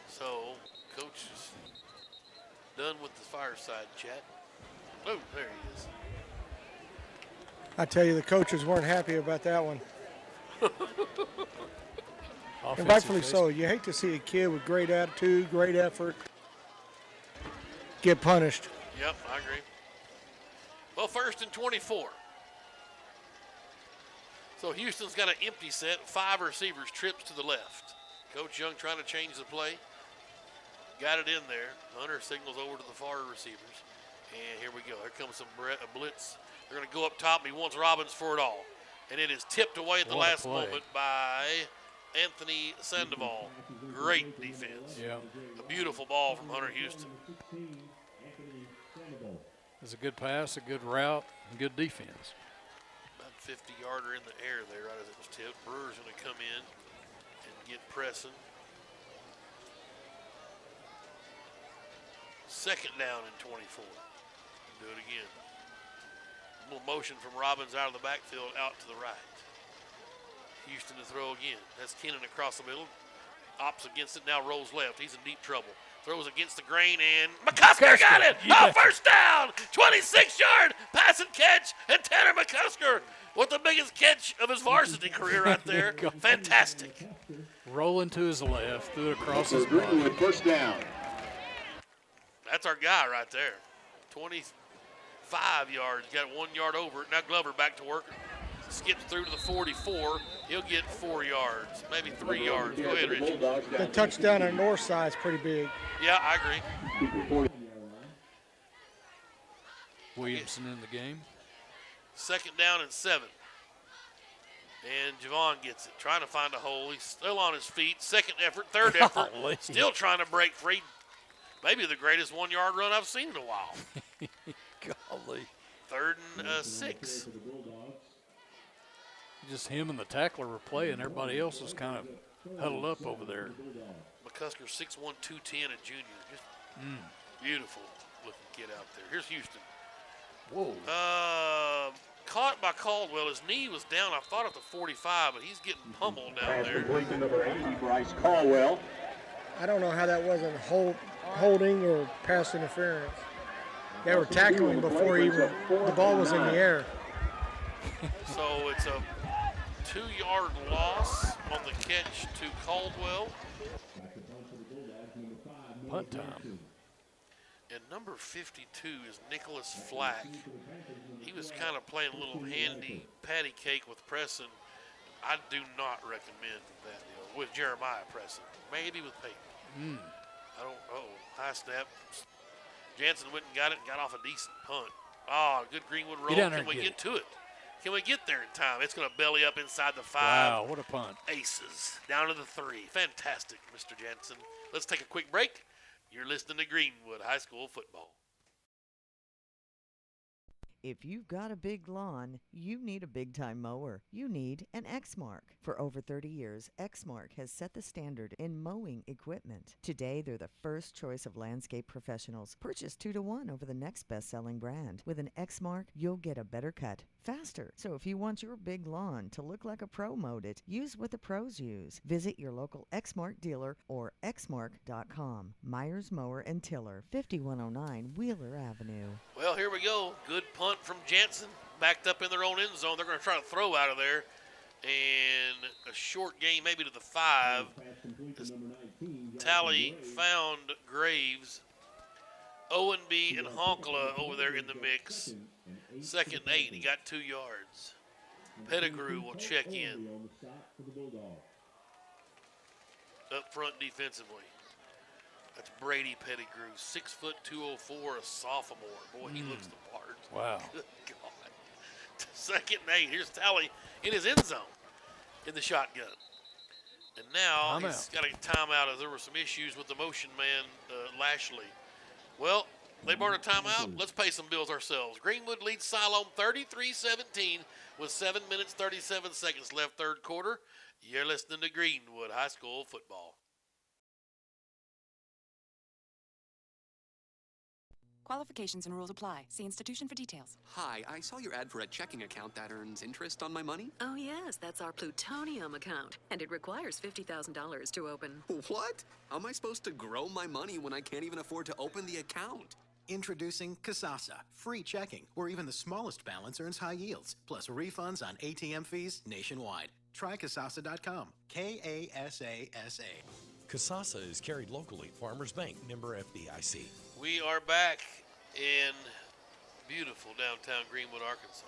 So, Coach is done with the fireside chat. Oh, there he is. I tell you, the coaches weren't happy about that one. And rightfully so. You hate to see a kid with great attitude, great effort, get punished. Yep, I agree. Well, first and 24. So Houston's got an empty set, 5 receivers, trips to the left. Coach Young trying to change the play. Got it in there. Hunter signals over to the far receivers. And here we go. Here comes a blitz. They're going to go up top. He wants Robbins for it all. And it is tipped away at the last moment by Anthony Sandoval. Great defense. Yeah. A beautiful ball from Hunter Houston. It's a good pass, a good route, and good defense. About 50-yarder in the air there right as it was tipped. Brewer's going to come in and get pressing. Second down and 24. Do it again. A little motion from Robbins out of the backfield out to the right. Houston to throw again. That's Kennan across the middle. Opts against it, now rolls left. He's in deep trouble. Throws against the grain, and McCusker got it! Yeah. Oh, first down! 26-yard pass and catch, and Tanner McCusker with the biggest catch of his varsity career right there. Fantastic. Rolling to his left, threw it across his body. First down. That's our guy right there. 25 yards, got 1 yard over it. Now Glover back to work. Skips through to the 44. He'll get 4 yards, maybe 3 yards. Go ahead, Richie. The touchdown on the north side is pretty big. Yeah, I agree. Williamson in the game. Second down and 7. And Javon gets it, trying to find a hole. He's still on his feet. Second effort, third effort. Golly. Still trying to break free. Maybe the greatest 1 yard run I've seen in a while. Golly. Third and 6. Just him and the tackler were playing. Everybody else was kind of huddled up over there. McCusker 6'1", 210, a junior. Just beautiful looking kid out there. Here's Houston. Whoa. Caught by Caldwell. His knee was down, I thought, at the 45, but he's getting pummeled down there. Number 80, Bryce Caldwell. I don't know how that wasn't holding or pass interference. They were tackling before even the ball was in the air. So it's a 2-yard loss on the catch to Caldwell. Punt time. And number 52 is Nicholas Flack. He was kind of playing a little handy patty cake with Preston. I do not recommend that deal with Jeremiah Preston. Maybe with Peyton. I don't. High snap. Jansen went and got it and got off a decent punt. Oh, good Greenwood roll. Can we get to it? Can we get there in time? It's going to belly up inside the 5. Wow, what a punt. Aces. Down to the 3. Fantastic, Mr. Jansen. Let's take a quick break. You're listening to Greenwood High School Football. If you've got a big lawn, you need a big-time mower. You need an Exmark. For over 30 years, Exmark has set the standard in mowing equipment. Today, they're the first choice of landscape professionals. Purchase 2-to-1 over the next best-selling brand. With an Exmark, you'll get a better cut faster. So if you want your big lawn to look like a pro mowed it, use what the pros use. Visit your local Exmark dealer or exmark.com. Myers Mower and Tiller, 5109 Wheeler Avenue. Well, here we go. Good punt from Jansen. Backed up in their own end zone. They're going to try to throw out of there. And a short game, maybe to the 5. Tally found Graves. Owenby and Honkla over there in the mix. 2nd and 8. He got 2 yards. Pettigrew will check in. Up front defensively. That's Brady Pettigrew, 6 foot 204, a sophomore. Boy, he looks the part. Wow. Good God. 2nd and 8. Here's Tally in his end zone in the shotgun. And now he's got a timeout as there were some issues with the motion man, Lashley. Well, they burned a timeout. Let's pay some bills ourselves. Greenwood leads Siloam 33-17 with 7 minutes, 37 seconds left, 3rd quarter. You're listening to Greenwood High School football. Qualifications and rules apply. See institution for details. Hi, I saw your ad for a checking account that earns interest on my money. Oh, yes, that's our plutonium account, and it requires $50,000 to open. What? How am I supposed to grow my money when I can't even afford to open the account? Introducing Kasasa, free checking, where even the smallest balance earns high yields, plus refunds on ATM fees nationwide. Try Kasasa.com. Kasasa. Kasasa is carried locally. Farmers Bank, member FDIC. We are back in beautiful downtown Greenwood, Arkansas.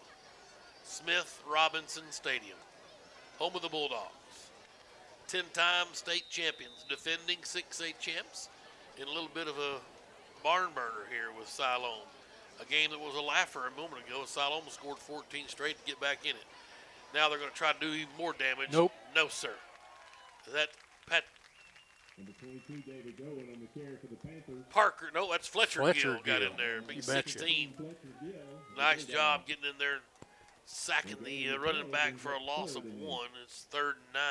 Smith Robinson Stadium, home of the Bulldogs. 10-time state champions, defending 6A champs, in a little bit of a barn burner here with Siloam. A game that was a laugher a moment ago. Siloam scored 14 straight to get back in it. Now they're going to try to do even more damage. Nope. No, sir. That Pat Number 22, David Gowen on the carry for the Panthers. Parker, no, that's Fletcher Gill got Gill. in there. Big You betcha. 16. Nice job getting in there, sacking the running back for a loss of 1. It's 3rd and 9.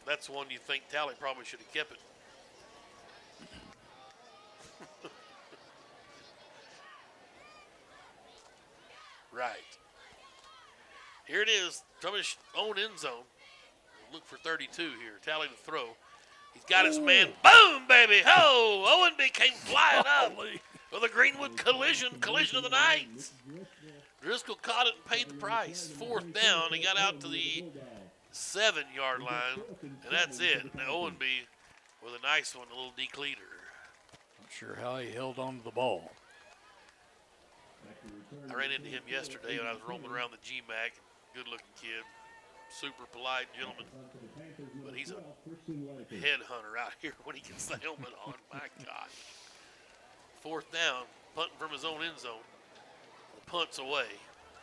That's one you think Tally probably should have kept it. Right. Here it is, from his own end zone. Look for 32 here. Tally the throw. He's got his man. Boom, baby. Ho! Owenby came flying up with a Greenwood collision of the night. Driscoll caught it and paid the price. 4th down. He got out to the 7-yard line, and that's it. Now Owenby with a nice one, a little decleater. Not sure how he held on to the ball. I ran into him yesterday when I was roaming around the GMAC. Good-looking kid. Super polite gentleman, but he's a headhunter out here when he gets the helmet on. My God. 4th down, punting from his own end zone. The punt's away.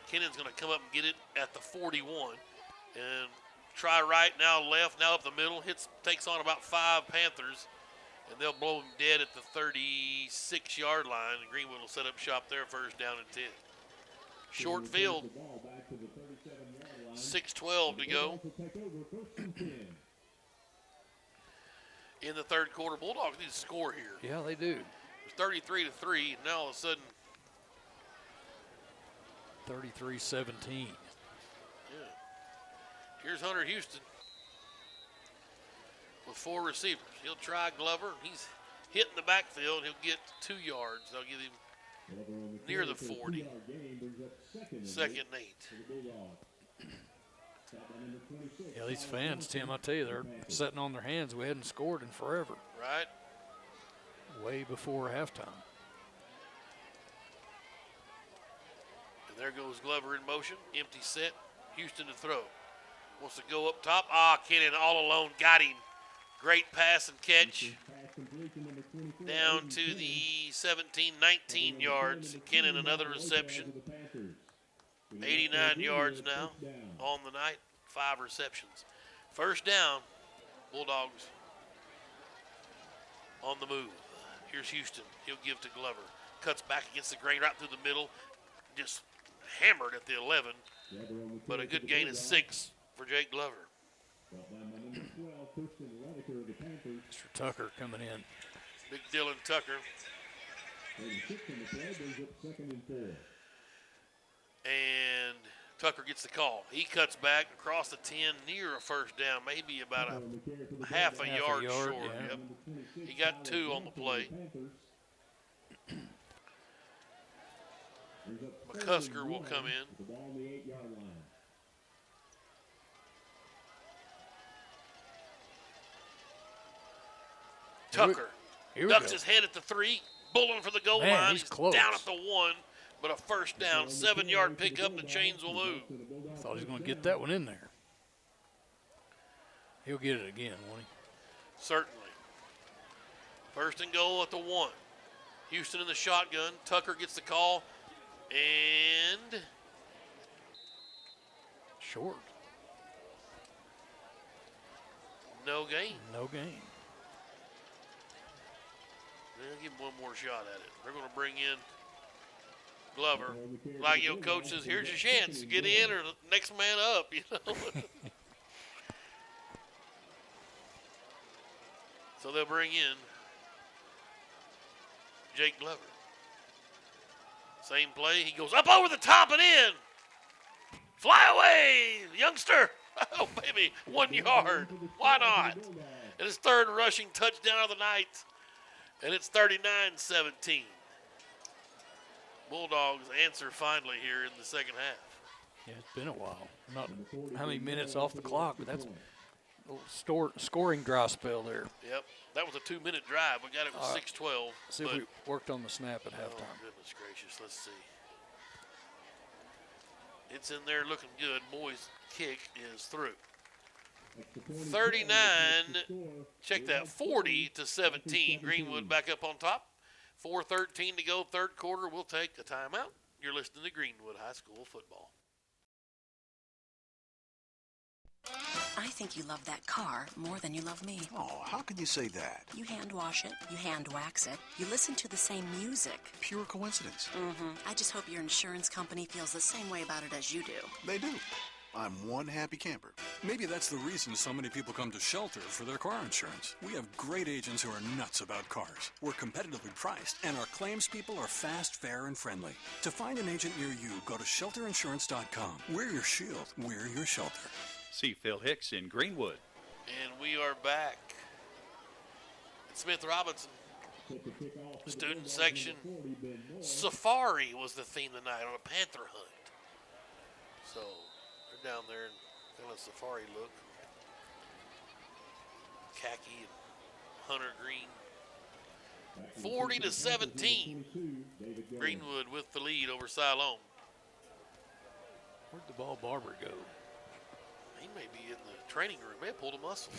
Kennan's going to come up and get it at the 41 and try right, now left, now up the middle. Takes on about 5 Panthers, and they'll blow him dead at the 36-yard line. And Greenwood will set up shop there, 1st down and 10. Short field. 6:12 to go. In the 3rd quarter, Bulldogs need to score here. Yeah, they do. It's 33-3, and now all of a sudden. 33-17. Yeah. Here's Hunter Houston with 4 receivers. He'll try Glover. He's hitting the backfield. He'll get 2 yards. They'll give him near the 40. 2nd and 8. Yeah, these fans, Tim, I tell you, they're sitting on their hands. We hadn't scored in forever. Right. Way before halftime. And there goes Glover in motion. Empty set. Houston to throw. Wants to go up top. Kennan all alone. Got him. Great pass and catch. Down to the 17, 19 yards. Kennan another reception. 89 yards now on the night. 5 receptions. 1st down. Bulldogs on the move. Here's Houston. He'll give to Glover. cuts back against the grain right through the middle. Just hammered at the 11. But a good gain of 6 for Jake Glover. Mr. Tucker coming in. Big Dylan Tucker. And Tucker gets the call. He cuts back across the 10 near a first down, maybe about a half a yard short. Yeah. Yep. He got 2 on the play. McCusker will come in. Tucker ducks his head at the 3, bulling for the goal line. He's close. Down at the 1, but a first down, 7-yard pickup. The chains will move. Thought he was going to get that one in there. He'll get it again, won't he? Certainly. First and goal at the 1. Houston in the shotgun. Tucker gets the call. And short. No gain. No gain. They'll give him one more shot at it. They're going to bring in Glover. Like your coach says, here's your chance to get in or next man up, you know. So they'll bring in Jake Glover. Same play. He goes up over the top and in. Fly away, youngster. Oh, baby, 1 yard. Why not? And his third rushing touchdown of the night. And it's 39-17. Bulldogs answer finally here in the second half. Yeah, it's been a while. Not how many minutes off the clock, but that's a little scoring dry spell there. Yep, that was a 2-minute drive. We got it with 6:12. See if we worked on the snap at halftime. Oh, goodness gracious. Let's see. It's in there looking good. Boys' kick is through. 39, check that, 40-17. Greenwood back up on top. 4:13 to go, third quarter. We'll take a timeout. You're listening to Greenwood High School football. I think you love that car more than you love me. Oh, how can you say that? You hand wash it, you hand wax it, you listen to the same music. Pure coincidence. I just hope your insurance company feels the same way about it as you do. They do. I'm one happy camper. Maybe that's the reason so many people come to Shelter for their car insurance. We have great agents who are nuts about cars. We're competitively priced, and our claims people are fast, fair, and friendly. To find an agent near you, go to shelterinsurance.com. We're your shield. We're your shelter. See Phil Hicks in Greenwood. And we are back at Smith Robinson. Student section. Safari was the theme tonight on a panther hunt. So they're down there in kind of safari look. Khaki and hunter green. 40-17. Greenwood with the lead over Siloam. Where'd the ball barber go? He may be in the training room. May have pulled a muscle.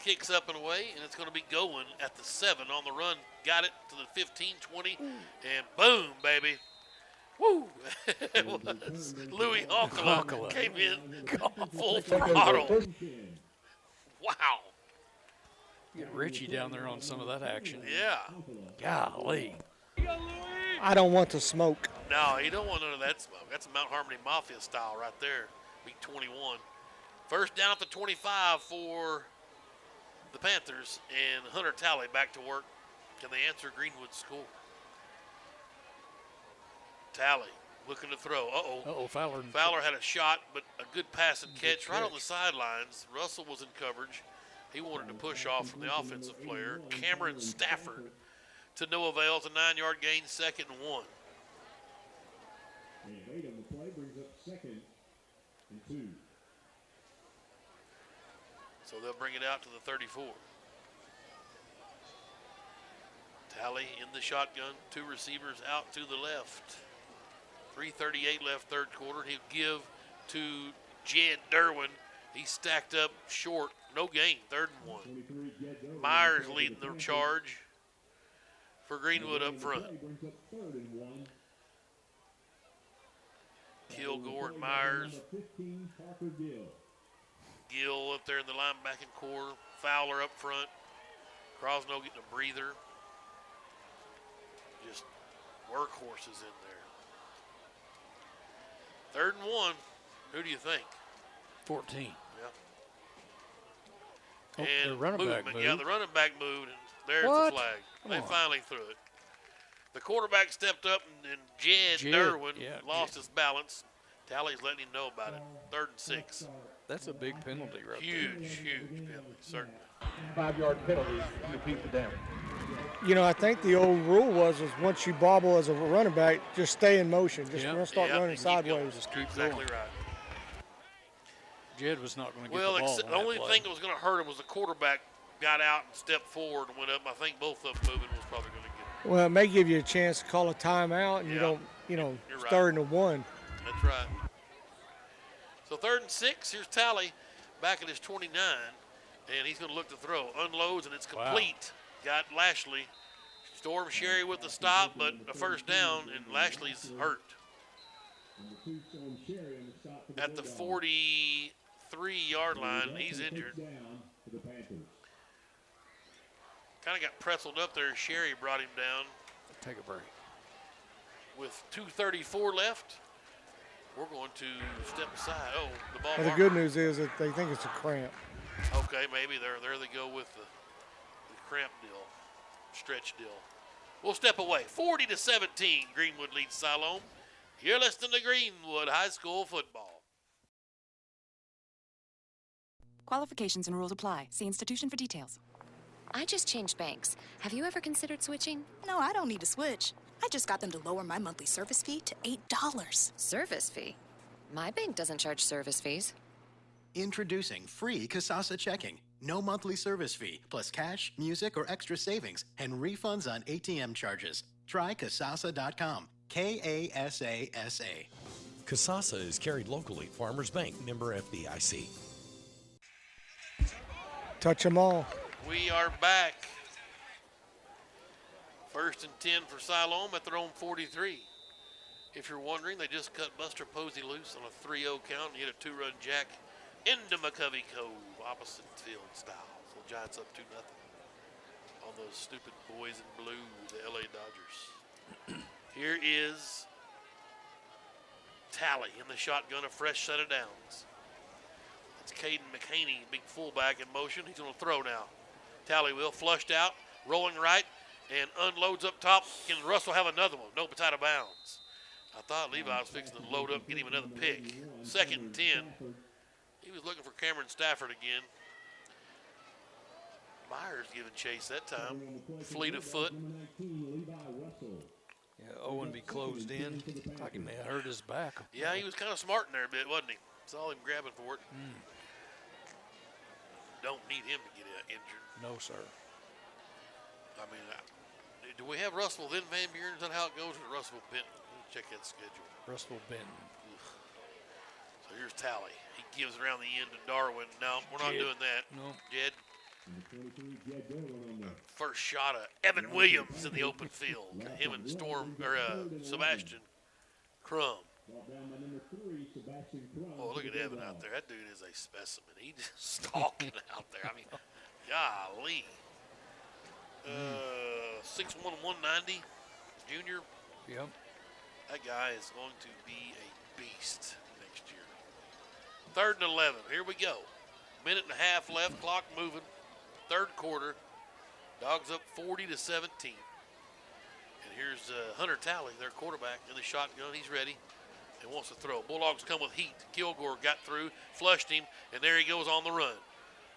Kicks up and away, and it's going to be going at the 7 on the run. Got it to the 15, 20, and boom, baby. Woo! It was Louis Honkala came in full throttle. Wow. Get Richie down there on some of that action. Yeah. Golly. I don't want to smoke. No, you don't want none of that smoke. That's a Mount Harmony Mafia style right there. Week 21. First down at the 25 for the Panthers, and Hunter Talley back to work. Can they answer Greenwood's score? Talley looking to throw. Uh-oh, Fowler had a shot, but a good pass and catch right on the sidelines. Russell was in coverage. He wanted to push off from the offensive player. Cameron Stafford to no avail. It's a 9-yard gain, 2nd and 1. And 8 on the play brings up 2nd and 2. So they'll bring it out to the 34. Talley in the shotgun. 2 receivers out to the left. 3:38 left third quarter. He'll give to Jed Derwin. He's stacked up short. No gain. 3rd and 1. Myers leading the charge for Greenwood up front. Kilgore and Myers. Gill up there in the linebacking core. Fowler up front. Crosno getting a breather. Just workhorses in there. 3rd and 1. Who do you think? 14. Yeah. Oh, And the running back movement. Yeah, moved. the running back moved, and there's What? the flag. Come They on. finally threw it. The quarterback stepped up, and Jed Derwin lost his balance. Tally's letting him know about it. 3rd and 6. That's a big penalty right there. Huge penalty, certainly. 5-yard penalty. You repeat the down. You know, I think the old rule was once you bobble as a running back, just stay in motion. Just don't start running sideways. Just keep exactly going. right. Jed was not going to get Well, the ball. the only thing that was going to hurt him was the quarterback got out and stepped forward and went up. I think both of them moving was probably going to get it. Well, it may give you a chance to call a timeout, and you don't, You're right. 3rd and 1. That's right. So 3rd and 6. Here's Tally back at his 29, and he's going to look to throw. Unloads, and it's complete. Got Lashley. Storm Sherry with the stop, but a first down, and Lashley's hurt. At the 43-yard line, he's injured. Kind of got pretzeled up there. Sherry brought him down. Take a break. With 2:34 left, we're going to step aside. Oh, the ball. Well, the good news is that they think it's a cramp. Okay, maybe there they go with the cramp deal, stretch deal. We'll step away. 40-17, Greenwood leads Siloam. You're listening to Greenwood High School football. Qualifications and rules apply. See institution for details. I just changed banks. Have you ever considered switching? No, I don't need to switch. I just got them to lower my monthly service fee to $8. Service fee? My bank doesn't charge service fees. Introducing free Kasasa checking. No monthly service fee, plus cash, music, or extra savings, and refunds on ATM charges. Try Kasasa.com. K-A-S-A-S-A. Kasasa is carried locally. Farmers Bank, member FDIC. Touch them all. We are back. 1st and 10 for Siloam at their own 43. If you're wondering, they just cut Buster Posey loose on a 3-0 count and hit a 2-run jack into McCovey Cove, opposite field style. So Giants up 2-0 on those stupid boys in blue, the LA Dodgers. Here is Tally in the shotgun, a fresh set of downs. It's Caden McHaney, big fullback in motion. He's going to throw now. Tally will flushed out, rolling right, and unloads up top. Can Russell have another one? Nope, it's out of bounds. I thought Levi was fixing to load up, get him another pick. 2nd and 10. He was looking for Cameron Stafford again. Myers giving chase that time. Fleet of foot. Yeah, Owen be closed in. Like he may have hurt his back. Yeah, he was kind of smart in there a bit, wasn't he? Saw him grabbing for it. Don't need him to get injured. No, sir. I mean, do we have Russell then Van Buren? Is that how it goes? Or Russell Benton? Let me check that schedule. Russell Benton. So here's Tally. He gives around the end to Darwin. No, we're not doing that. No. Jed. First shot of Evan Williams in the open field. Him and Sebastian Crum. Oh, look at Evan out there. That dude is a specimen. He's just stalking out there. I mean, golly. 6'1", 190, junior. Yep. That guy is going to be a beast next year. 3rd and 11. Here we go. Minute and a half left. Clock moving. 3rd quarter. Dogs up 40-17. And here's Hunter Tally, their quarterback, in the shotgun. He's ready and wants to throw. Bulldogs come with heat. Kilgore got through, flushed him, and there he goes on the run.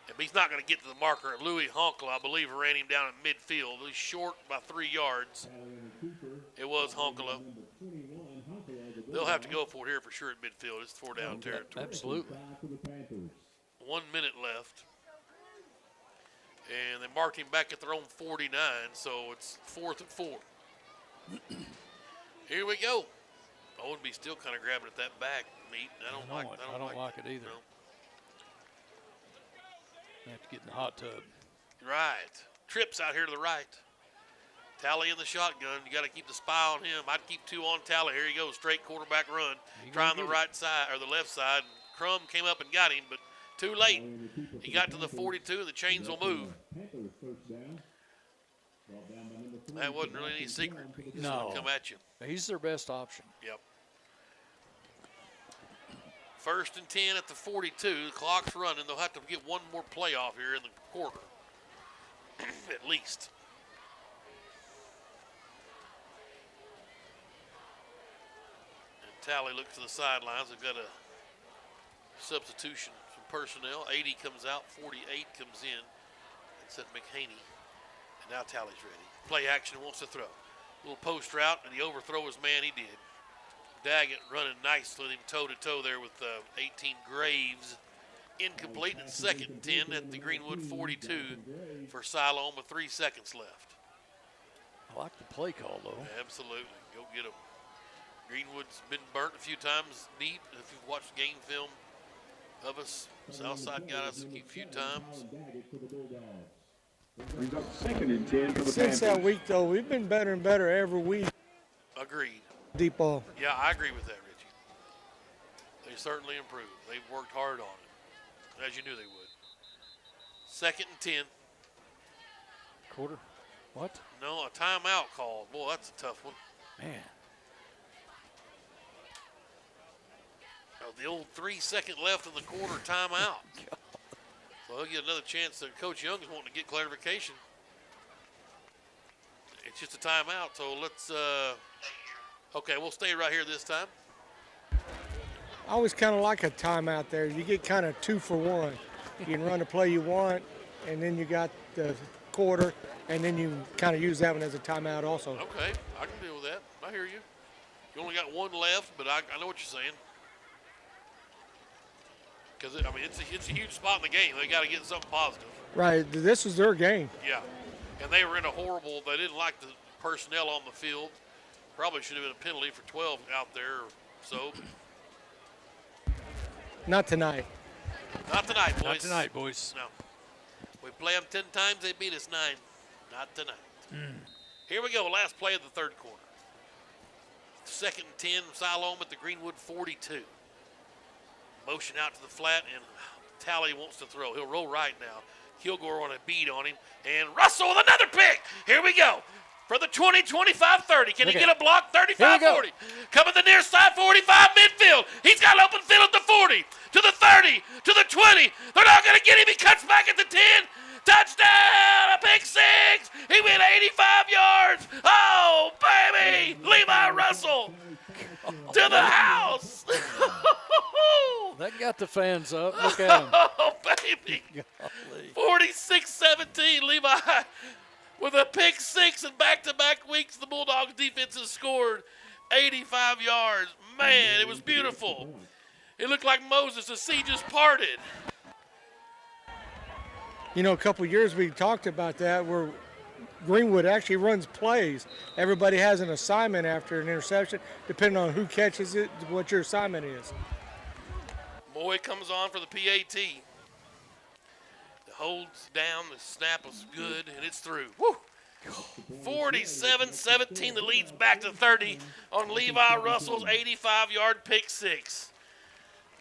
And he's not going to get to the marker. Louis Honkla, I believe, ran him down in midfield. He's short by 3 yards. It was Honkla. They'll have to go for it here for sure at midfield. It's 4-down territory. Absolutely. 1 minute left. And they marked him back at their own 49, so it's 4th and 4. Here we go. Owenby still kind of grabbing at that back meat. I don't like it either. No. You have to get in the hot tub. Right. Trips out here to the right. Tally in the shotgun. You got to keep the spy on him. I'd keep 2 on Tally. Here he goes. Straight quarterback run. Trying the right side or the left side. Crum came up and got him, but too late. He got to the 42, and the chains will move. That wasn't really any secret. He's No. going to come at you. He's their best option. Yep. 1st and 10 at the 42. The clock's running. They'll have to get one more play off here in the quarter, at least. And Tally looks to the sidelines. They've got a substitution, some personnel. 80 comes out, 48 comes in. It's at McHaney. And now Tally's ready. Play action, wants to throw. Little post route, and he overthrow his man. He did. Daggett running nice with him toe-to-toe there with 18 Graves. Incomplete in 2nd and 10 at the Greenwood 42 for Siloam with 3 seconds left. I like the play call, though. Absolutely. Go get him. Greenwood's been burnt a few times deep. If you've watched game film of us, Southside got us a few times. Brings up 2nd and 10 for the Since that week, though, we've been better and better every week. Agreed. Deep ball. Yeah, I agree with that, Richie. They certainly improved. They've worked hard on it, as you knew they would. 2nd and 10. Quarter? What? No, a timeout call. Boy, that's a tough one. Man. Oh, the old 3 second left in the quarter timeout. So they'll get another chance. Coach Young's wanting to get clarification. It's just a timeout, so let's okay, we'll stay right here this time. I always kind of like a timeout there. You get kind of 2 for 1. You can run the play you want, and then you got the quarter, and then you kind of use that one as a timeout also. Okay, I can deal with that. I hear you. You only got 1 left, but I know what you're saying. Because, I mean, it's a huge spot in the game. They got to get something positive. Right, this is their game. Yeah, and they were in a horrible, they didn't like the personnel on the field. Probably should have been a penalty for 12 out there or so. Not tonight. Not tonight, boys. Not tonight, boys. No. We play them 10 times, they beat us 9. Not tonight. Here we go, last play of the 3rd quarter. 2nd and 10, Siloam at the Greenwood 42. Motion out to the flat, and Tally wants to throw. He'll roll right now. Kilgore on a beat on him, and Russell with another pick. Here we go. For the 20, 25, 30. Can he get a block? 35, 40. Coming the near side, 45 midfield. He's got open field at the 40, to the 30, to the 20. They're not going to get him. He cuts back at the 10. Touchdown, a pick 6. He went 85 yards. Oh, baby. Levi Russell to the house. That got the fans up. Look at him. Oh, baby. 46-17, Levi with a pick 6 in back-to-back weeks. The Bulldogs defense has scored 85 yards. Man, it was beautiful. It looked like Moses. The sea just parted. You know, a couple of years we talked about that where Greenwood actually runs plays. Everybody has an assignment after an interception, depending on who catches it, what your assignment is. Boy comes on for the PAT. The holds down, the snap was good, and it's through. Woo! 47-17, the lead's back to 30 on Levi Russell's 85-yard pick 6.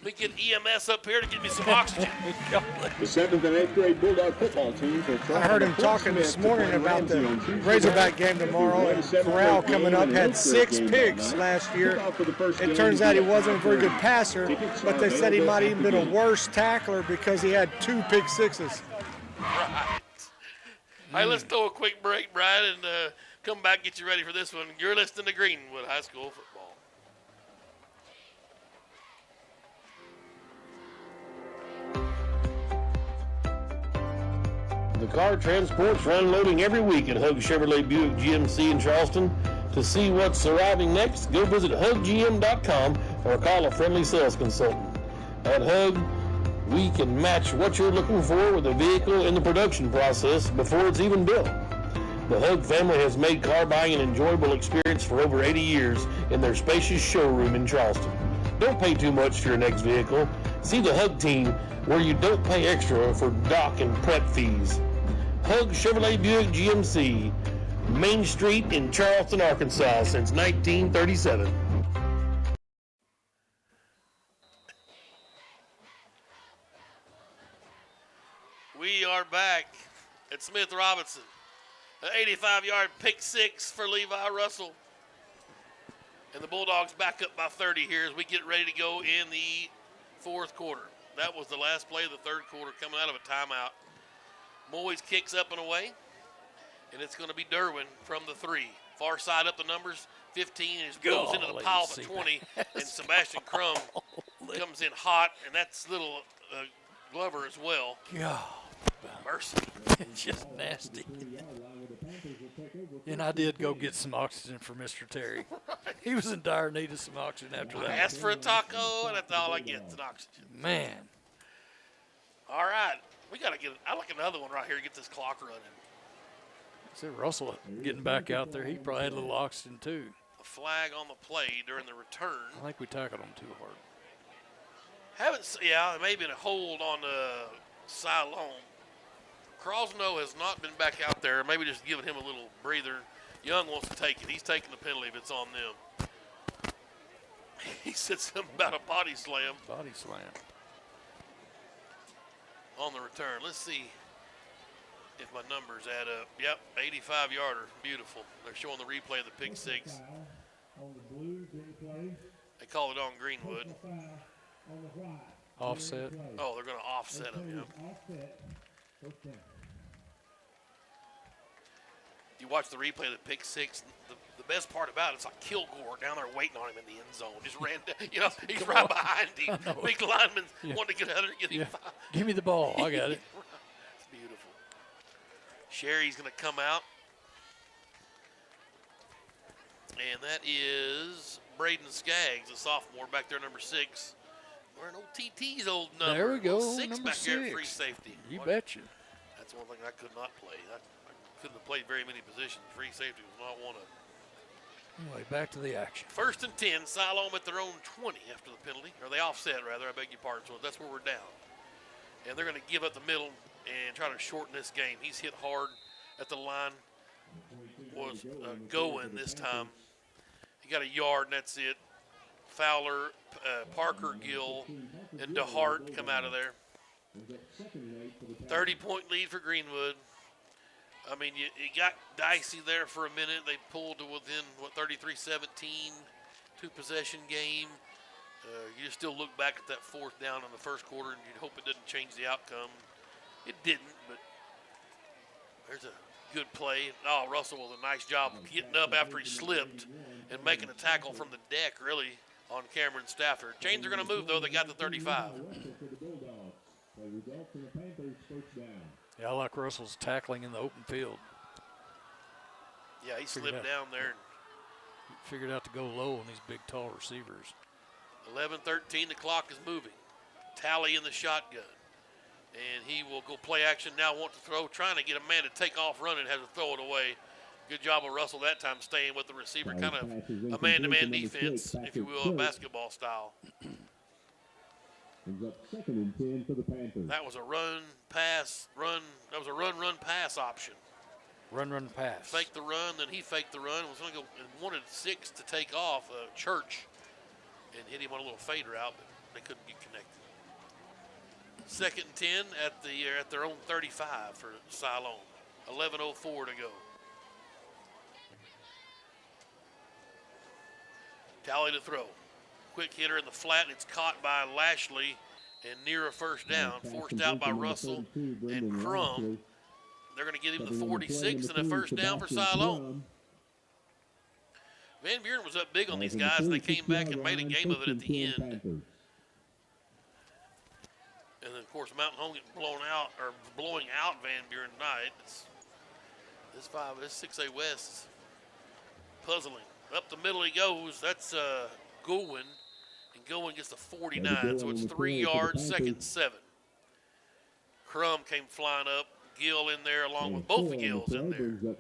Let me get EMS up here to give me some oxygen. The 7th and 8th grade Bulldog football teams are I heard him talking this morning about the Razorback game tomorrow, and Corral coming up had 6 picks last year. It turns out he wasn't a very good passer, but they said he might even been a worse tackler because he had 2 pick 6s. Right. Hey, let's throw a quick break, Brian, and come back and get you ready for this one. You're listening to Greenwood High School Football. The car transports are unloading every week at Hug Chevrolet Buick GMC in Charleston. To see what's arriving next, go visit huggm.com or call a friendly sales consultant. At Hug, we can match what you're looking for with a vehicle in the production process before it's even built. The Hug family has made car buying an enjoyable experience for over 80 years in their spacious showroom in Charleston. Don't pay too much for your next vehicle. See the Hug team where you don't pay extra for dock and prep fees. Hug Chevrolet Buick GMC, Main Street in Charleston, Arkansas since 1937. We are back at Smith Robinson. An 85-yard pick six for Levi Russell. And the Bulldogs back up by 30 here as we get ready to go in the fourth quarter. That was the last play of the third quarter coming out of a timeout. Moyes kicks up and away, and it's going to be Derwin from the 3. Far side up the numbers, 15, and goes into the pile for 20, and Sebastian Crum comes in hot, and that's little Glover as well. God. Mercy. Just nasty. And I did go get some oxygen for Mr. Terry. He was in dire need of some oxygen after that. I asked for a taco, and that's all I get is an oxygen. Man. All right. We got to get – I like another one right here to get this clock running. See Russell getting back out there. He probably had a little oxygen too. A flag on the play during the return. I think we tackled him too hard. It may have been a hold on Siloam. Crosno has not been back out there. Maybe just giving him a little breather. Young wants to take it. He's taking the penalty if it's on them. He said something about a body slam. Body slam. On the return. Let's see if my numbers add up. Yep, 85-yarder. Beautiful. They're showing the replay of the pick six. They call it on Greenwood. Offset. Oh, they're going to offset him, yep. You watch the replay of the pick six. The best part about it's like Kilgore down there waiting on him in the end zone. Just ran down, he's right behind him. Big lineman wanting to get out there and get him. Give me the ball. I got it. It's beautiful. Sherry's going to come out. And that is Braden Skaggs, a sophomore back there, number 6. We're an old TT's old number. There we go. 6 number back 6. there at free safety. You betcha. That's one thing I could not play. I couldn't have played very many positions. Free safety was not one of them. Anyway, back to the action. 1st and 10, Siloam at their own 20 after the penalty. Or they offset, rather. I beg your pardon. So that's where we're down. And they're going to give up the middle and try to shorten this game. He's hit hard at the line. Was going this time. He got a yard, and that's it. Fowler, Parker Gill, and DeHart come out of there. 30-point lead for Greenwood. I mean, it got dicey there for a minute. They pulled to within, 33-17, 2-possession game. You just still look back at that 4th down in the first quarter, and you'd hope it didn't change the outcome. It didn't, but there's a good play. Oh, Russell with a nice job of getting up after he slipped and making a tackle from the deck, really, on Cameron Stafford. Chains are going to move, though. They got the 35. Yeah, I like Russell's tackling in the open field. Yeah, he slipped down there. Figured out to go low on these big, tall receivers. 11-13, the clock is moving. Tally in the shotgun. And he will go play action now, want to throw, trying to get a man to take off running, has to throw it away. Good job of Russell that time staying with the receiver, kind of a man-to-man defense, if you will, basketball style. Second and 10 for the Panthers. That was a run, pass, run. That was a run, pass option. Run, pass. Faked the run, then he faked the run. Was going to go and wanted 6 to take off Church and hit him on a little fader out, but they couldn't get connected. 2nd and 10 at their own 35 for Siloam. 11:04 to go. Tally to throw. Quick hitter in the flat, and it's caught by Lashley and near a first down. Forced out by Russell and Crum. They're going to give him the 46 and a first down for Siloam. Van Buren was up big on these guys, and they came back and made a game of it at the end. And then, of course, Mountain Home getting blowing out Van Buren tonight. This 6A West is puzzling. Up the middle he goes. That's Gowen. And Gowen gets the 49, so it's 3 yards, 2nd and 7. Crum came flying up. Gill in there along with both the Gills in there.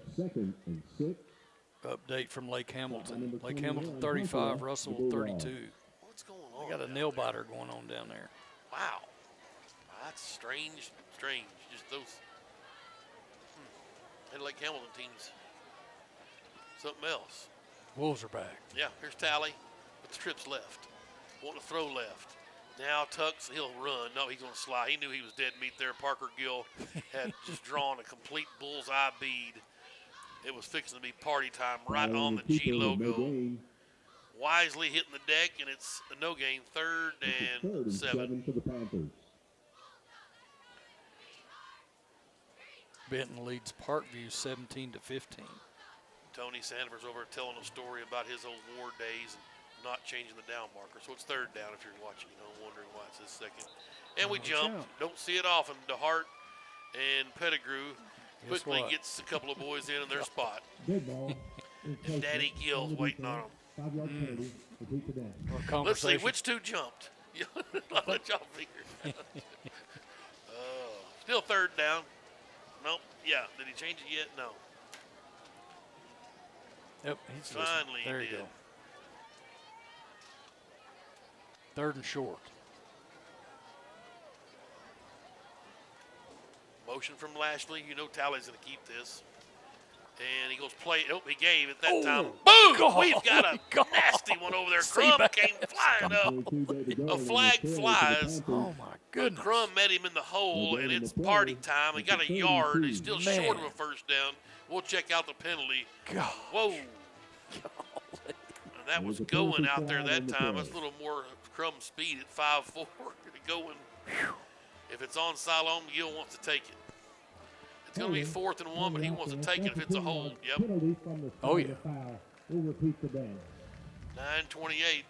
Update from Lake Hamilton. Lake Hamilton 35, Russell 32. What's going on? They got a nail biter going on down there. Wow. That's strange. Just those. And Lake Hamilton teams. Something else. Wolves are back. Yeah, here's Tally with the trips left. Want to throw left. Now tucks, he'll run. No, he's going to slide. He knew he was dead meat there. Parker Gill had just drawn a complete bullseye bead It was fixing to be party time right on the G logo. Wisely hitting the deck, and it's a no gain, 3rd and 7. For the Panthers. Benton leads Parkview 17-15. Tony Sanders over telling a story about his old war days and not changing the down marker. So it's 3rd down if you're watching, wondering why it's his 2nd. And we jumped. Don't see it often. DeHart and Pettigrew quickly gets a couple of boys in their spot. And Daddy Gill's waiting on them. Let's see, which 2 jumped? I'll let y'all figure. Still 3rd down. Nope. Yeah. Did he change it yet? No. Yep. He's finally there. You go. 3rd and short. Motion from Lashley. Talley's going to keep this. And he goes play. Oh, he gave it that time. Boom! God, We've got a nasty one over there. Crumb came flying up. A flag flies. Oh, my goodness. Crumb met him in the hole, and it's party time. He got a yard. He's still short of a 1st down. We'll check out the penalty. God. Whoa. And that was going out there that time. That's a little more Crumb speed at 5'4". Going. If it's on Siloam, Gill wants to take it. It's going to be 4th and 1, but he wants to take it if it's a hold. Yep. Oh, yeah. 9:28.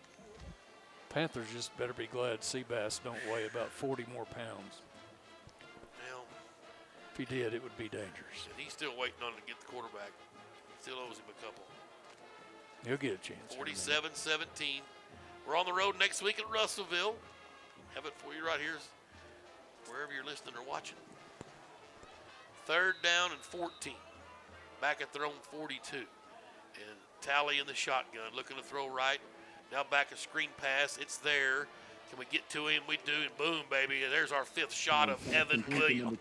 Panthers just better be glad Seabass don't weigh about 40 more pounds. Well, if he did, it would be dangerous. And he's still waiting on him to get the quarterback. Still owes him a couple. He'll get a chance. 47-17. We're on the road next week at Russellville. Have it for you right here, wherever you're listening or watching. 3rd down and 14. Back at their own 42. And Talley in the shotgun, looking to throw right. Now back a screen pass. It's there. Can we get to him? We do. And boom, baby. There's our 5th shot of Evan Williams.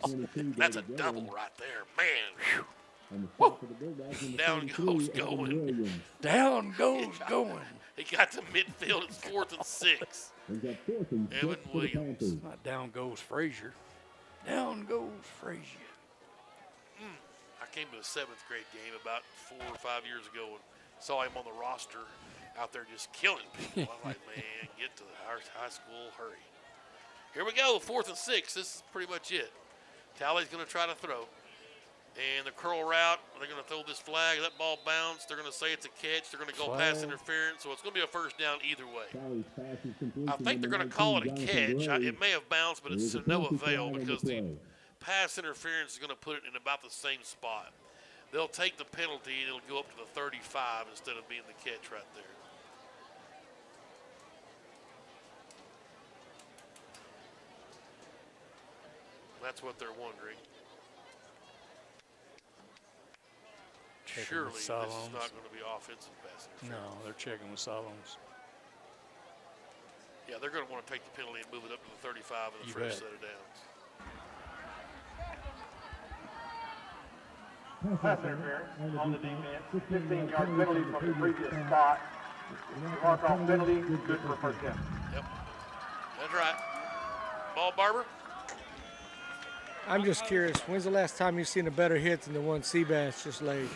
That's a double right there. Man. Woo. Down goes going. Down goes going. He got to midfield. It's 4th and 6. Evan Williams. Not down goes Frazier. Down goes Frazier. I came to a 7th grade game about 4 or 5 years ago and saw him on the roster out there just killing people. I'm like, man, get to the high school, hurry. Here we go, 4th and 6. This is pretty much it. Talley's going to try to throw. And the curl route, they're going to throw this flag. That ball bounced. They're going to say it's a catch. They're going to go pass interference. So it's going to be a 1st down either way. I think they're going to call it a catch. It may have bounced, but it's to no avail because the pass interference is going to put it in about the same spot. They'll take the penalty, and it'll go up to the 35 instead of being the catch right there. That's what they're wondering. Surely this is not going to be offensive pass interference. No, they're checking with Siloams. Yeah, they're going to want to take the penalty and move it up to the 35 in the first set of downs. Pass interference on the defense. 15-yard penalty from the previous spot. Mark off penalty, good for a 1st down. Yep, that's right. Ball Barber. I'm just curious, when's the last time you've seen a better hit than the one Seabass just laid?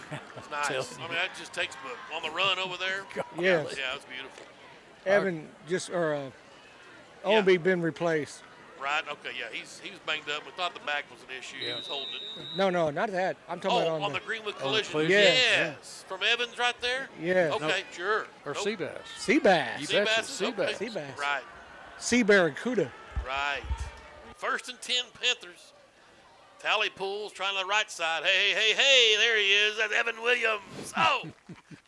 Nice. I mean, that's just textbook. On the run over there. Yes. Yeah, it's beautiful. Evan Ownby been replaced. Right. Okay. Yeah. He was banged up. We thought the back was an issue. Yeah. He was holding it. No, not that. I'm talking about on the Greenwood collision. Yes. From Evans right there. Yeah. Okay. Sure. Or Seabass. Seabass. Seabass. Right. Sea Barracuda. Right. 1st and 10 Panthers. Talley pulls, trying to the right side. Hey, there he is. That's Evan Williams. Oh,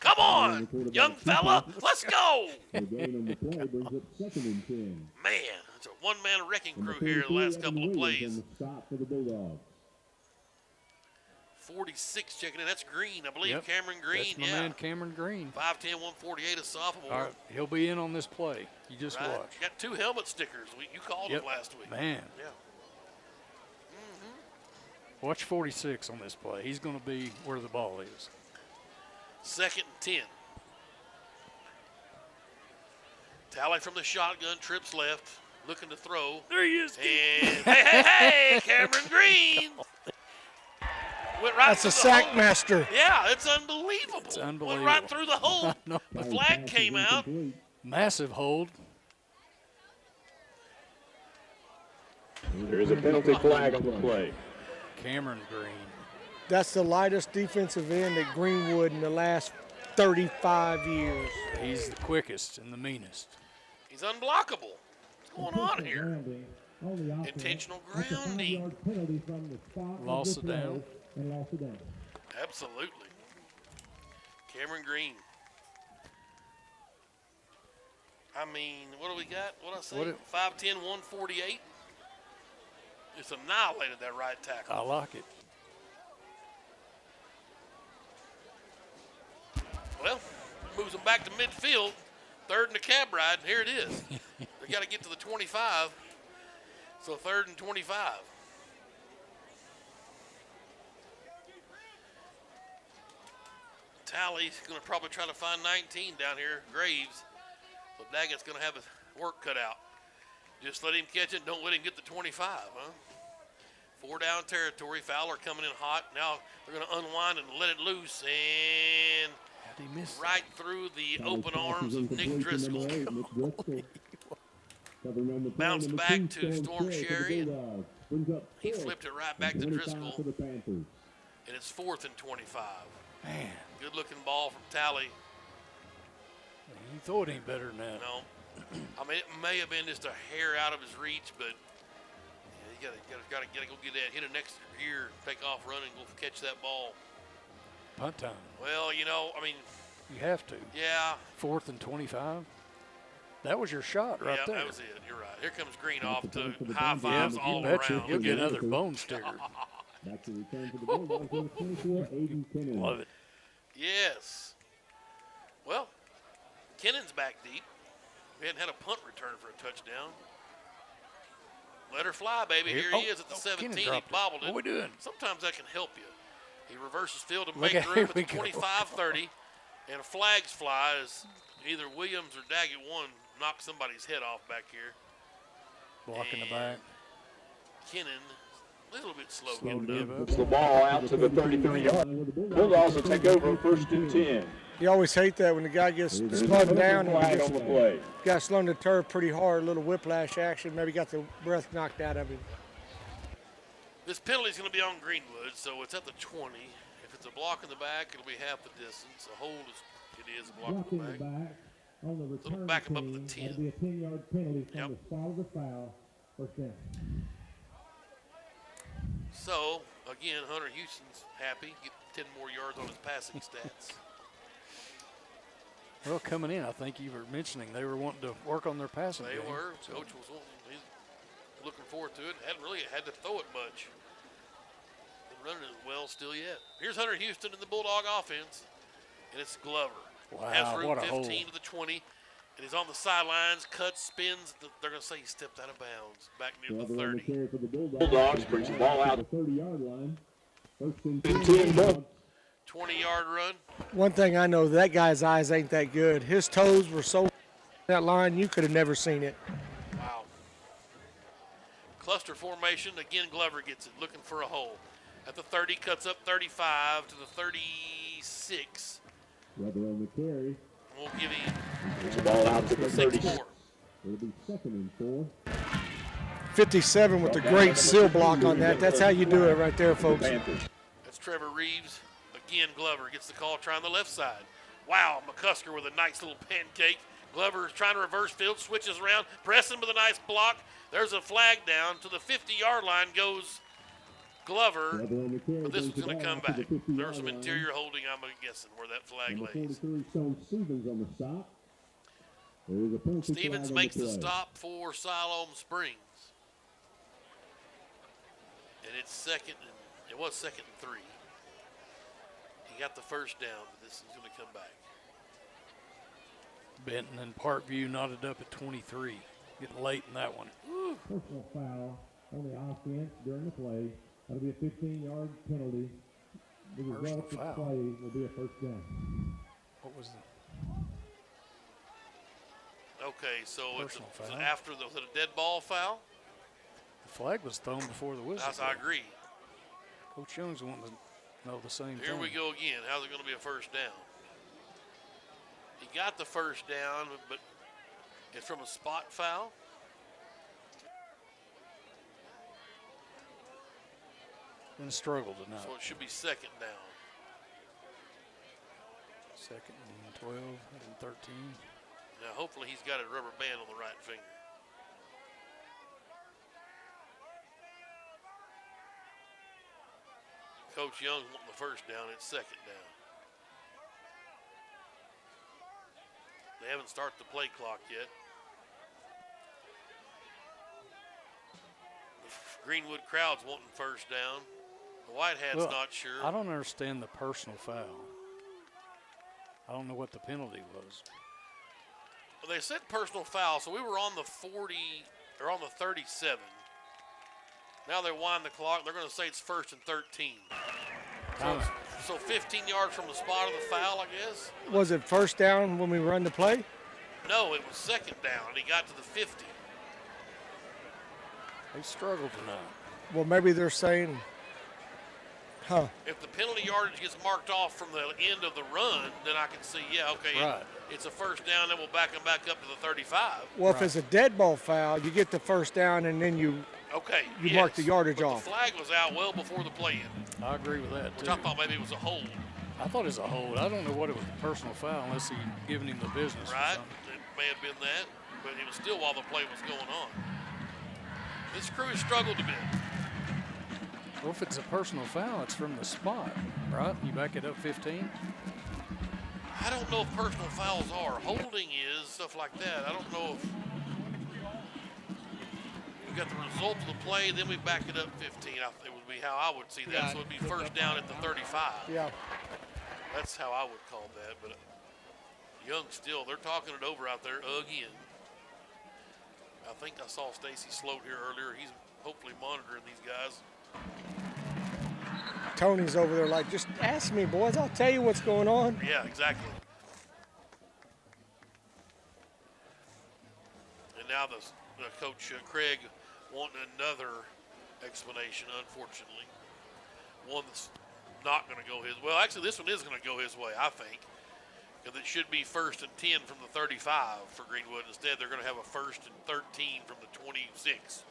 come on, young fella. Let's go. Man, it's a one-man wrecking crew here the last couple of plays. 46 checking in. That's Green, I believe. Yep. Cameron Green. That's my man, Cameron Green. 5'10", 148, a sophomore. All right, he'll be in on this play. You just watch. Got 2 helmet stickers. You called them last week. Man. Yeah. Watch 46 on this play. He's going to be where the ball is. 2nd and 10. Talley from the shotgun, trips left, looking to throw. There he is. And hey, Cameron Green. Went right That's through a the sack hole. master. Yeah, it's unbelievable. It's unbelievable. Went right through the hole. No. The flag came out. Massive hold. There is a penalty flag on the play. Cameron Green. That's the lightest defensive end at Greenwood in the last 35 years. He's the quickest and the meanest. He's unblockable. What's going on here? Intentional grounding. Loss of down. Absolutely. Cameron Green. I mean, what do we got? What did I say? 5'10", 148. Just annihilated that right tackle. I like it. Well, moves them back to midfield. Third and a cab ride. Here it is. They got to get to the 25. So 3rd and 25. Tally's going to probably try to find 19 down here. Graves. So Daggett's going to have his work cut out. Just let him catch it. Don't let him get the 25, huh? 4 down territory. Fowler coming in hot. Now they're going to unwind and let it loose. And right through the open arms of Nick Driscoll. Bounce back to Storm Sherry. And he flipped it right back to Driscoll. And it's 4th and 25. Man. Good looking ball from Tally. You thought any better than that. No. I mean, it may have been just a hair out of his reach, but yeah, you gotta go get that. Hit an extra gear, take off running, go catch that ball. Punt time. Well, you know, I mean. You have to. Yeah. 4th and 25. That was your shot right there. Yeah, that was it. You're right. Here comes Green off to high fives all around. He'll get another bone sticker. Love it. Yes. Well, Kennan's back deep. We hadn't had a punt return for a touchdown. Let her fly, baby. Here he is at the 17. He bobbled it. What are we doing? Sometimes that can help you. He reverses field to Look make at- room at here the we go. 25-30. And a flags fly as either Williams or Daggett one knocks somebody's head off back here. Blocking the back. Kennan, a little bit slow. Slow to give up. It's the ball out to the 33-yard. Bulldogs will take over 1st and 10. You always hate that when the guy gets slowed down and Flag on the play. got slowed the turf pretty hard, a little whiplash action, maybe got the breath knocked out of him. This penalty is going to be on Greenwood, so it's at the 20. If it's a block in the back, it'll be half the distance. A hold is a block in the back. On the return back him up to the team, 10. It'll be a 10-yard penalty from the spot of the foul. 1st down. So, again, Hunter Houston's happy. Get 10 more yards on his passing stats. Well, coming in, I think you were mentioning they were wanting to work on their passing They game. were. Coach was he's looking forward to it. Hadn't really had to throw it much. Been running it well still yet. Here's Hunter Houston in the Bulldog offense. And it's Glover. Wow, Has room what a 15 hole. to the 20. And he's on the sidelines, cuts, spins. They're going to say he stepped out of bounds. Back near the 30. Bulldogs brings the ball out. 30-yard line. 1st and 10. 20-yard run. One thing I know, that guy's eyes ain't that good. His toes were so that line, you could have never seen it. Wow. Cluster formation. Again, Glover gets it, looking for a hole. At the 30, cuts up 35 to the 36. Weber on the carry. We'll give him Brings the ball out to the 34. 4. It'll be 2nd and 4. 57 with the great seal block on that. That's how you do it right there, folks. That's Trevor Reeves. Again, Glover gets the call, trying the left side. Wow, McCusker with a nice little pancake. Glover is trying to reverse field, switches around, pressing with a nice block. There's a flag down to the 50-yard line goes Glover. But this was going to come back. There was some interior holding, I'm guessing, where that flag lays. 43, Stone Stevens on the stop. There is a penalty Stevens flag makes on the play. stop for Siloam Springs. And it's second, it was 2nd and 3. He got the first down, but this is going to come back. Benton and Parkview knotted up at 23. Getting late in that one. Personal foul on the offense during the play. That'll be a 15-yard penalty. The result of the foul. play will be a 1st down. What was the Okay, so it's Personal foul. after was it a dead ball foul? flag was thrown before the whistle? I agree. Coach Young's wanting to No, the same thing. Here we go again. How's it going to be a first down? He got the first down, but it's from a spot foul. Been a struggle tonight. So it should be second down. Second and 12 and 13. Now, hopefully he's got a rubber band on the right finger. Coach Young's wanting the first down. It's second down. They haven't started the play clock yet. The Greenwood crowd's wanting first down. The White Hat's not sure. I don't understand the personal foul. I don't know what the penalty was. Well, they said personal foul, so we were on the 40 or on the 37. Now they wind the clock. They're going to say it's first and 13. So 15 yards from the spot of the foul, I guess. Was it first down when we run the play? No, it was second down. He got to the 50. They struggled tonight. Well, maybe they're saying, If the penalty yardage gets marked off from the end of the run, then I can see, Right. It's a first down, then we'll back them back up to the 35. well, if it's a dead ball foul, you get the first down and then you mark the yardage off. The flag was out well before the play ended. I agree with that, Which too. I thought maybe it was a hold. I thought it was a hold. I don't know what it was, a personal foul, unless he giving him the business. or Right? something. It may have been that, but it was still while the play was going on. This crew has struggled a bit. Well, if it's a personal foul, it's from the spot, right? You back it up 15? I don't know if personal fouls are. Holding is, stuff like that. I don't know if we got the result of the play, then we back it up 15. It would be how I would see that. So it would be first down at the 35. Yeah. That's how I would call that. But Young still, they're talking it over out there again. I think I saw Stacy Sloat here earlier. He's hopefully monitoring these guys. Tony's over there like, just ask me, boys. I'll tell you what's going on. Yeah, exactly. And now the Coach Craig wanting another explanation, unfortunately. One that's not going to go his way. Well, actually, this one is going to go his way, I think. Because it should be first and 10 from the 35 for Greenwood. Instead, they're going to have a first and 13 from the 26.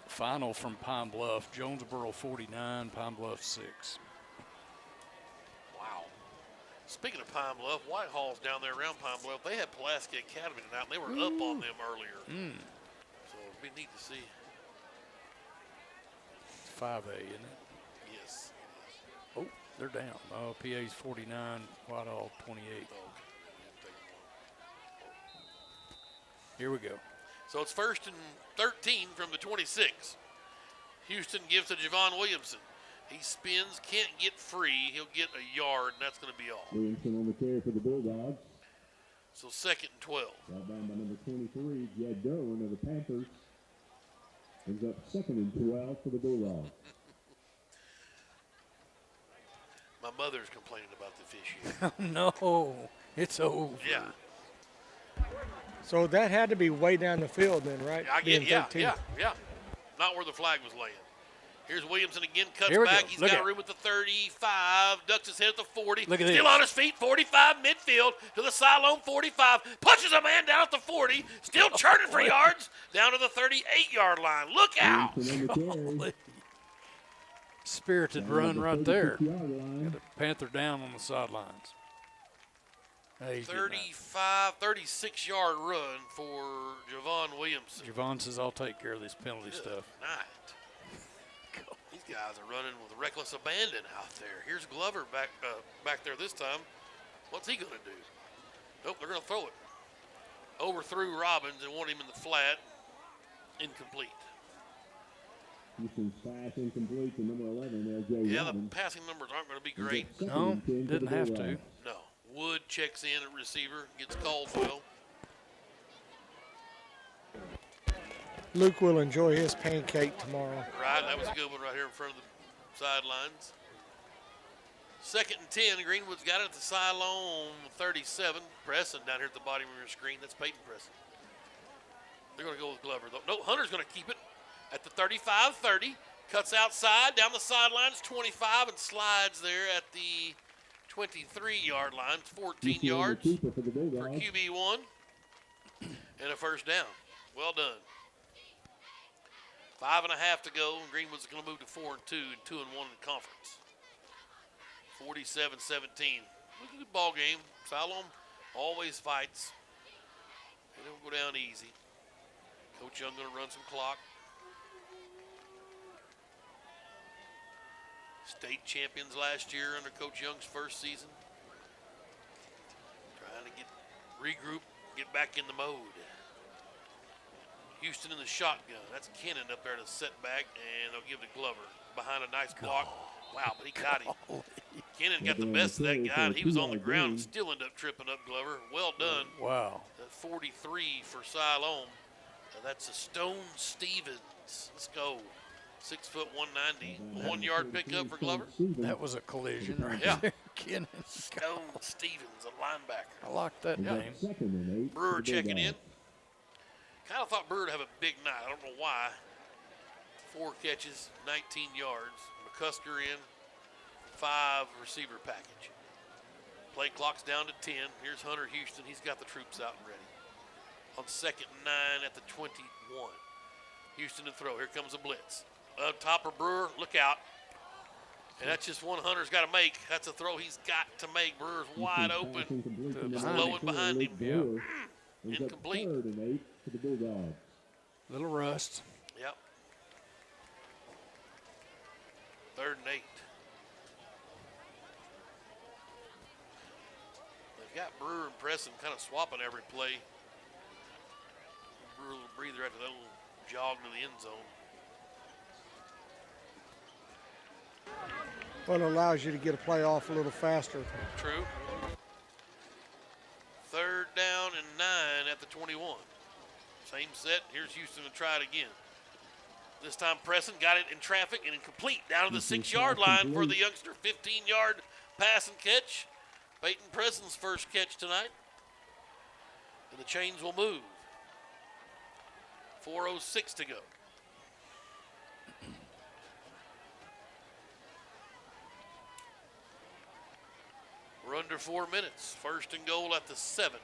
Final from Pine Bluff. Jonesboro 49, Pine Bluff 6. Wow. Speaking of Pine Bluff, Whitehall's down there around Pine Bluff. They had Pulaski Academy tonight, and they were up on them earlier. So it'd be neat to see. 5A, isn't it? Yes. Oh, they're down. Oh, PA's 49, Whitehall 28. Here we go. So it's first and 13 from the 26. Houston gives to Javon Williamson. He spins, can't get free. He'll get a yard, and that's going to be all. Williamson on the carry for the Bulldogs. So second and 12. Brought down by number 23, Jed Derwin of the Panthers. Brings up second and 12 for the Bulldogs. My mother's complaining about the officiating. No, it's over. Yeah. So that had to be way down the field then, right? I get, Being yeah. 13. Not where the flag was laying. Here's Williamson again, cuts Here we back. go. He's Look got at room at the 35, ducks his head at the 40. Look at Still this. on his feet, 45 midfield to the sideline 45. Punches a man down at the 40. Still churning for yards down to the 38-yard line. Look out. Golly. Spirited run right there. Got a Panther down on the sidelines. Hey, 36-yard run for Javon Williamson. Javon says, I'll take care of this penalty stuff. Night. These guys are running with reckless abandon out there. Here's Glover back there this time. What's he going to do? Nope, they're going to throw it. Overthrew Robbins and want him in the flat. Incomplete. Houston's pass incomplete to number 11, L.J. Yeah, Robbins. the passing numbers aren't going to be great. No, didn't have to. No. Wood checks in at receiver, gets Caldwell. Luke will enjoy his pancake tomorrow. Right, that was a good one right here in front of the sidelines. Second and 10, Greenwood's got it at the sideline 37. Preston down here at the bottom of your screen, that's Peyton Preston. They're going to go with Glover, though. No, Hunter's going to keep it at the 35-30. Cuts outside, down the sidelines, 25, and slides there at the 23-yard line. 14 yards for QB1 and a first down. Well done. 5.5 to go, and Greenwood's going to move to 4-2 and 2-1 in conference. 47-17. Look at the ball game. Siloam always fights. They don't go down easy. Coach Young going to run some clock. State champions last year under Coach Young's first season. Trying to regroup, get back in the mode. Houston in the shotgun. That's Kennan up there to set back, and they'll give it to Glover. Behind a nice block. Wow, but he got him. Kennan got the best of that guy, and he was on the ground and still ended up tripping up Glover. Well done. Wow. That 43 for Siloam. That's a Stone Stevens. Let's go. 6 foot 190. 1 yard pickup for Glover. That was a collision right there. Kennan. Stone Stevens, a linebacker. I like that name. Brewer checking in. Kind of thought Brewer would have a big night. I don't know why. 4 catches, 19 yards. McCusker in, 5 receiver package. Play clock's down to 10. Here's Hunter Houston. He's got the troops out and ready. On 2nd and 9 at the 21. Houston to throw. Here comes a blitz. Topper Brewer, look out. And that's just one Hunter's got to make. That's a throw he's got to make. Brewer's wide open. Just low and behind him. Yeah. Incomplete. Little rust. Yep. 3rd and 8. They've got Brewer and Preston kind of swapping every play. Brewer a little breather after that little jog to the end zone. Well, it allows you to get a play off a little faster. True. 3rd down and 9 at the 21. Same set. Here's Houston to try it again. This time Preston got it in traffic and incomplete down to the 6-yard line for the youngster. 15-yard pass and catch. Peyton Preston's first catch tonight. And the chains will move. 4:06 to go. We're under 4 minutes. 1st and goal at the 7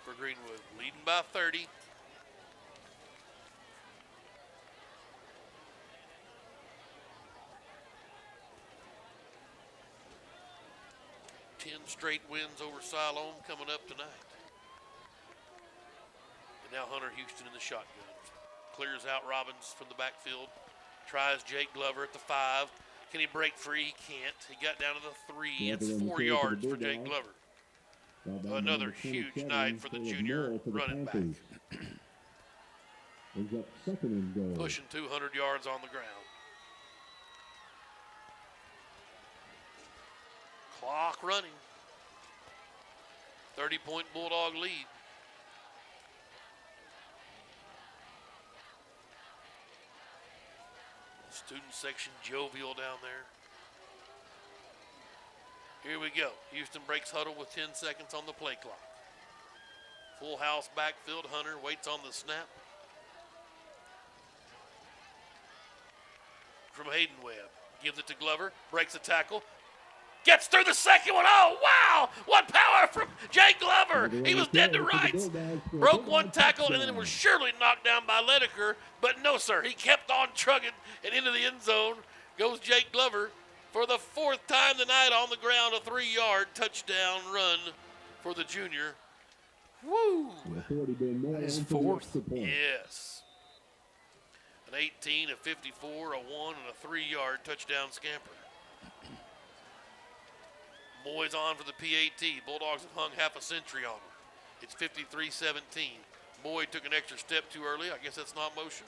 for Greenwood. Leading by 30. Straight wins over Siloam coming up tonight. And now Hunter Houston in the shotgun. Clears out Robbins from the backfield. Tries Jake Glover at the 5. Can he break free? He can't. He got down to the 3. It's 4 yards for Jake Glover. Another huge night for the junior running back. Pushing 200 yards on the ground. Clock running. 30-point Bulldog lead. Student section jovial down there. Here we go. Houston breaks huddle with 10 seconds on the play clock. Full house backfield. Hunter waits on the snap. From Hayden Webb. Gives it to Glover. Breaks a tackle. Gets through the second one. Oh, wow. What power from Jake Glover. He was dead to rights. Broke one tackle and then was surely knocked down by Ledeker. But no, sir. He kept on trugging and into the end zone. Goes Jake Glover for the 4th time tonight on the ground. A 3-yard touchdown run for the junior. Woo. His 4th. Yes. An 18, a 54, a 1, and a 3-yard touchdown scamper. Boys on for the PAT. Bulldogs have hung half a century on them. It's 53-17. Boyd took an extra step too early. I guess that's not motion.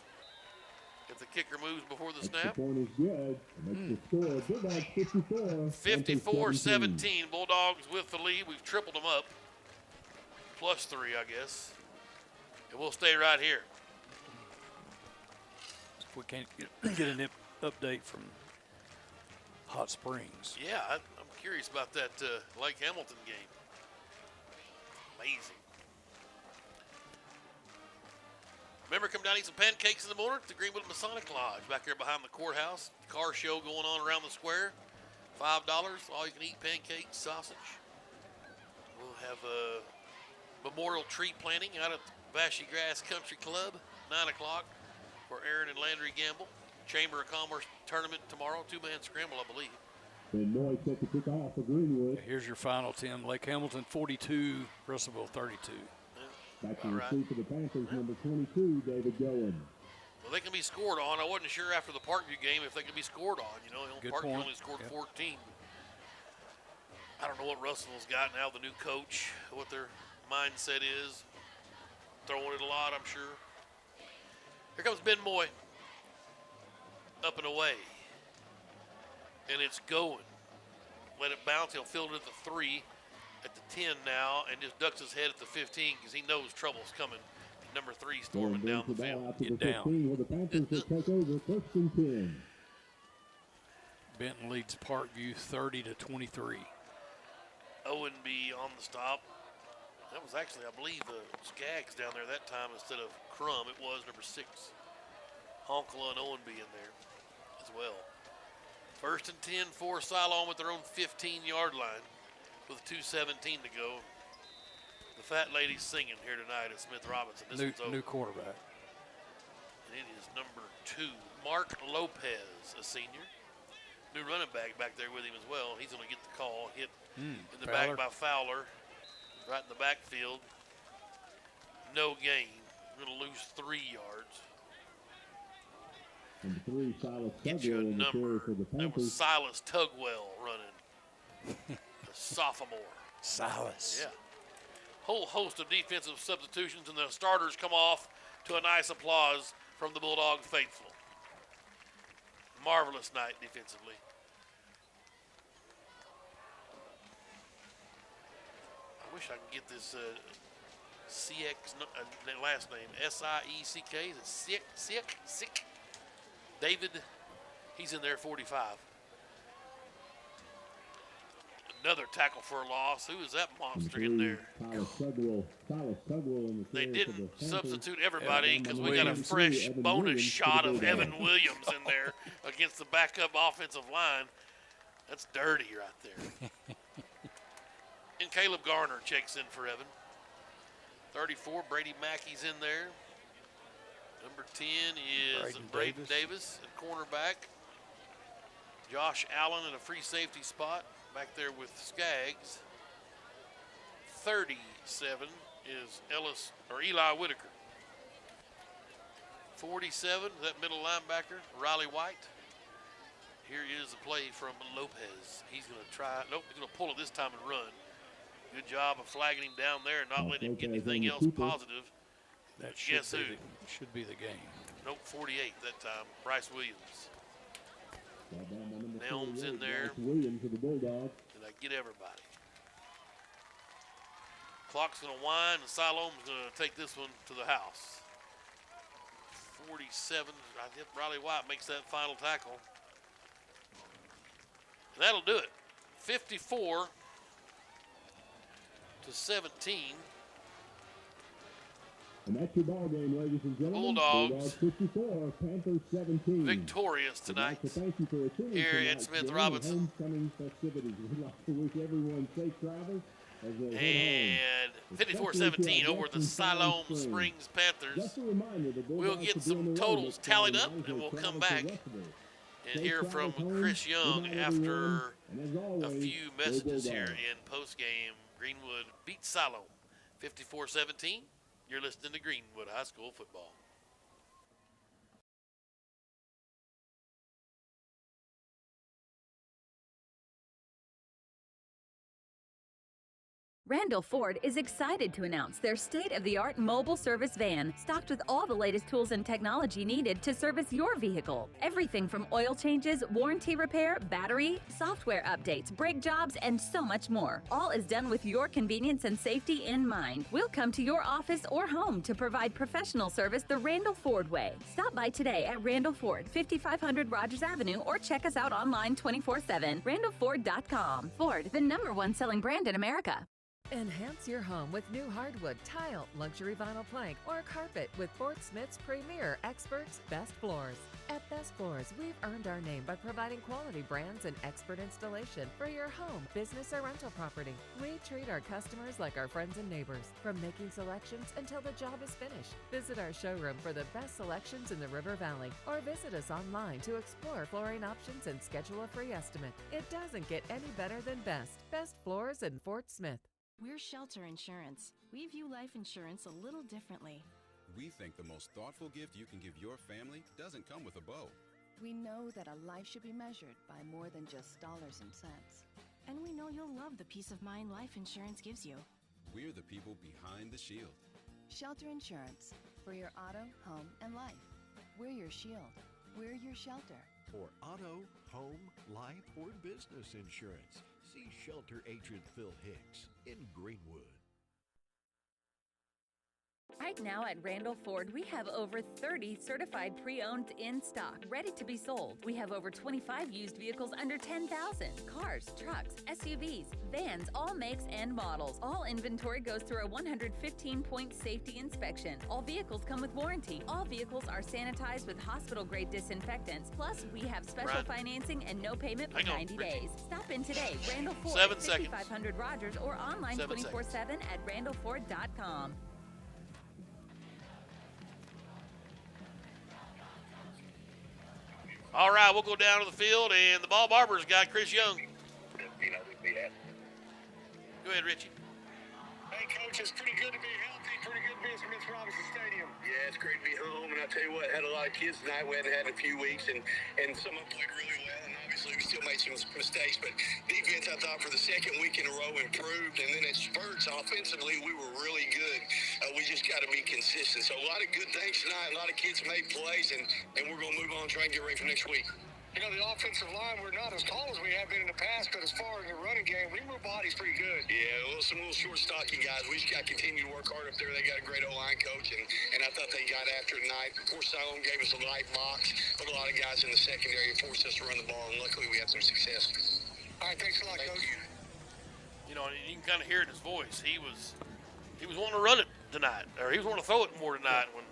If the kicker moves before the snap. 54-17. Bulldogs with the lead. We've tripled them up. +3, I guess. And we'll stay right here. If we can't get an update from Hot Springs. Yeah, I'm curious about that Lake Hamilton game. Amazing. Remember, come down and eat some pancakes in the morning at the Greenwood Masonic Lodge back there behind the courthouse. Car show going on around the square. $5, all you can eat, pancakes, sausage. We'll have a memorial tree planting out at Vashey Grass Country Club, 9 o'clock for Aaron and Landry Gamble. Chamber of Commerce tournament tomorrow, 2-man scramble, I believe. And Noy set to kick off for Greenwood. Here's your final, Tim. Lake Hamilton 42, Russellville 32. Back to the seat for the Panthers, number 22, David Goen. Well, they can be scored on. I wasn't sure after the Parkview game if they could be scored on. You know, Parkview only scored 14. I don't know what Russellville's got now, the new coach, what their mindset is. Throwing it a lot, I'm sure. Here comes Ben Moy. Up and away. And it's going. Let it bounce. He'll field it at the 3. At the 10 now, and just ducks his head at the 15 because he knows trouble's coming. Number 3 storming down the field. Get down. The Panthers will take over first and 10. Benton leads Parkview 30-23. Owenby on the stop. That was actually, I believe, the Skaggs down there that time instead of Crum. It was number 6. Honkla and Owenby in there as well. First and 10 for Siloam at their own 15-yard line. With 2:17 to go. The fat lady's singing here tonight at Smith Robinson. This one's over. New quarterback. And it is number 2, Mark Lopez, a senior. New running back there with him as well. He's going to get the call. Hit in the back by Fowler. Right in the backfield. No gain. Going to lose 3 yards. Number 3, Silas Get you a Tugwell in the carry number. for the That was Panthers. Silas Tugwell running. Sophomore. Silas. Yeah. Whole host of defensive substitutions, and the starters come off to a nice applause from the Bulldog faithful. Marvelous night defensively. I wish I could get this CX last name. S-I-E-C-K. Is it Sick? David, he's in there, 45. Another tackle for a loss. Who is that monster in there? Silas Tugwell in the They carry didn't for the Panthers. substitute everybody because we got a Williams. fresh Evan bonus Williams shot for the of Bulldog. Evan Williams in there against the backup offensive line. That's dirty right there. And Caleb Garner checks in for Evan. 34, Brady Mackey's in there. Number 10 is Braden Davis at cornerback. Josh Allen in a free safety spot back there with Skaggs. 37 is Eli Whitaker. 47, that middle linebacker, Riley White. Here is the play from Lopez. He's going to try, nope, he's going to pull it this time and run. Good job of flagging him down there and not letting him get anything else positive. That Guess who? Should be the game. Nope, 48 that time, Bryce Williams. Nelms in there. Williams of the Bulldogs. Did I get everybody? Clock's going to wind, and Siloam's going to take this one to the house. 47, I think Riley White makes that final tackle. And that'll do it. 54 to 17. And that's your ball game, ladies and gentlemen. Bulldogs 54, Panthers 17. Victorious tonight We'd like to thank you for attending here at tonight's Smith game, Robinson. Homecoming festivities. We'd like to wish everyone safe travels as they head home. And 54-17 over the Siloam Springs Panthers. Just a reminder, the We'll Bulldogs get will be on some the totals road tallied this up, Friday and we'll night as come they back travel to Russellville. and Safe hear from travels home. Chris Young Good night, after everyone. And as a always, few go messages here Bulldogs. in postgame. Greenwood beats Siloam 54-17. You're listening to Greenwood High School football. Randall Ford is excited to announce their state-of-the-art mobile service van, stocked with all the latest tools and technology needed to service your vehicle. Everything from oil changes, warranty repair, battery, software updates, brake jobs, and so much more. All is done with your convenience and safety in mind. We'll come to your office or home to provide professional service the Randall Ford way. Stop by today at Randall Ford, 5500 Rogers Avenue, or check us out online 24/7. RandallFord.com. Ford, the #1 selling brand in America. Enhance your home with new hardwood, tile, luxury vinyl plank, or carpet with Fort Smith's premier experts, Best Floors. At Best Floors, we've earned our name by providing quality brands and expert installation for your home, business, or rental property. We treat our customers like our friends and neighbors, from making selections until the job is finished. Visit our showroom for the best selections in the River Valley, or visit us online to explore flooring options and schedule a free estimate. It doesn't get any better than Best Floors in Fort Smith. We're Shelter Insurance. We view life insurance a little differently. We think the most thoughtful gift you can give your family doesn't come with a bow. We know that a life should be measured by more than just dollars and cents. And we know you'll love the peace of mind life insurance gives you. We're the people behind the shield. Shelter Insurance. For your auto, home, and life. We're your shield. We're your shelter. For auto, home, life, or business insurance, see Shelter Agent Phil Hicks in Greenwood. Right now at Randall Ford, we have over 30 certified pre-owned in stock, ready to be sold. We have over 25 used vehicles under $10,000. Cars, trucks, SUVs, vans, all makes and models. All inventory goes through a 115-point safety inspection. All vehicles come with warranty. All vehicles are sanitized with hospital-grade disinfectants. Plus, we have special financing and no payment for 90 days. Stop in today. Randall Ford, 5500 Rogers, or online 24/7 at randallford.com. All right, we'll go down to the field, and the ball barber's got Chris Young. Go ahead, Richie. Hey, Coach, it's pretty good to be healthy, pretty good to be at Smith Robinson Stadium. Yeah, it's great to be home, and I tell you what, had a lot of kids tonight we hadn't had in a few weeks, and some of them played really well, and obviously we still made some mistakes, but defense, I thought, for the second week in a row improved, and then at spurts, offensively, we were really good. We just got to be consistent. So a lot of good things tonight, a lot of kids made plays, and we're going to move on and try and get ready for next week. You know, the offensive line, we're not as tall as we have been in the past, but as far as the running game, we move bodies pretty good. Yeah, some little short, stocky guys. We just got to continue to work hard up there. They got a great O-line coach, and I thought they got after it tonight. Of course, Salem gave us a light box, but a lot of guys in the secondary forced us to run the ball, and luckily we had some success. All right, thanks a lot, Coach. You know, and you can kind of hear it in his voice. He was wanting to run it tonight, or he was wanting to throw it more tonight. When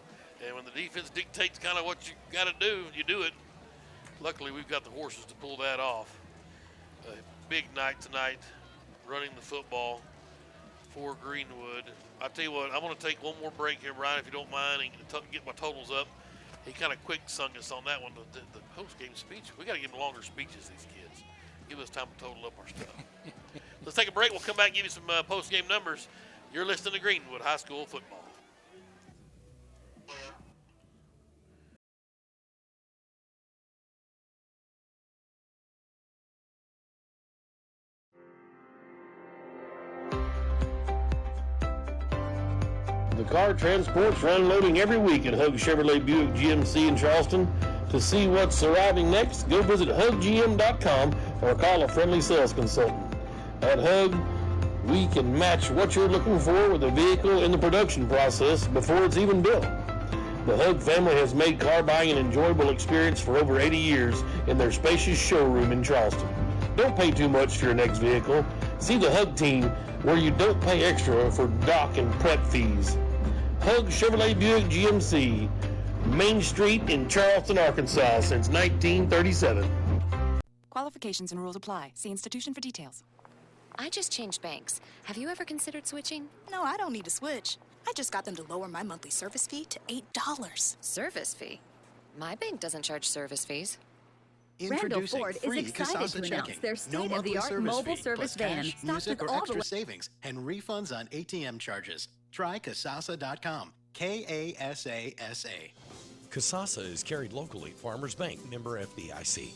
the defense dictates kind of what you got to do, you do it. Luckily, we've got the horses to pull that off. A big night tonight, running the football for Greenwood. I'll tell you what, I'm going to take one more break here, Brian, if you don't mind, and get my totals up. He kind of quick sung us on that one, the post-game speech. We got to give them longer speeches, these kids. Give us time to total up our stuff. Let's take a break. We'll come back and give you some post-game numbers. You're listening to Greenwood High School Football. The car transports are unloading every week at Hug Chevrolet Buick GMC in Charleston. To see what's arriving next, go visit huggm.com or call a friendly sales consultant. At Hug, we can match what you're looking for with a vehicle in the production process before it's even built. The Hug family has made car buying an enjoyable experience for over 80 years in their spacious showroom in Charleston. Don't pay too much for your next vehicle. See the Hug team where you don't pay extra for dock and prep fees. Hug Chevrolet Buick GMC, Main Street in Charleston, Arkansas, since 1937. Qualifications and rules apply. See institution for details. I just changed banks. Have you ever considered switching? No, I don't need to switch. I just got them to lower my monthly service fee to $8. Service fee? My bank doesn't charge service fees. Randall Ford is excited to announce their state-of-the-art mobile service van, cash, stocked music, with or all extra the savings, and refunds on ATM charges. Try Kasasa.com. Kasasa. Kasasa is carried locally. Farmers Bank, member FDIC.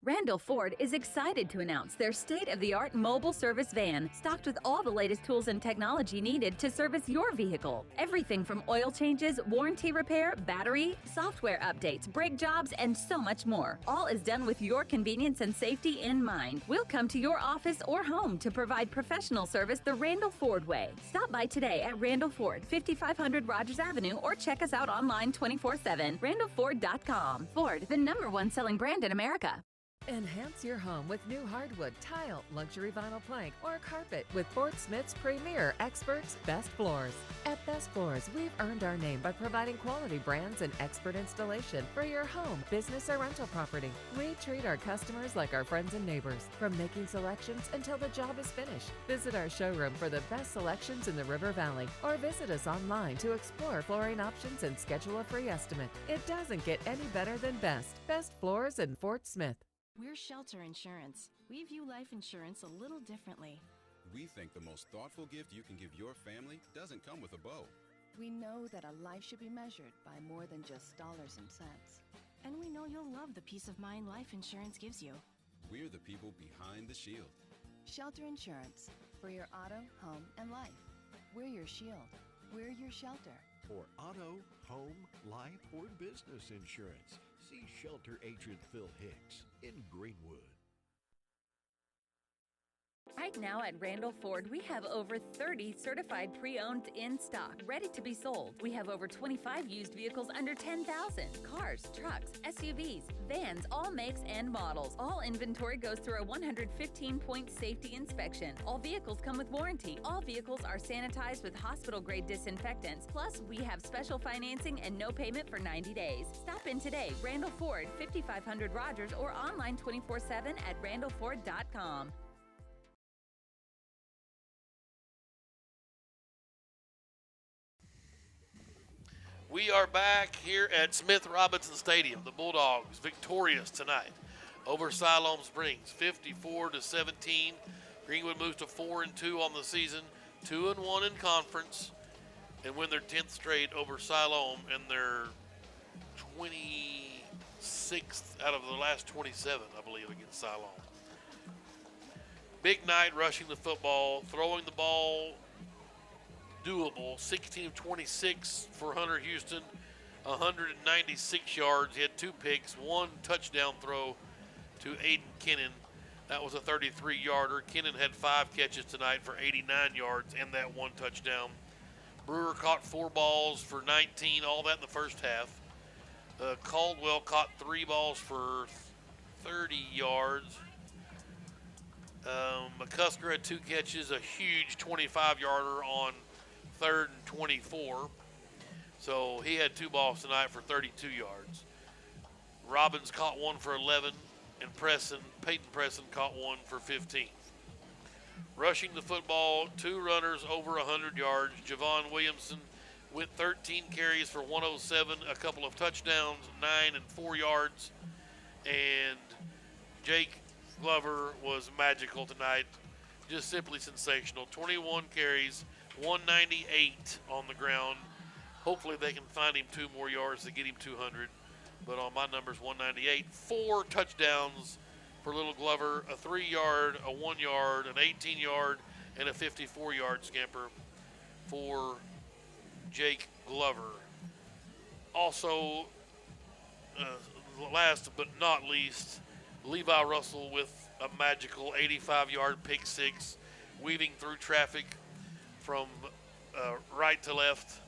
Randall Ford is excited to announce their state-of-the-art mobile service van, stocked with all the latest tools and technology needed to service your vehicle. Everything from oil changes, warranty repair, battery, software updates, brake jobs, and so much more. All is done with your convenience and safety in mind. We'll come to your office or home to provide professional service the Randall Ford way. Stop by today at Randall Ford, 5500 Rogers Avenue, or check us out online 24/7, randallford.com. Ford, the #1 selling brand in America. Enhance your home with new hardwood, tile, luxury vinyl plank, or carpet with Fort Smith's premier experts, Best Floors. At Best Floors, we've earned our name by providing quality brands and expert installation for your home, business, or rental property. We treat our customers like our friends and neighbors, from making selections until the job is finished. Visit our showroom for the best selections in the River Valley, or visit us online to explore flooring options and schedule a free estimate. It doesn't get any better than Best Floors in Fort Smith. We're Shelter Insurance. We view life insurance a little differently. We think the most thoughtful gift you can give your family doesn't come with a bow. We know that a life should be measured by more than just dollars and cents. And we know you'll love the peace of mind life insurance gives you. We're the people behind the shield. Shelter Insurance. For your auto, home, and life. We're your shield. We're your shelter. For auto, home, life, or business insurance, see Shelter Agent Phil Hicks in Greenwood. Right now at Randall Ford, we have over 30 certified pre-owned in stock, ready to be sold. We have over 25 used vehicles under $10,000. Cars, trucks, SUVs, vans, all makes and models. All inventory goes through a 115-point safety inspection. All vehicles come with warranty. All vehicles are sanitized with hospital-grade disinfectants. Plus, we have special financing and no payment for 90 days. Stop in today, Randall Ford, 5500 Rogers, or online 24/7 at randallford.com. We are back here at Smith Robinson Stadium. The Bulldogs victorious tonight over Siloam Springs, 54-17. Greenwood moves to 4-2 on the season, 2-1 in conference, and win their 10th straight over Siloam and their 26th out of the last 27, I believe, against Siloam. Big night rushing the football, throwing the ball doable, 16 of 26 for Hunter Houston, 196 yards. He had 2 picks, 1 touchdown throw to Aiden Kennan. That was a 33-yarder. Kennan had 5 catches tonight for 89 yards and that 1 touchdown. Brewer caught 4 balls for 19, all that in the first half. Caldwell caught 3 balls for 30 yards. McCusker had 2 catches, a huge 25-yarder on 3rd and 24. So he had 2 balls tonight for 32 yards. Robbins caught 1 for 11, and Peyton Presson caught 1 for 15. Rushing the football, 2 runners over 100 yards. Javon Williamson with 13 carries for 107, a couple of touchdowns, 9 and 4 yards. And Jake Glover was magical tonight, just simply sensational. 21 carries, 198 on the ground. Hopefully they can find him 2 more yards to get him 200. But on my numbers, 198. 4 touchdowns for little Glover, a 3-yard, a 1-yard, an 18-yard, and a 54-yard scamper for Jake Glover. Also, last but not least, Levi Russell with a magical 85-yard pick 6, weaving through traffic from right to left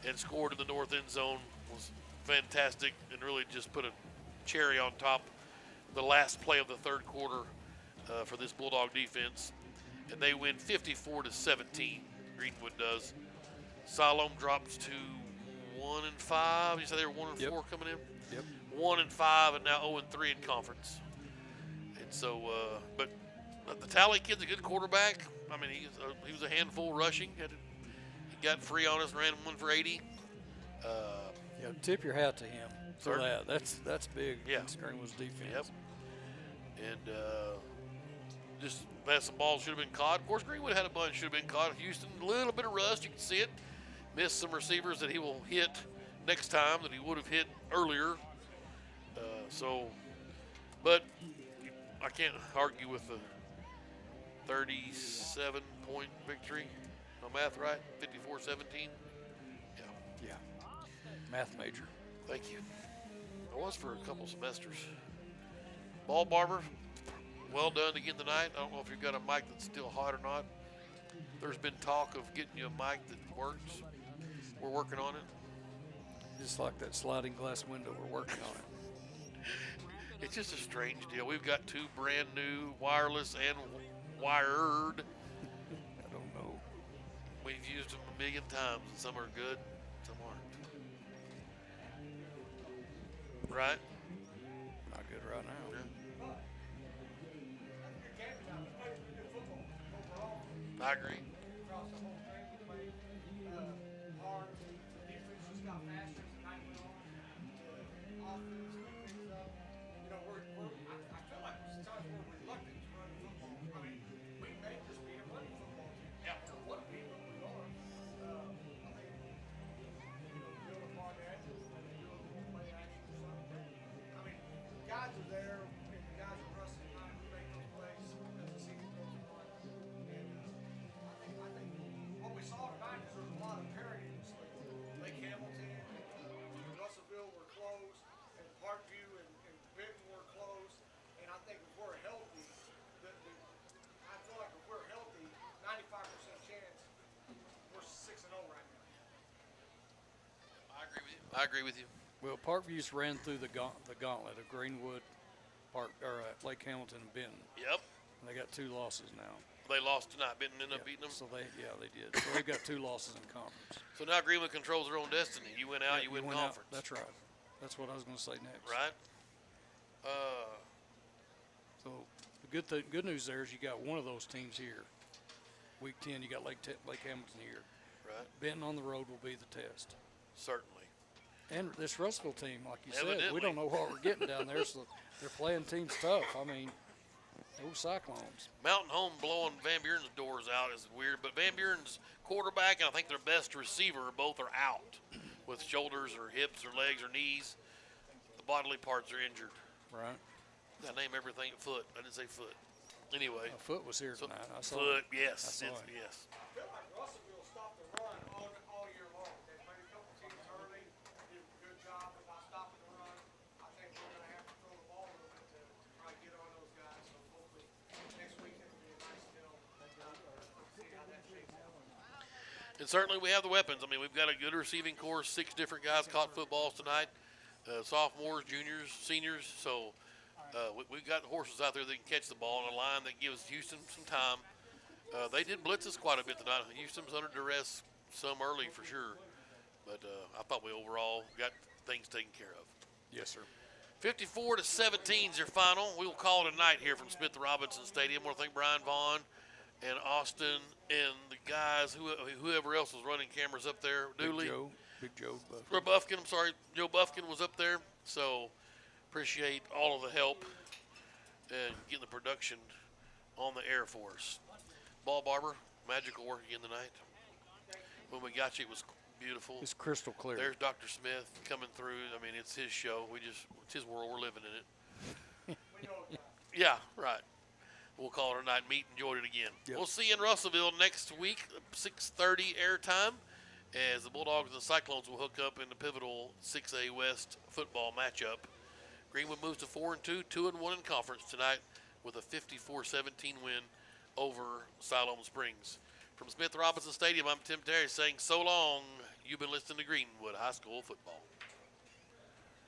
and scored in the north end zone. Was fantastic and really just put a cherry on top of the last play of the third quarter for this Bulldog defense. And they win 54-17, Greenwood does. Siloam drops to 1-5. You said they were 1-4 coming in? Yep. 1-5 and now 0-3 in conference. And so, but the Tally kid's a good quarterback. I mean, he was a handful rushing. He got free on us, ran 1 for 80. Yeah, tip your hat to him for Certainly. that. That's big. Yeah. That's Greenwood's defense. Yep. And just that some balls should have been caught. Of course, Greenwood had a bunch should have been caught. Houston, a little bit of rust. You can see it. Missed some receivers that he will hit next time that he would have hit earlier. But I can't argue with the 37-point victory. No math right? 54-17. Yeah. Math major. Thank you. I was for a couple semesters. Ball Barber, well done again tonight. I don't know if you've got a mic that's still hot or not. There's been talk of getting you a mic that works. We're working on it. Just like that sliding glass window, we're working on it. It's just a strange deal. We've got two brand new wireless and wired. I don't know. We've used them a million times, and some are good, some aren't. Right? Not good right now. I agree. Guys are there, and the guys are wrestling, not making those plays as the season goes on. And I think what we saw tonight is there's a lot of parity in this league. Lake Hamilton, Russellville were closed, and Parkview and Benton were closed. And I think if we're healthy, I feel like if we're healthy, 95% chance we're 6-0 right now. I agree with you. Well, Parkview's ran through the gauntlet of Greenwood, Lake Hamilton, and Benton. Yep. And they got 2 losses now. They lost tonight. Benton ended up beating them. So they did. So they've got 2 losses in conference. So now Greenwood controls their own destiny. You went out, you win conference. That's right. That's what I was going to say next. Right. So the good news there is you got one of those teams here. Week 10, you got Lake Hamilton here. Right. Benton on the road will be the test. Certainly. And this Russellville team, like you Evidently. said, we don't know what we're getting down there, so they're playing teams tough. I mean, those Cyclones. Mountain Home blowing Van Buren's doors out is weird, but Van Buren's quarterback and I think their best receiver both are out with shoulders or hips or legs or knees. The bodily parts are injured. Right. I name everything foot. I didn't say foot. Anyway. Foot was here tonight. I saw foot, it. yes. I saw it. Yes. I feel like Russellville stopped the run all year long. They played a couple teams early, did a good job about stopping the run. I think we're going to have to throw the ball a little bit to try to get on those guys. So hopefully next weekend will be a nice deal. See how that shakes out. And certainly we have the weapons. I mean, we've got a good receiving corps. 6 different guys caught footballs tonight. Sophomores, juniors, seniors. So we've got horses out there that can catch the ball on a line that gives Houston some time. They did blitz us quite a bit tonight. Houston's under duress some early for sure. But I thought we overall got things taken care of. Yes, sir. 54-17 is your final. We will call it a night here from Smith Robinson Stadium. I want to thank Brian Vaughn and Austin and the guys, whoever else was running cameras up there. Dooley. Big Joe Buffkin. I'm sorry. Joe Buffkin was up there. So appreciate all of the help and getting the production on the air for us. Ball Barber, magical work again tonight. When we got you, it was beautiful. It's crystal clear. There's Dr. Smith coming through. I mean, it's his show. It's his world. We're living in it. Yeah, right. We'll call it a night. Meet and enjoy it again. Yep. We'll see you in Russellville next week, 6:30 airtime, as the Bulldogs and Cyclones will hook up in the pivotal 6A West football matchup. Greenwood moves to 4-2, 2-1 in conference tonight with a 54-17 win over Siloam Springs. From Smith Robinson Stadium, I'm Tim Terry saying so long. You've been listening to Greenwood High School football.